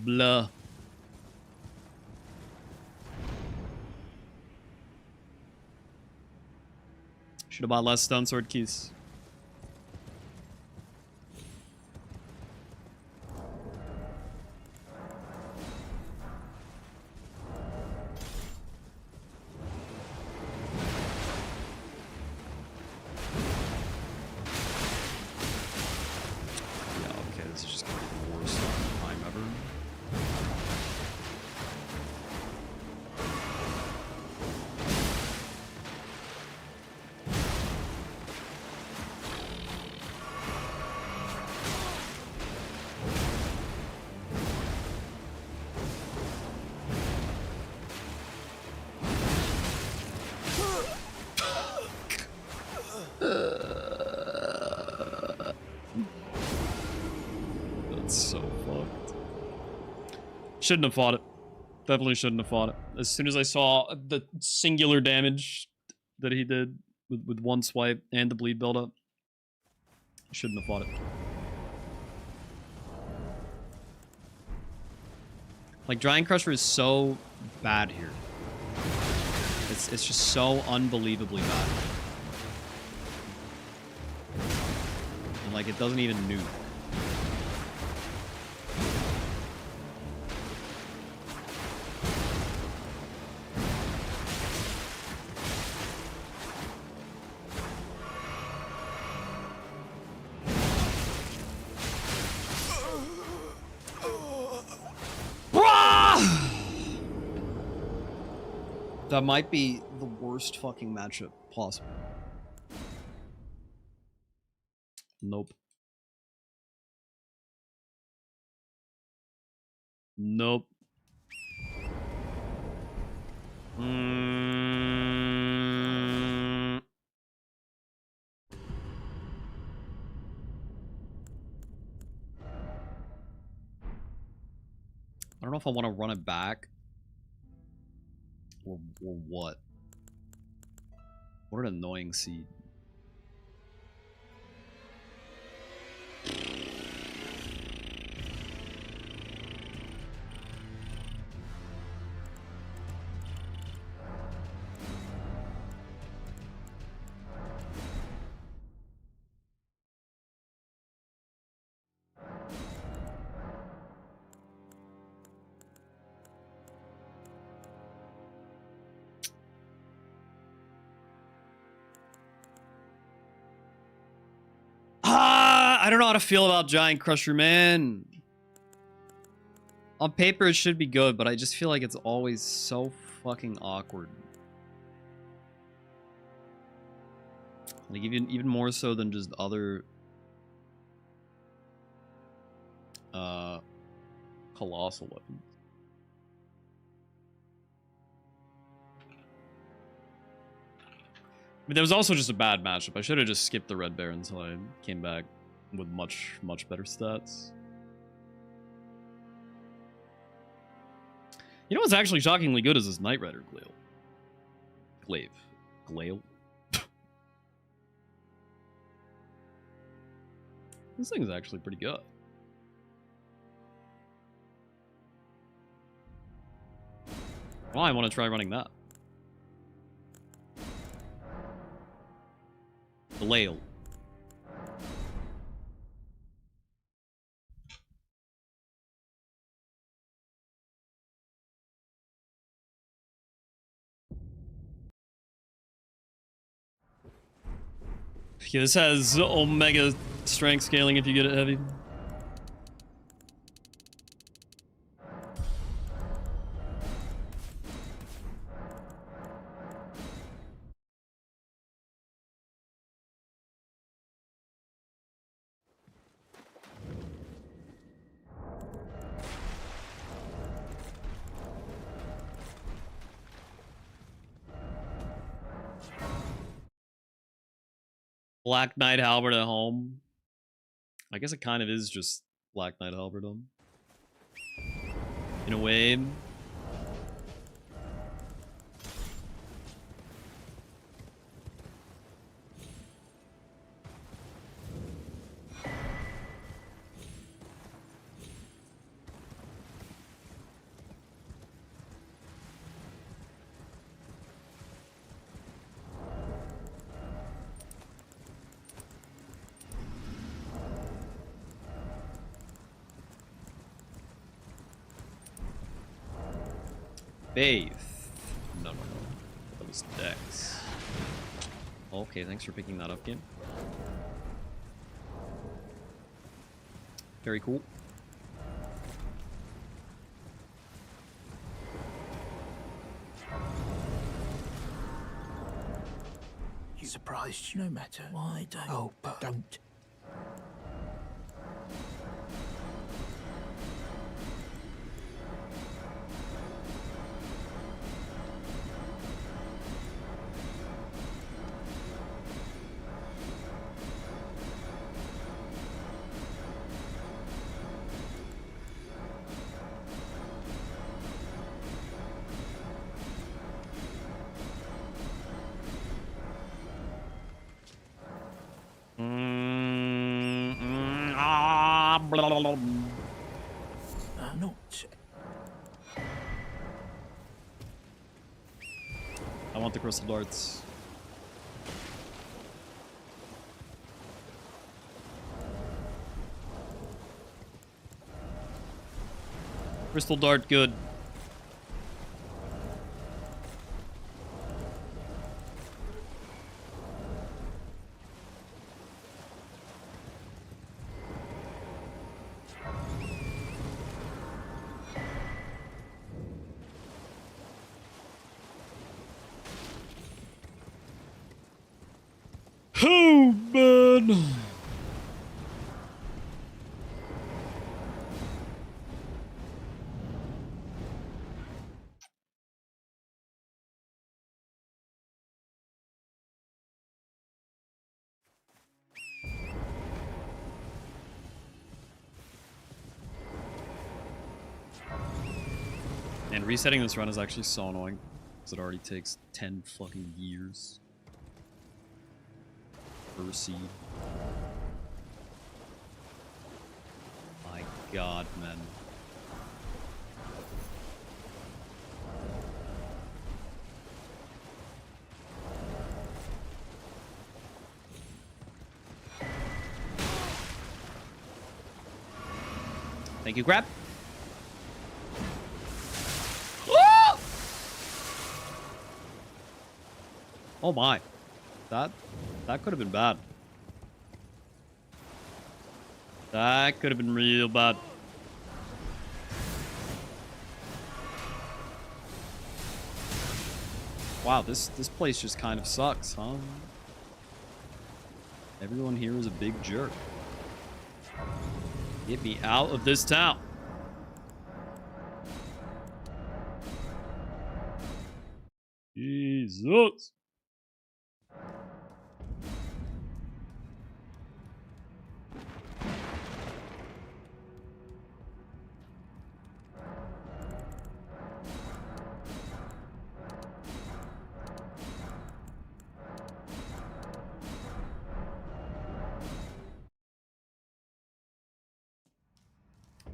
A: Blah. Should have bought less Stone Sword keys. Yeah, okay, this is just gonna be the worst time ever. That's so fucked. Shouldn't have fought it. Definitely shouldn't have fought it. As soon as I saw the singular damage that he did with one swipe and the bleed buildup, shouldn't have fought it. Like, Giant Crusher is so bad here. It's just so unbelievably bad. And, like, it doesn't even nuke. That might be the worst fucking matchup possible. Nope. Nope. I don't know don't know if I want to run it back. Or what? What an annoying seed. I don't know how to feel about Giant Crusher, man. On paper, it should be good, but I just feel like it's always so fucking awkward. Like, even more so than just other... colossal weapons. I mean, that was also just a bad matchup. I should have just skipped the Red Bear until I came back with much better stats. You know what's actually shockingly good is this Knight Rider Glaive. Glaive? This thing is actually pretty good. Well, I want to try running that. Glaive. Yeah, this has Omega strength scaling if you get it heavy. Black Knight Halberd at home. I guess it kind of is just Black Knight Halberd home. In a way. Faith. No. That was Dex. Okay, thanks for picking that up, game. Very cool.
B: You surprised you no matter. Why don't? Oh, but don't. Not.
A: I want the crystal darts. Crystal dart, good. Oh, man. And resetting this run is actually so annoying. Because it already takes 10 fucking years. Per seed. My god, man. Thank you, grab. Oh! Oh my. That could have been bad. That could have been real bad. Wow, this place just kind of sucks, huh? Everyone here is a big jerk. Get me out of this town. Jesus.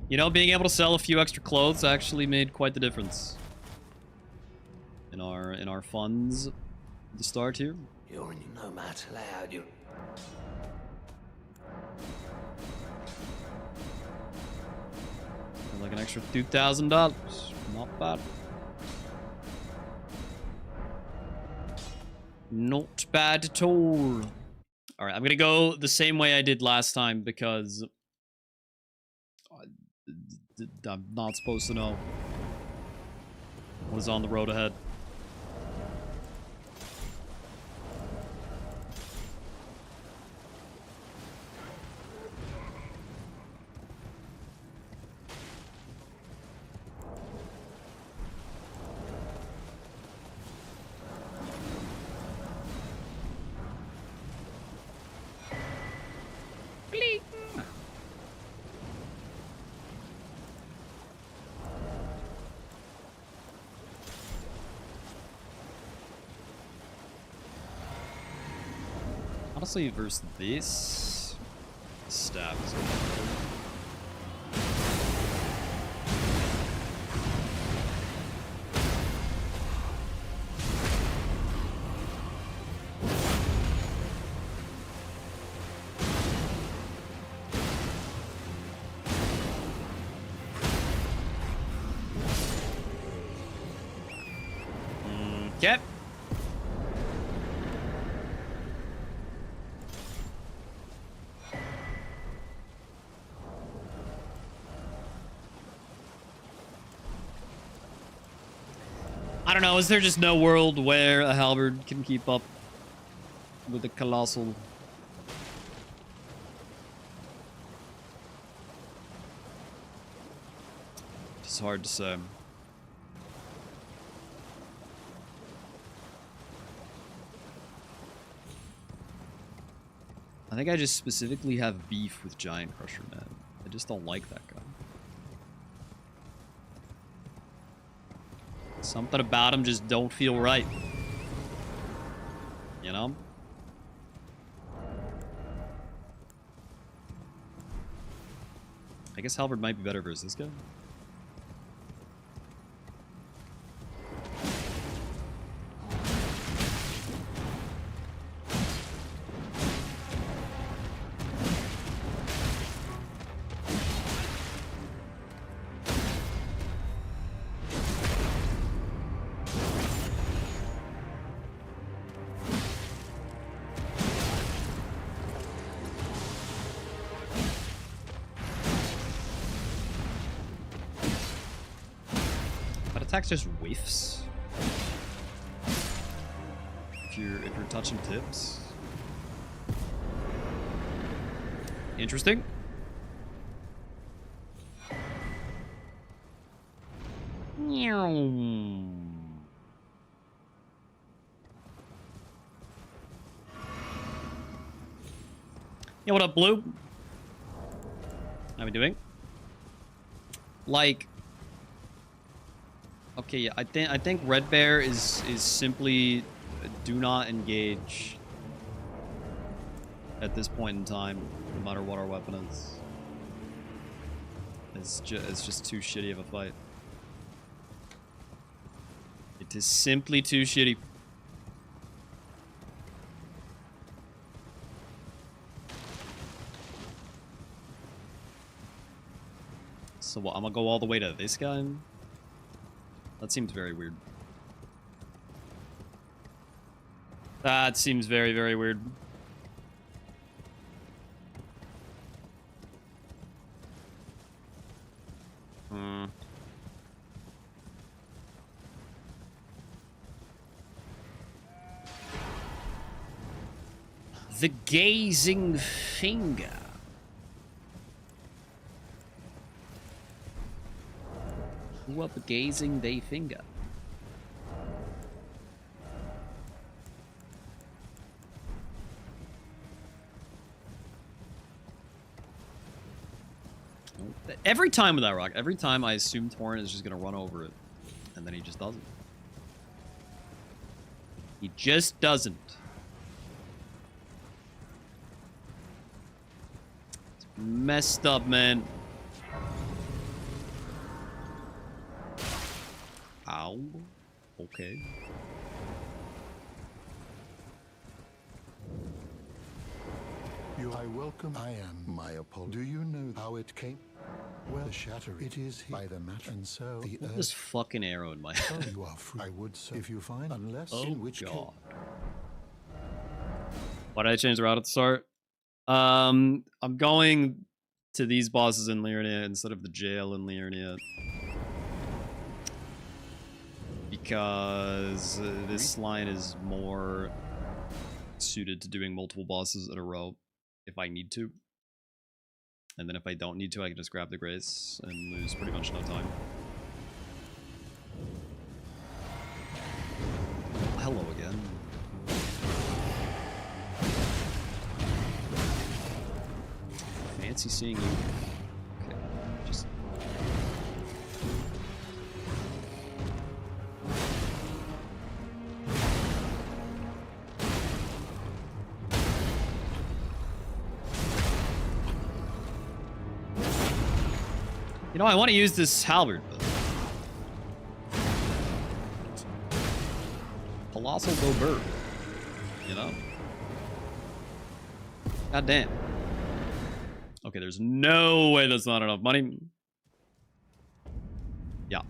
A: You know, being able to sell a few extra clothes actually made quite the difference in our funds at the start here.
C: You're in no matter loud. You.
A: Like an extra $2,000. Not bad. Not bad at all. All right, I'm gonna go the same way I did last time because I'm not supposed to know what is on the road ahead. Honestly, versus this staff is good. Okay. I don't know, is there just no world where a halberd can keep up with a colossal? It's hard to say. I think I just specifically have beef with Giant Crusher, man. I just don't like that guy. Something about him just don't feel right. You know? I guess Halberd might be better versus this guy. Attack just whiffs if you're touching tips. Interesting. Yeah, what up, Blue? How we doing? Like, Okay, yeah, I think Red Bear is simply do not engage at this point in time, no matter what our weapon is. It's just too shitty of a fight. It is simply too shitty. So what, I'm gonna go all the way to this guy? That seems very weird. That seems very, very weird. The gazing finger. Who up gazing they finger? Every time with that rock, every time I assume Torrent is just gonna run over it. And then he just doesn't. He just doesn't. It's messed up, man. Ow. Okay.
E: I welcome. I am my apology. Do you know how it came? Well, shatter it is by the match, and so the
A: Put this fucking arrow in my head.
E: Oh, you are free. I would so if you find, unless
A: Oh
E: in which
A: god.
E: case.
A: Why did I change the route at the start? I'm going to these bosses in Liurnia instead of the jail in Liurnia. Because this line is more suited to doing multiple bosses in a row if I need to. And then if I don't need to, I can just grab the Grace and lose pretty much no time. Hello again. Fancy seeing you. Okay, just... You know, I want to use this halberd, but... Colossal go bird. You know? God damn. Okay, there's no way that's not enough money. Yeah.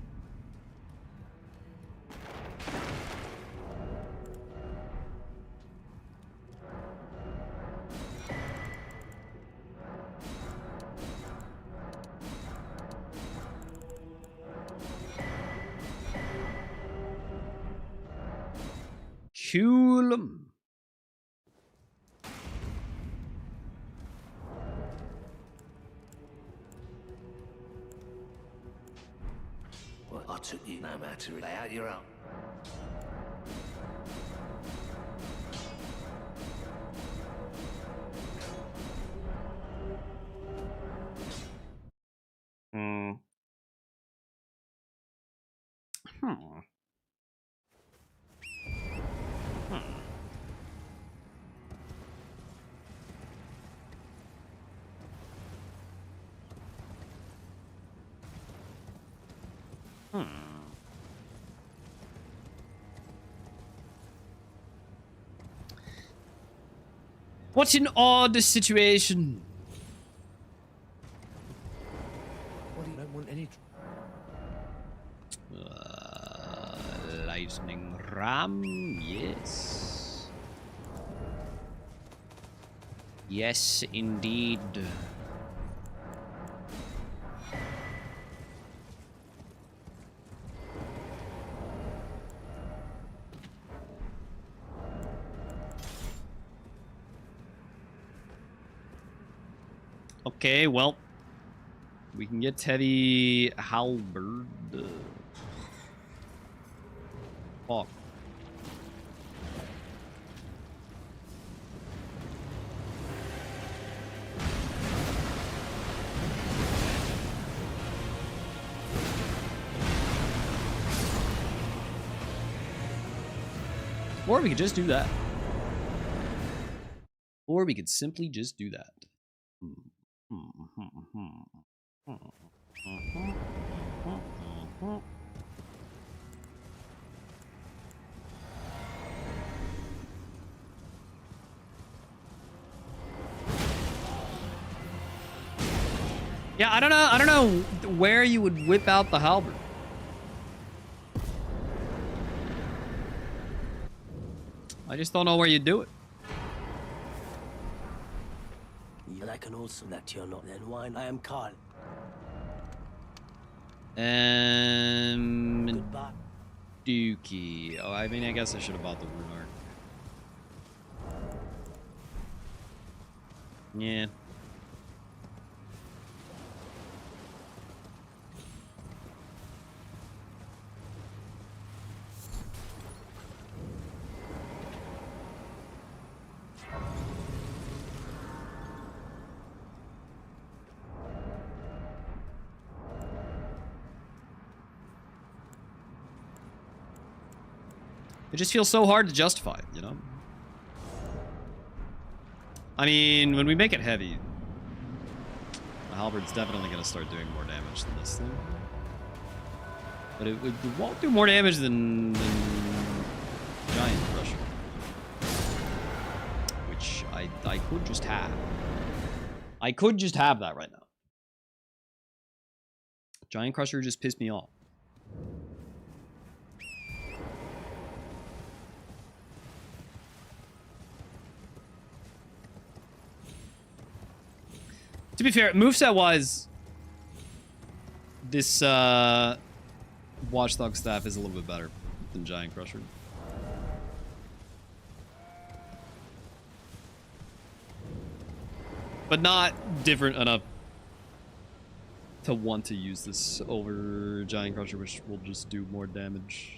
A: Cool.
B: Well, I took you no matter. Lay out your own.
A: Hmm. What an odd situation.
B: What do you don't want any?
A: Lightning ram, yes. Yes, indeed. Okay, well, we can get heavy halberd. Fuck. Or we could just do that. Or we could simply just do that. Yeah, I don't know where you would whip out the halberd. I just don't know where you'd do it.
B: And I can also that you're not then wine. I am Carl. Goodbye.
A: Dookie. Oh, I mean, I guess I should have bought the rune arc. Yeah. It just feels so hard to justify it, you know? I mean, when we make it heavy, the halberd's definitely going to start doing more damage than this thing. But it won't do more damage than Giant Crusher. Which I could just have. I could just have that right now. Giant Crusher just pissed me off. To be fair, moveset-wise, this Watchdog Staff is a little bit better than Giant Crusher. But not different enough to want to use this over Giant Crusher, which will just do more damage.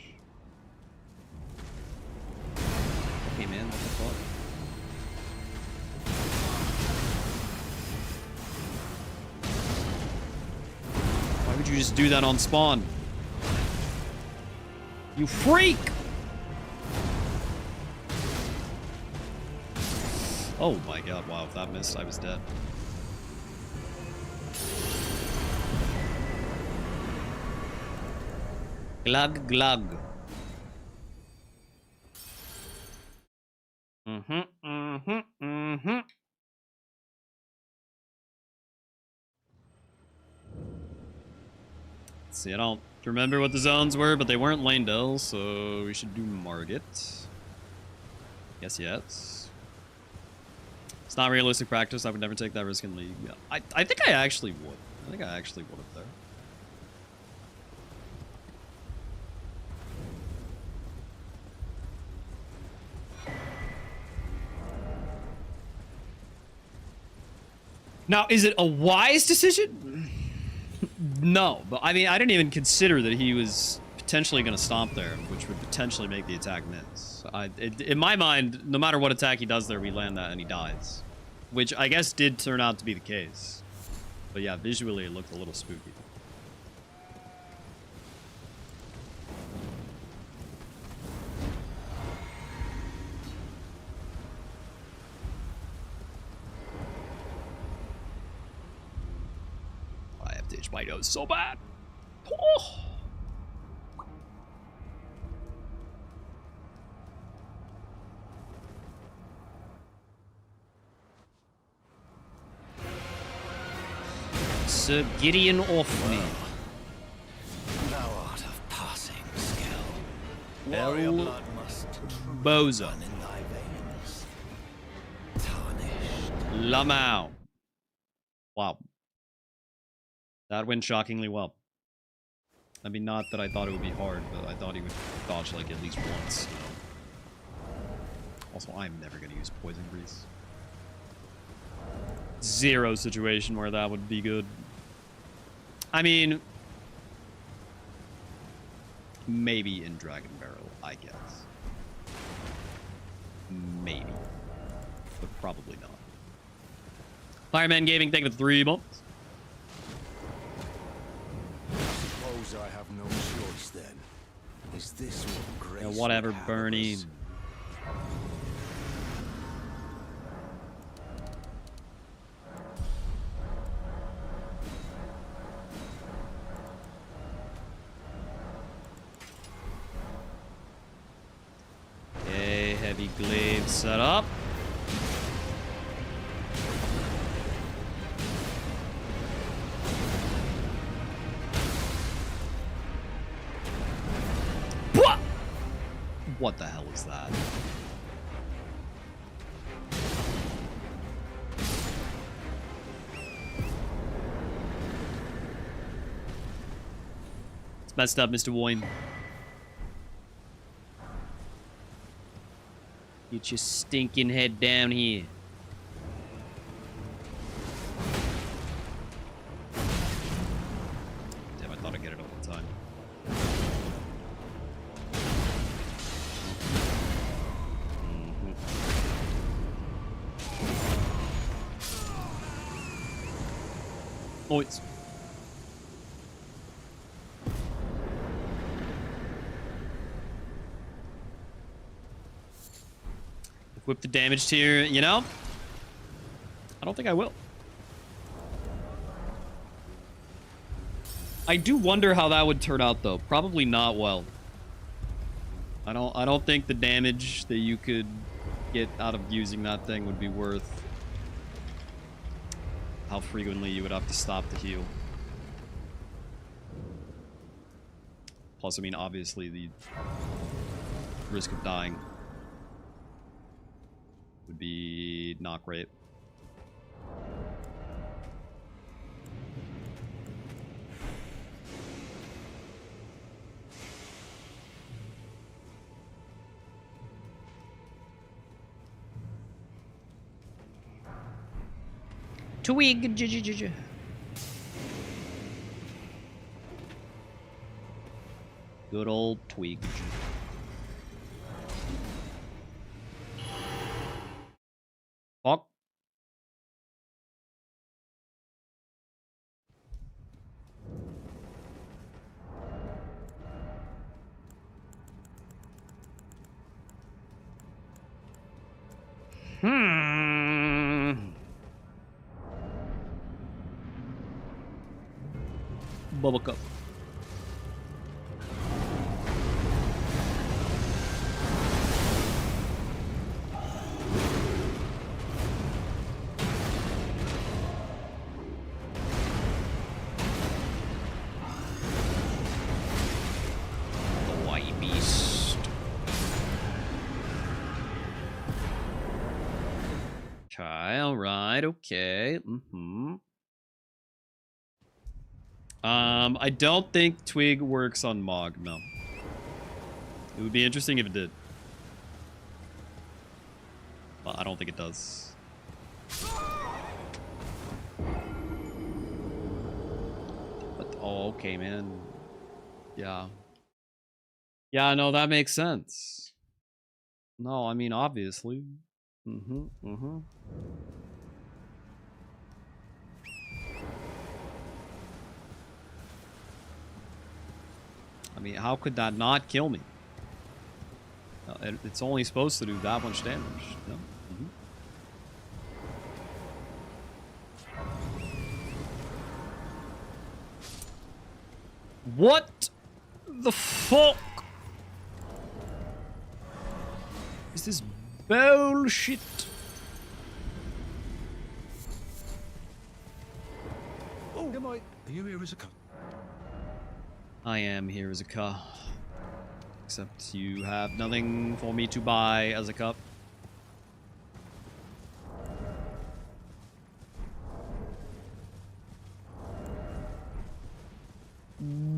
A: Hey man, what the fuck? Why would you just do that on spawn? You freak! Oh my god, wow, if that missed, I was dead. Glug glug. See, I don't remember what the zones were, but they weren't Lane-Del, so we should do Margit. Yes. It's not realistic practice. I would never take that risk in League. I think I actually would. I think I actually would have there. Now, is it a wise decision? No, but I mean, I didn't even consider that he was potentially going to stomp there, which would potentially make the attack miss. In my mind, no matter what attack he does there, we land that and he dies. Which I guess did turn out to be the case. But yeah, visually it looked a little spooky. I have to itch my nose so bad. Oh. Sir Gideon off me.
C: Thou art of passing skill.
A: Bell
C: Warrior blood must
A: Boza.
C: run in thy veins. Tarnished.
A: Lamau. Wow. That went shockingly well. I mean, not that I thought it would be hard, but I thought he would dodge like at least once, you know. Also, I'm never going to use Poison Grease. Zero situation where that would be good. I mean, maybe in Dragon Barrel, I guess. Maybe. But probably not. Fireman Gaming, thank you for 3 months.
C: Suppose I have no choice then. Is this what grace
A: Yeah, whatever,
C: would have
A: Bernie.
C: us?
A: Okay, heavy glaive set up. What the hell is that? It's messed up, Mr. Woyne. Get your stinking head down here. Damn, I thought I'd get it all the time. Oh, it's... Equip the damage tier, you know? I don't think I will. I do wonder how that would turn out, though. Probably not well. I don't think the damage that you could get out of using that thing would be worth how frequently you would have to stop the heal. Plus, I mean, obviously, the risk of dying would be not great. Twig. Good old Twig. Fuck. Bubblecup. Hawaii beast. Okay, alright, okay. I don't think Twig works on Mog, no. It would be interesting if it did. Well, I don't think it does. But, oh, okay, man. Yeah. Yeah, no, that makes sense. No, I mean, obviously. I mean, how could that not kill me? It's only supposed to do that much damage. No? What the fuck is this bullshit?
E: Oh, am I? Are you here as a cut?
A: I am here as a cup. Except you have nothing for me to buy as a cup.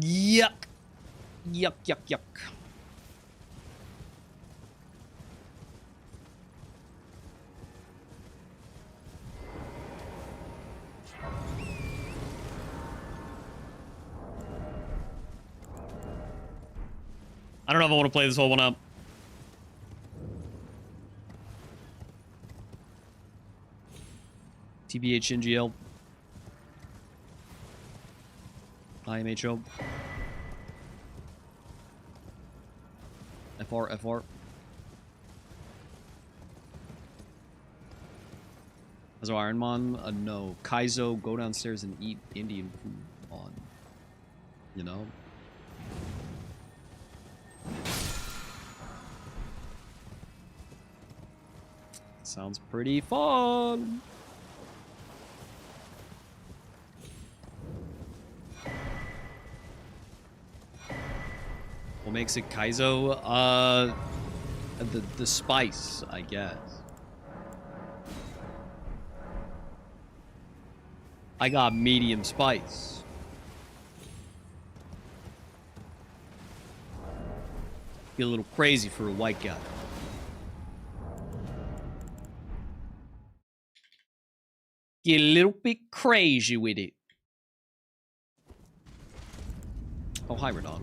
A: Yuck. Yuck, yuck, yuck. I don't know if I want to play this whole one up. TBH NGL. IMHO. FR, FR. So Ironmon, no. Kaizo, go downstairs and eat Indian food. On, you know. Sounds pretty fun. What makes it Kaizo? The spice, I guess. I got medium spice. Get a little crazy for a white guy. Get a little bit crazy with it. Oh, hi, Radon.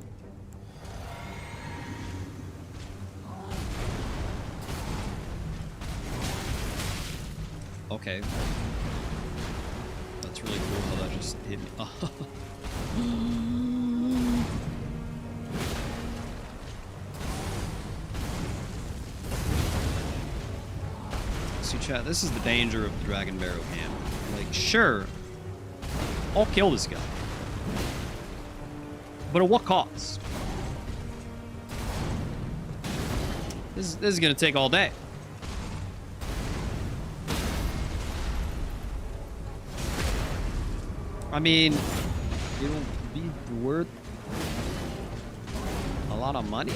A: Okay. That's really cool how that just hit me. See, chat, this is the danger of the Dragon Barrow camp. Like, sure, I'll kill this guy. But at what cost? This is gonna take all day. I mean, it'll be worth a lot of money.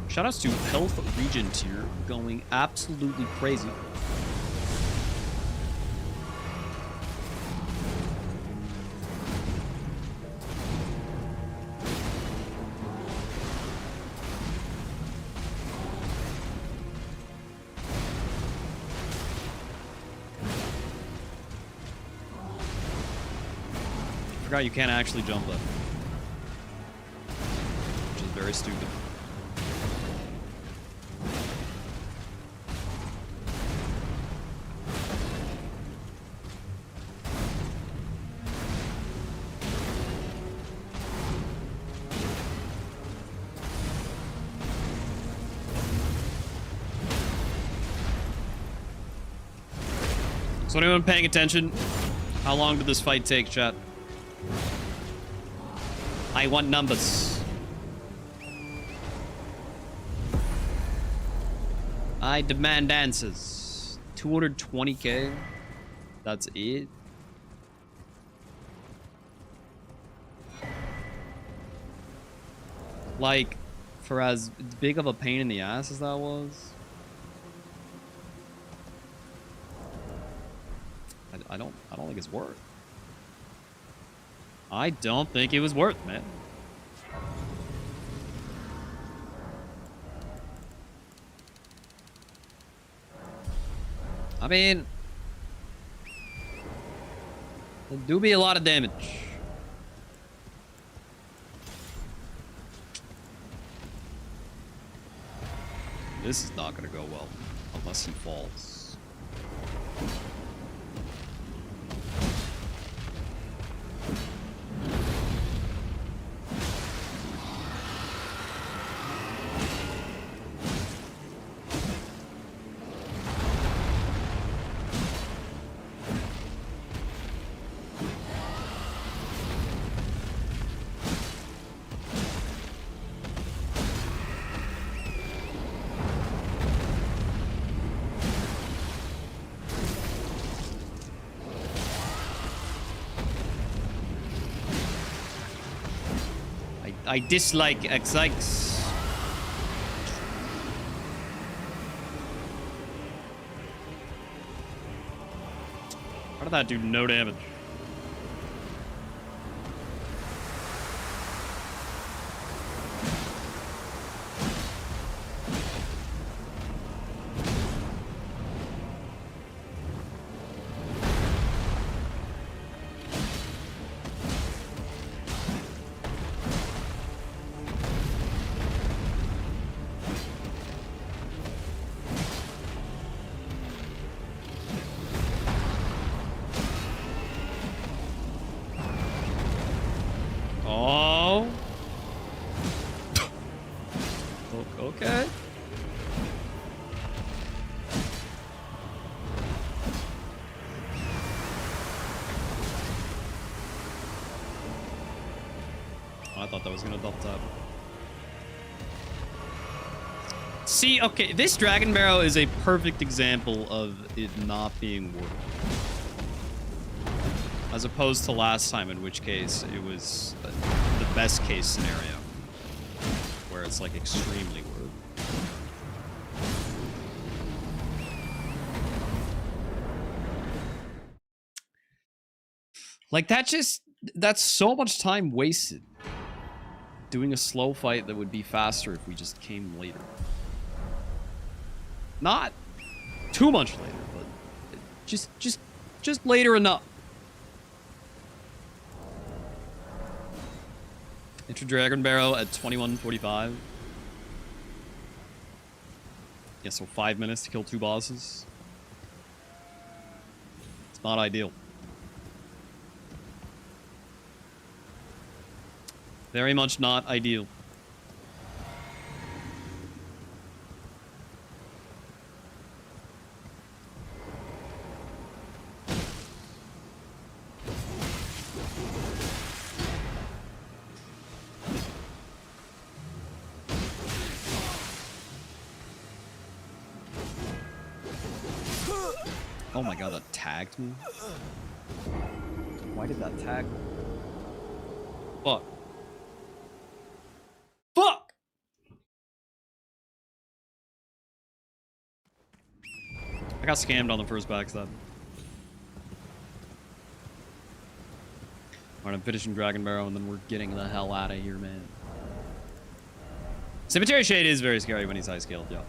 A: Shoutouts to Health Regent here, going absolutely crazy. Forgot you can't actually jump up, which is very stupid. So anyone paying attention? How long did this fight take, chat? I want numbers. I demand answers. 220k? That's it? Like, for as big of a pain in the ass as that was, I don't think it's worth. I don't think it was worth, man. I mean, there do be a lot of damage. This is not gonna go well unless he falls. I dislike XX. How did that do no damage? Okay. Oh, I thought that was gonna double tap. See, okay, this Dragon Barrow is a perfect example of it not being worth it. As opposed to last time, in which case it was the best case scenario. Where it's like extremely worth it. Like that's so much time wasted. Doing a slow fight that would be faster if we just came later. Not too much later, but just later enough. Enter Dragon Barrow at 21:45. Yeah, so 5 minutes to kill 2 bosses. It's not ideal. Very much not ideal. Oh my god, that tagged me. Why did that tag me? Fuck. Fuck! I got scammed on the first backstab. Alright, I'm finishing Dragon Barrow and then we're getting the hell out of here, man. Cemetery Shade is very scary when he's high scaled, yeah.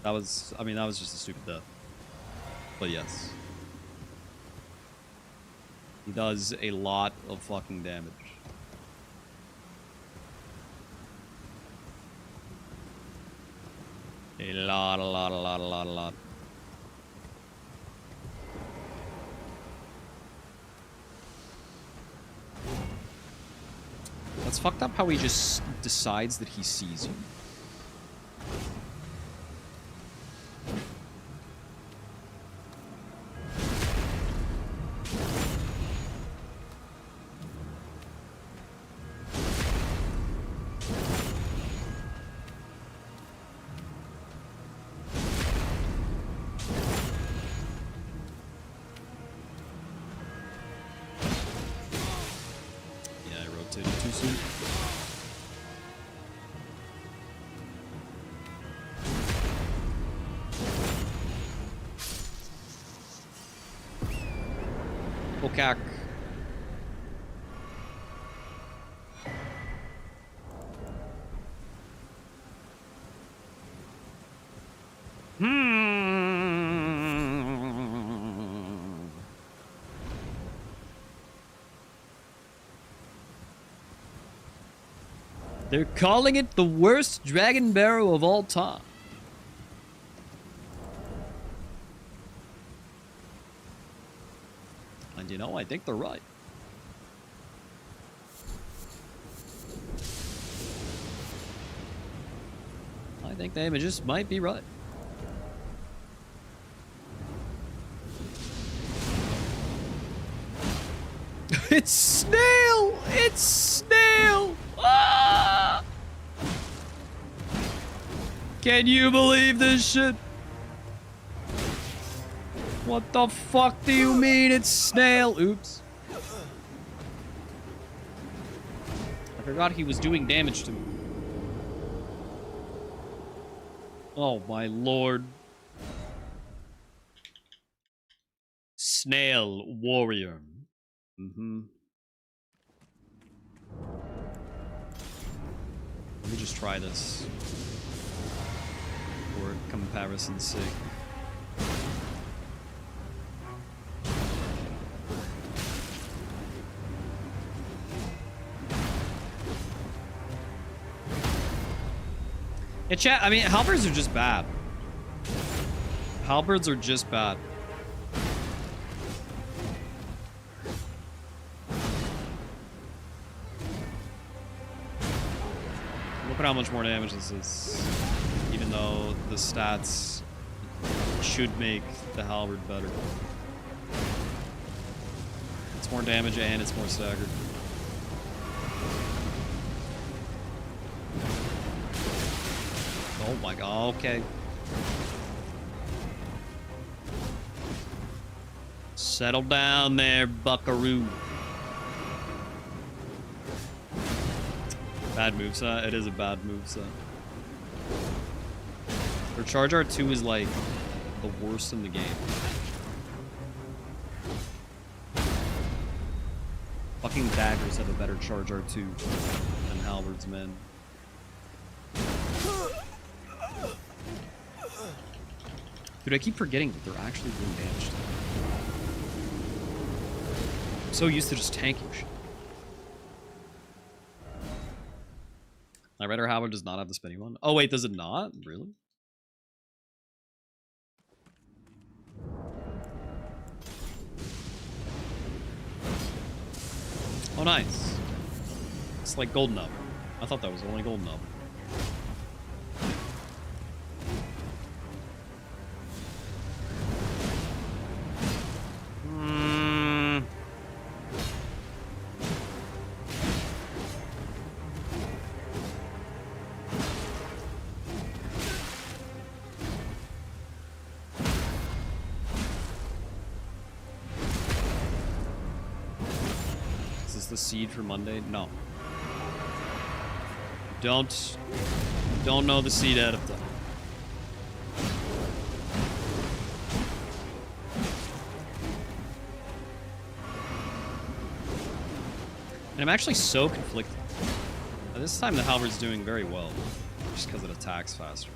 A: That was just a stupid death. But yes. He does a lot of fucking damage. A lot. That's fucked up how he just decides that he sees you. Cack. They're calling it the worst Dragon Barrow of all time. And you know, I think they're right. I think they just might be right. It's Snail! It's Snail! Ah! Can you believe this shit? What the fuck do you mean it's Snail? Oops. I forgot he was doing damage to me. Oh my lord. Snail warrior. Let me just try this for comparison's sake. Yeah, chat, I mean, halberds are just bad. Halberds are just bad. Look at how much more damage this is. though the stats should make the halberd better. It's more damage and it's more staggered. Oh my god, okay. Settle down there, buckaroo. Bad moveset? It is a bad moveset. Their Charge R2 is like the worst in the game. Fucking daggers have a better Charge R2 than halberds, man. Dude, I keep forgetting that they're actually doing damage. I'm so used to just tanking shit. My Rider Halberd does not have the spinny one. Oh wait, does it not? Really? Oh nice. It's like Golden Up. I thought that was only Golden Up. The seed for Monday? No. Don't know the seed out of them. And I'm actually so conflicted. This time the halberd's doing very well, just because it attacks faster.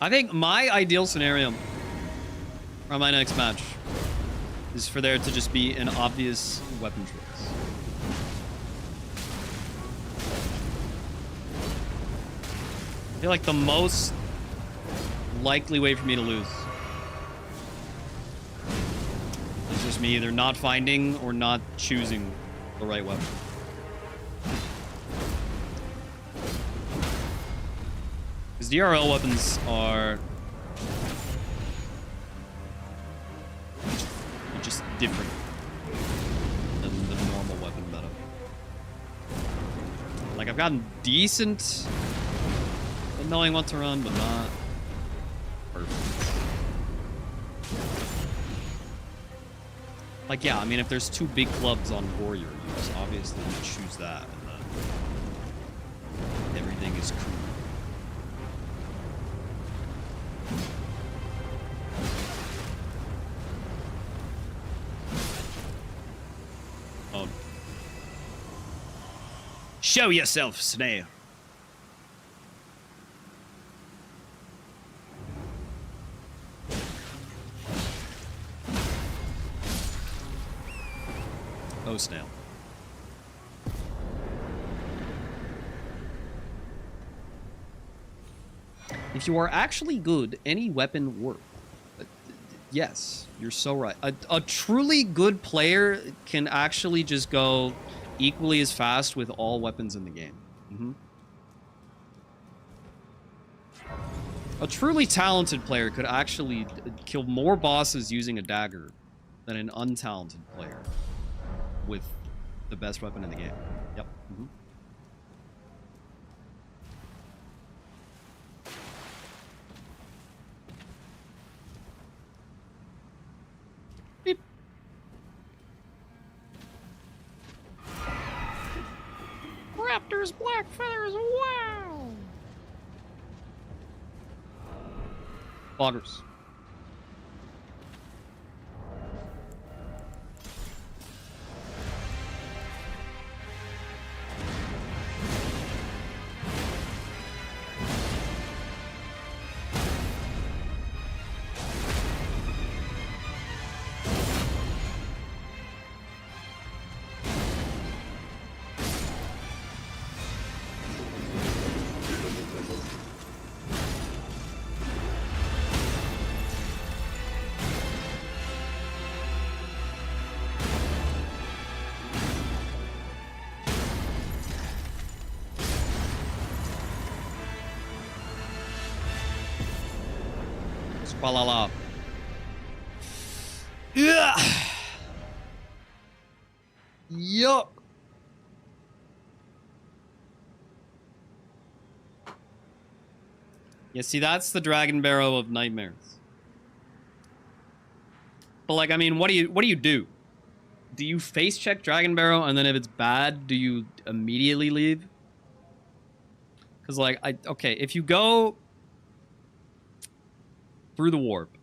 A: I think my ideal scenario for my next match is for there to just be an obvious weapon choice. I feel like the most likely way for me to lose is just me either not finding or not choosing the right weapon. Because DRL weapons are just different than the normal weapon meta. Like, I've gotten decent at knowing what to run, but not perfect. Like, yeah, I mean, if there's two big clubs on warrior use, obviously you choose that, and then everything is cool. Show yourself, Snail. Oh, Snail. If you are actually good, any weapon works. Yes, you're so right. A truly good player can actually just go equally as fast with all weapons in the game. A truly talented player could actually kill more bosses using a dagger than an untalented player with the best weapon in the game. Yep. Beep. Raptors, black feathers, wow! Loggers. Spalala. Yeah. Yuck. Yeah, see, that's the Dragon Barrow of nightmares. But like, I mean, what do you do? Do you face check Dragon Barrow, and then if it's bad, do you immediately leave? Because like, okay, if you go through the warp,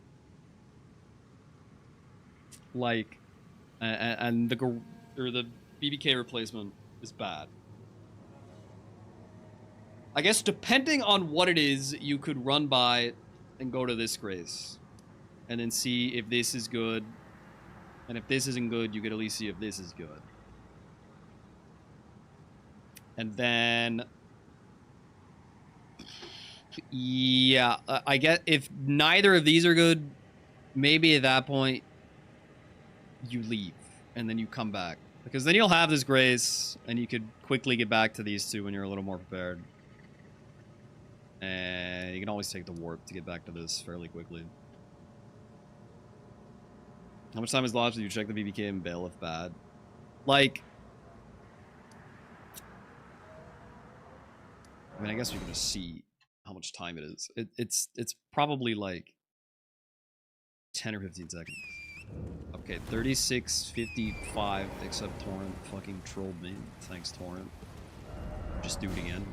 A: like, and the BBK replacement is bad. I guess depending on what it is, you could run by and go to this grace. And then see if this is good. And if this isn't good, you could at least see if this is good. And then... yeah, I get if neither of these are good, maybe at that point, you leave. And then you come back. Because then you'll have this grace, and you could quickly get back to these two when you're a little more prepared. And you can always take the warp to get back to this fairly quickly. How much time is lost if you check the BBK and bail if bad? Like... I mean, I guess you can just see how much time it is. It's probably like 10 or 15 seconds. Okay, 36:55, except Torrent fucking trolled me. Thanks, Torrent. Just do it again.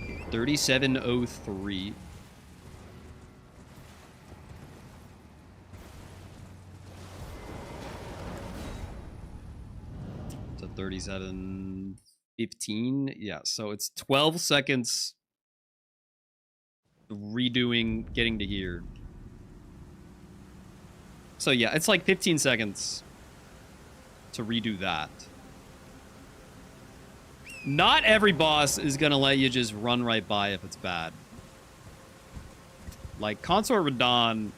A: Okay, 37:03. So 37:15. Yeah, so it's 12 seconds redoing getting to here. So yeah, it's like 15 seconds to redo that. Not every boss is gonna let you just run right by if it's bad. Like Consort Radon,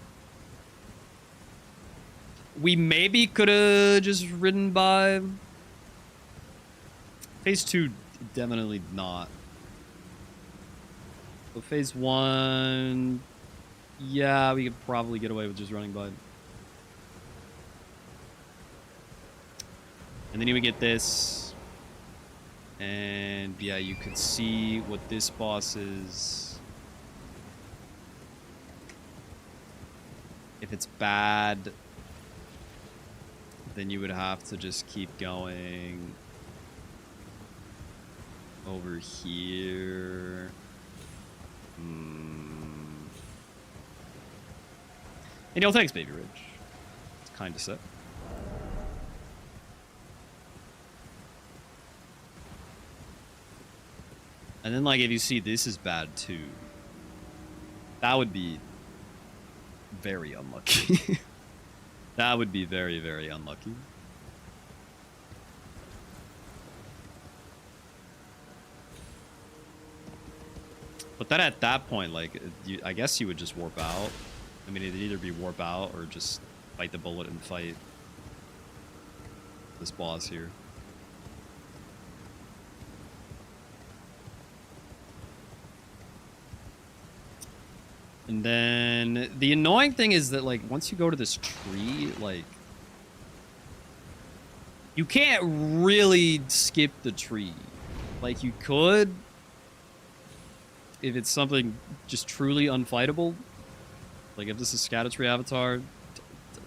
A: we maybe could have just ridden by. Phase 2, definitely not. So phase 1, yeah, we could probably get away with just running by. And then you would get this. And yeah, you could see what this boss is. If it's bad, then you would have to just keep going over here. And yo, thanks, Baby Rich. It's kind of sick. And then, like, if you see this is bad, too, that would be very unlucky. That would be very, very unlucky. But then at that point, like, I guess you would just warp out. I mean, it'd either be warp out or just bite the bullet and fight this boss here. And then the annoying thing is that, like, once you go to this tree, like, you can't really skip the tree. Like, you could if it's something just truly unfightable. Like, if this is Scatatree Avatar,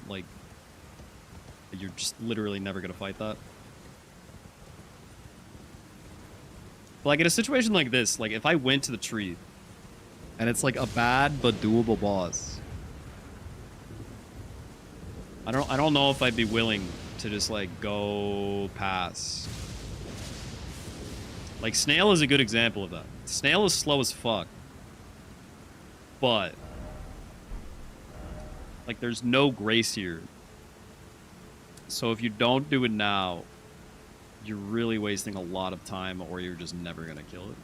A: like, you're just literally never gonna fight that. But, like, in a situation like this, like, if I went to the tree and it's like a bad but doable boss, I don't know if I'd be willing to just like go past. Like Snail is a good example of that. Snail is slow as fuck, but like there's no grace here. So if you don't do it now, you're really wasting a lot of time, or you're just never gonna kill it.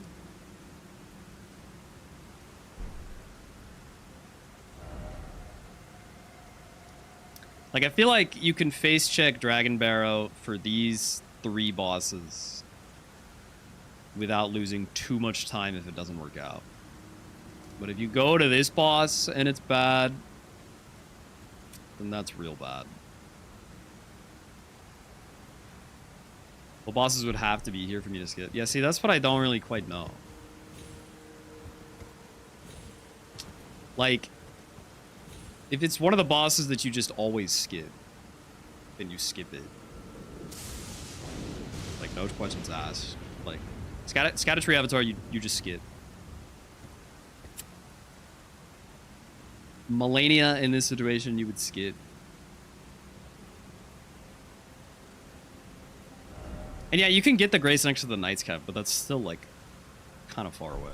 A: Like, I feel like you can face check Dragon Barrow for these 3 bosses without losing too much time if it doesn't work out. But if you go to this boss and it's bad, then that's real bad. Well, bosses would have to be here for me to skip. Yeah, see, that's what I don't really quite know. Like, if it's one of the bosses that you just always skip, then you skip it. Like, no questions asked. Like, Scatter-Tree Avatar, you just skip. Melania, in this situation, you would skip. And yeah, you can get the Grace next to the Knight's Cap, but that's still, like, kind of far away.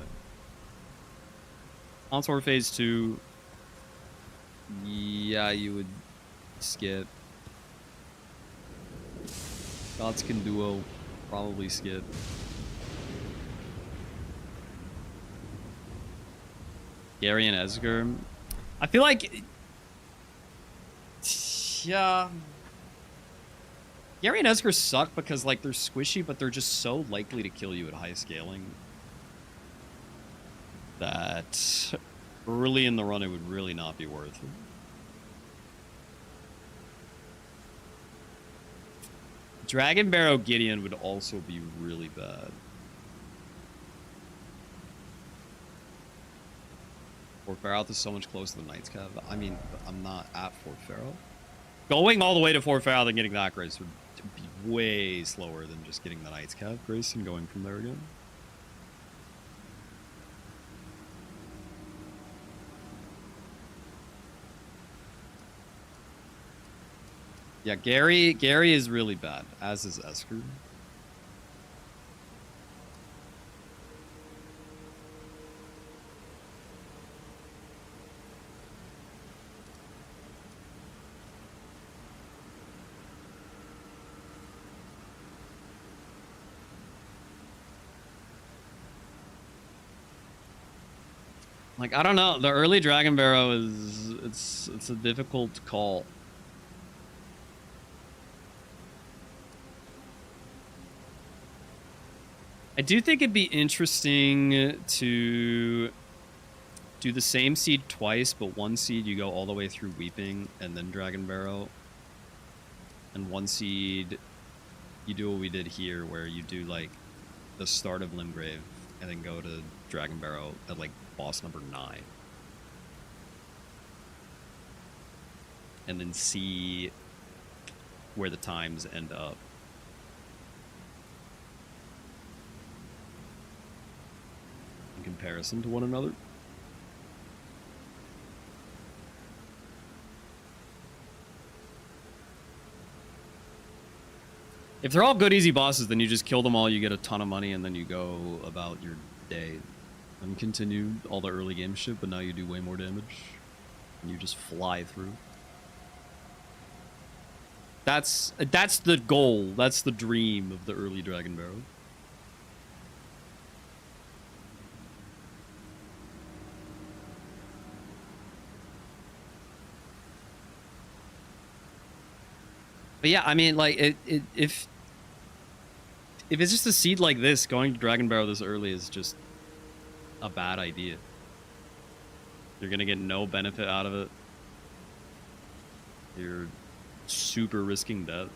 A: Contour Phase 2. Yeah, you would skip. Godskin Duo. Probably skip. Gary and Esger. I feel like... Yeah... Gary and Esger suck because, like, they're squishy, but they're just so likely to kill you at high scaling that early in the run it would really not be worth it. Dragon Barrow Gideon would also be really bad. Fort Pharaoh is so much closer to the Knight's Cave. I mean, I'm not at Fort Pharaoh. Going all the way to Fort Pharaoh and getting that Grace would be way slower than just getting the Knight's Cave Grace and going from there again. Yeah, Gary is really bad, as is Esker. Like, I don't know. The early Dragon Barrow is it's a difficult call. I do think it'd be interesting to do the same seed twice, but one seed you go all the way through Weeping and then Dragon Barrow. And one seed you do what we did here, where you do like the start of Limgrave and then go to Dragon Barrow at like boss number 9. And then see where the times end up. In comparison to one another. If they're all good, easy bosses, then you just kill them all, you get a ton of money, and then you go about your day. And continue all the early game shit, but now you do way more damage. And you just fly through. That's the goal. That's the dream of the early Dragon Barrow. But yeah, I mean, like, if it's just a seed like this, going to Dragon Barrow this early is just a bad idea. You're gonna get no benefit out of it. You're super risking death.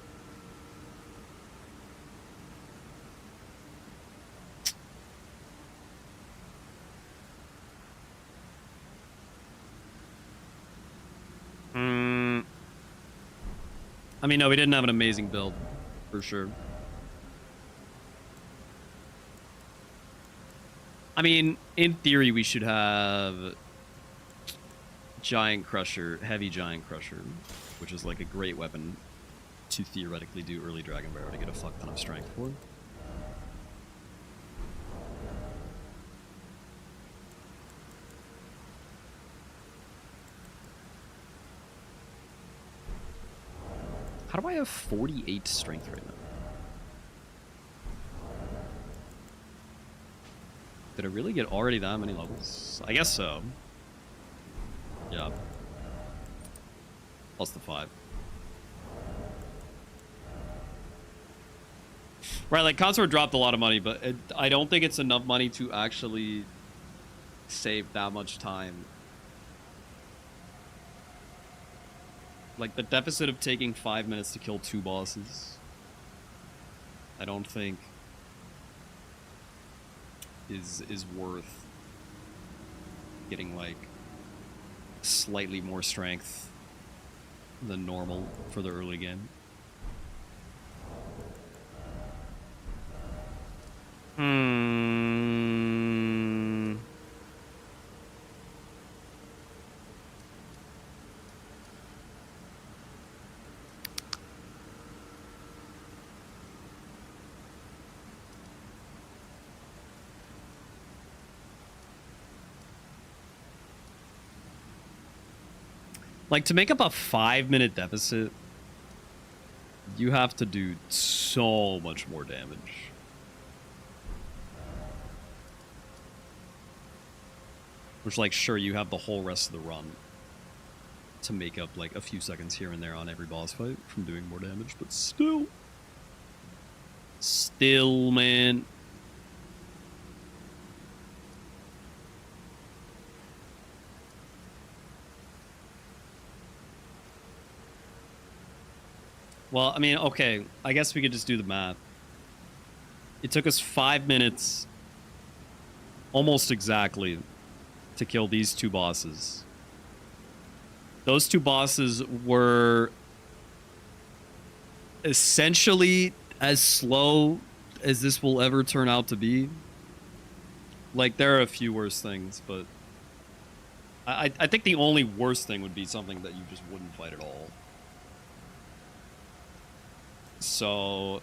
A: I mean, no, we didn't have an amazing build, for sure. I mean, in theory, we should have Giant Crusher, Heavy Giant Crusher, which is like a great weapon to theoretically do early Dragon Barrow to get a fuck ton of strength for. How do I have 48 strength right now? Did I really get already that many levels? I guess so. Yeah. Plus the 5. Right, like Consort dropped a lot of money, but I don't think it's enough money to actually save that much time. Like the deficit of taking 5 minutes to kill 2 bosses, I don't think is worth getting like slightly more strength than normal for the early game. Like, to make up a 5-minute deficit, you have to do so much more damage. Which, like, sure, you have the whole rest of the run to make up, like, a few seconds here and there on every boss fight from doing more damage, but still. Still, man. Well, I mean, okay, I guess we could just do the math. It took us 5 minutes, almost exactly, to kill these 2 bosses. Those 2 bosses were essentially as slow as this will ever turn out to be. Like, there are a few worse things, but I think the only worst thing would be something that you just wouldn't fight at all. So,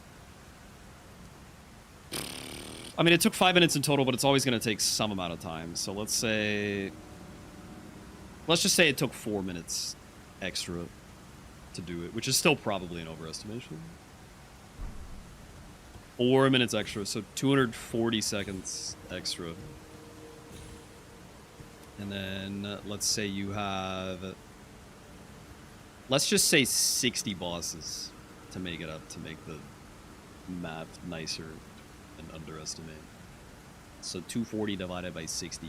A: I mean, it took 5 minutes in total, but it's always going to take some amount of time. So let's just say it took 4 minutes extra to do it, which is still probably an overestimation. 4 minutes extra, so 240 seconds extra. And then let's say you have, let's just say 60 bosses to make it up, to make the math nicer and underestimate. So 240 divided by 60.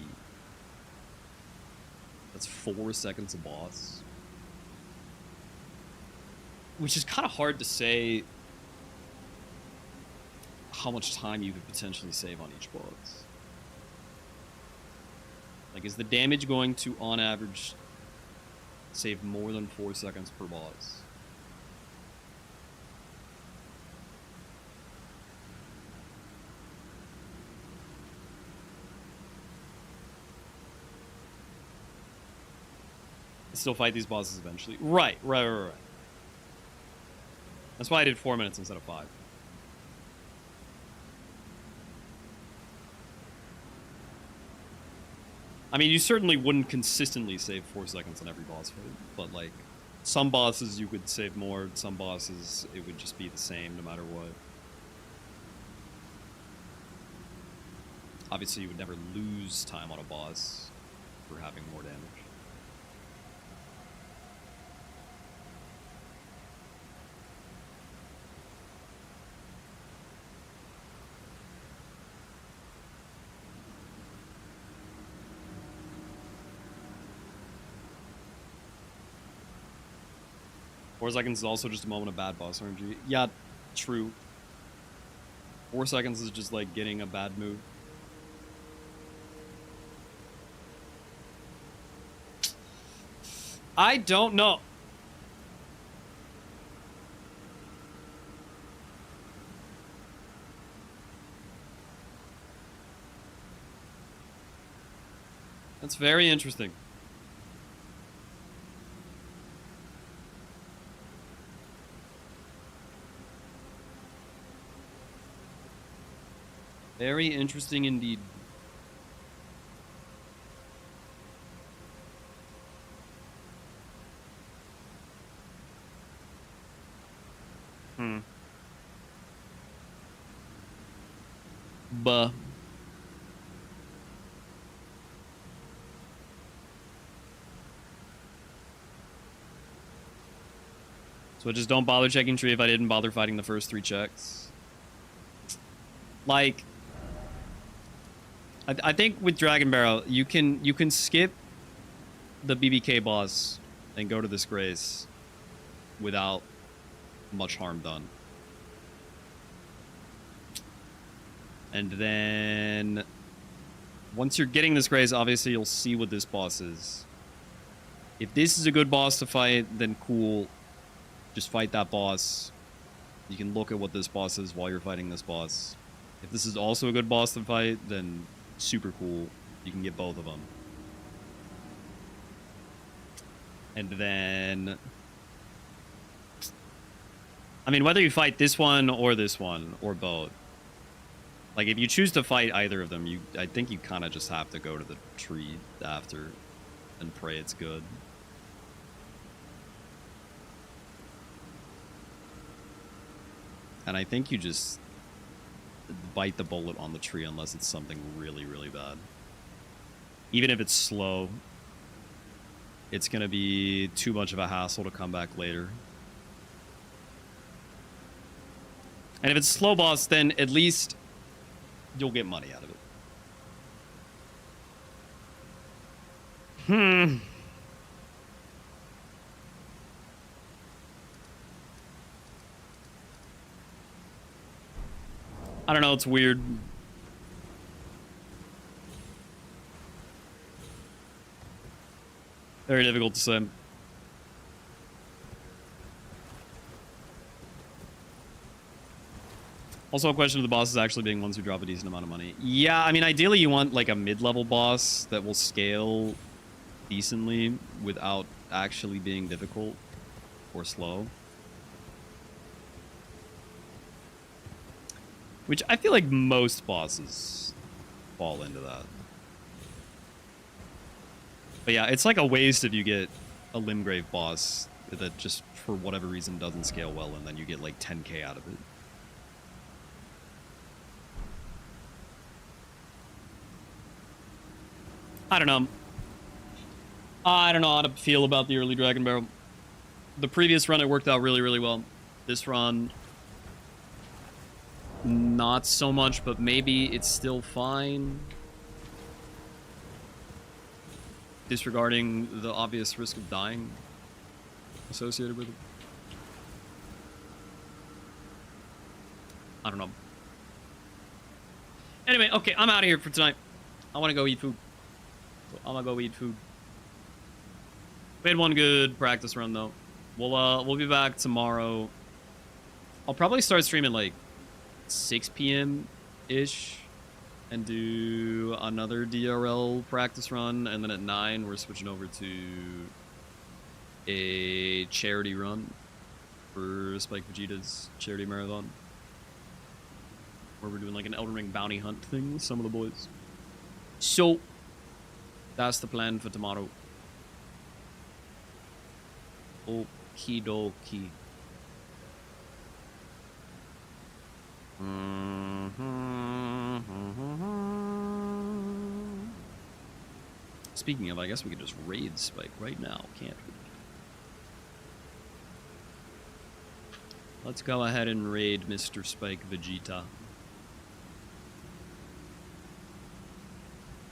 A: That's 4 seconds a boss. Which is kind of hard to say how much time you could potentially save on each boss. Like, is the damage going to, on average, save more than 4 seconds per boss? Still fight these bosses eventually. Right. That's why I did 4 minutes instead of 5. I mean, you certainly wouldn't consistently save 4 seconds on every boss fight, but like, some bosses you could save more, some bosses it would just be the same no matter what. Obviously, you would never lose time on a boss for having more damage. Four seconds is also just a moment of bad boss RNG. Yeah, true. 4 seconds is just like getting a bad move. I don't know. That's very interesting. Very interesting indeed. Buh. So just don't bother checking tree if I didn't bother fighting the first 3 checks. Like, I think with Dragon Barrel, you can skip the BBK boss and go to Disgrace without much harm done. And then once you're getting Disgrace, obviously you'll see what this boss is. If this is a good boss to fight, then cool. Just fight that boss. You can look at what this boss is while you're fighting this boss. If this is also a good boss to fight, then super cool. You can get both of them. And then... I mean, whether you fight this one, or both. Like, if you choose to fight either of them, I think you kind of just have to go to the tree after and pray it's good. And I think you just bite the bullet on the tree unless it's something really, really bad. Even if it's slow, it's going to be too much of a hassle to come back later. And if it's a slow boss, then at least you'll get money out of it. I don't know, it's weird. Very difficult to say. Also, a question of the bosses actually being ones who drop a decent amount of money. Yeah, I mean, ideally you want like a mid-level boss that will scale decently without actually being difficult or slow. Which I feel like most bosses fall into that. But yeah, it's like a waste if you get a Limgrave boss that just, for whatever reason, doesn't scale well, and then you get like 10k out of it. I don't know. I don't know how to feel about the early Dragon Barrel. The previous run, it worked out really, really well. This run... not so much, but maybe it's still fine. Disregarding the obvious risk of dying associated with it. I don't know. Anyway, okay, I'm out of here for tonight. I want to go eat food. So I'm gonna go eat food. We had one good practice run though. We'll be back tomorrow. I'll probably start streaming like 6 p.m.-ish and do another DRL practice run, and then at 9 we're switching over to a charity run for Spike Vegeta's charity marathon, where we're doing like an Elden Ring bounty hunt thing with some of the boys. So that's the plan for tomorrow. Okie dokie. Speaking of, I guess we could just raid Spike right now, can't we? Let's go ahead and raid Mr. Spike Vegeta.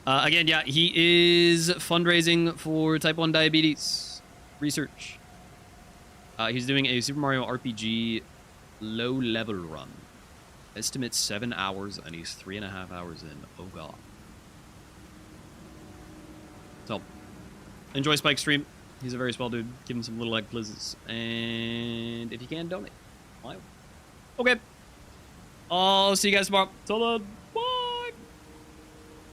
A: Again, yeah, he is fundraising for type 1 diabetes research. He's doing a Super Mario RPG low-level run. Estimate 7 hours, and he's 3.5 hours in. Oh, God. So, enjoy Spike's stream. He's a very swell dude. Give him some little egg blizzards. And if you can, donate. Why? Okay. I'll see you guys tomorrow. Till then.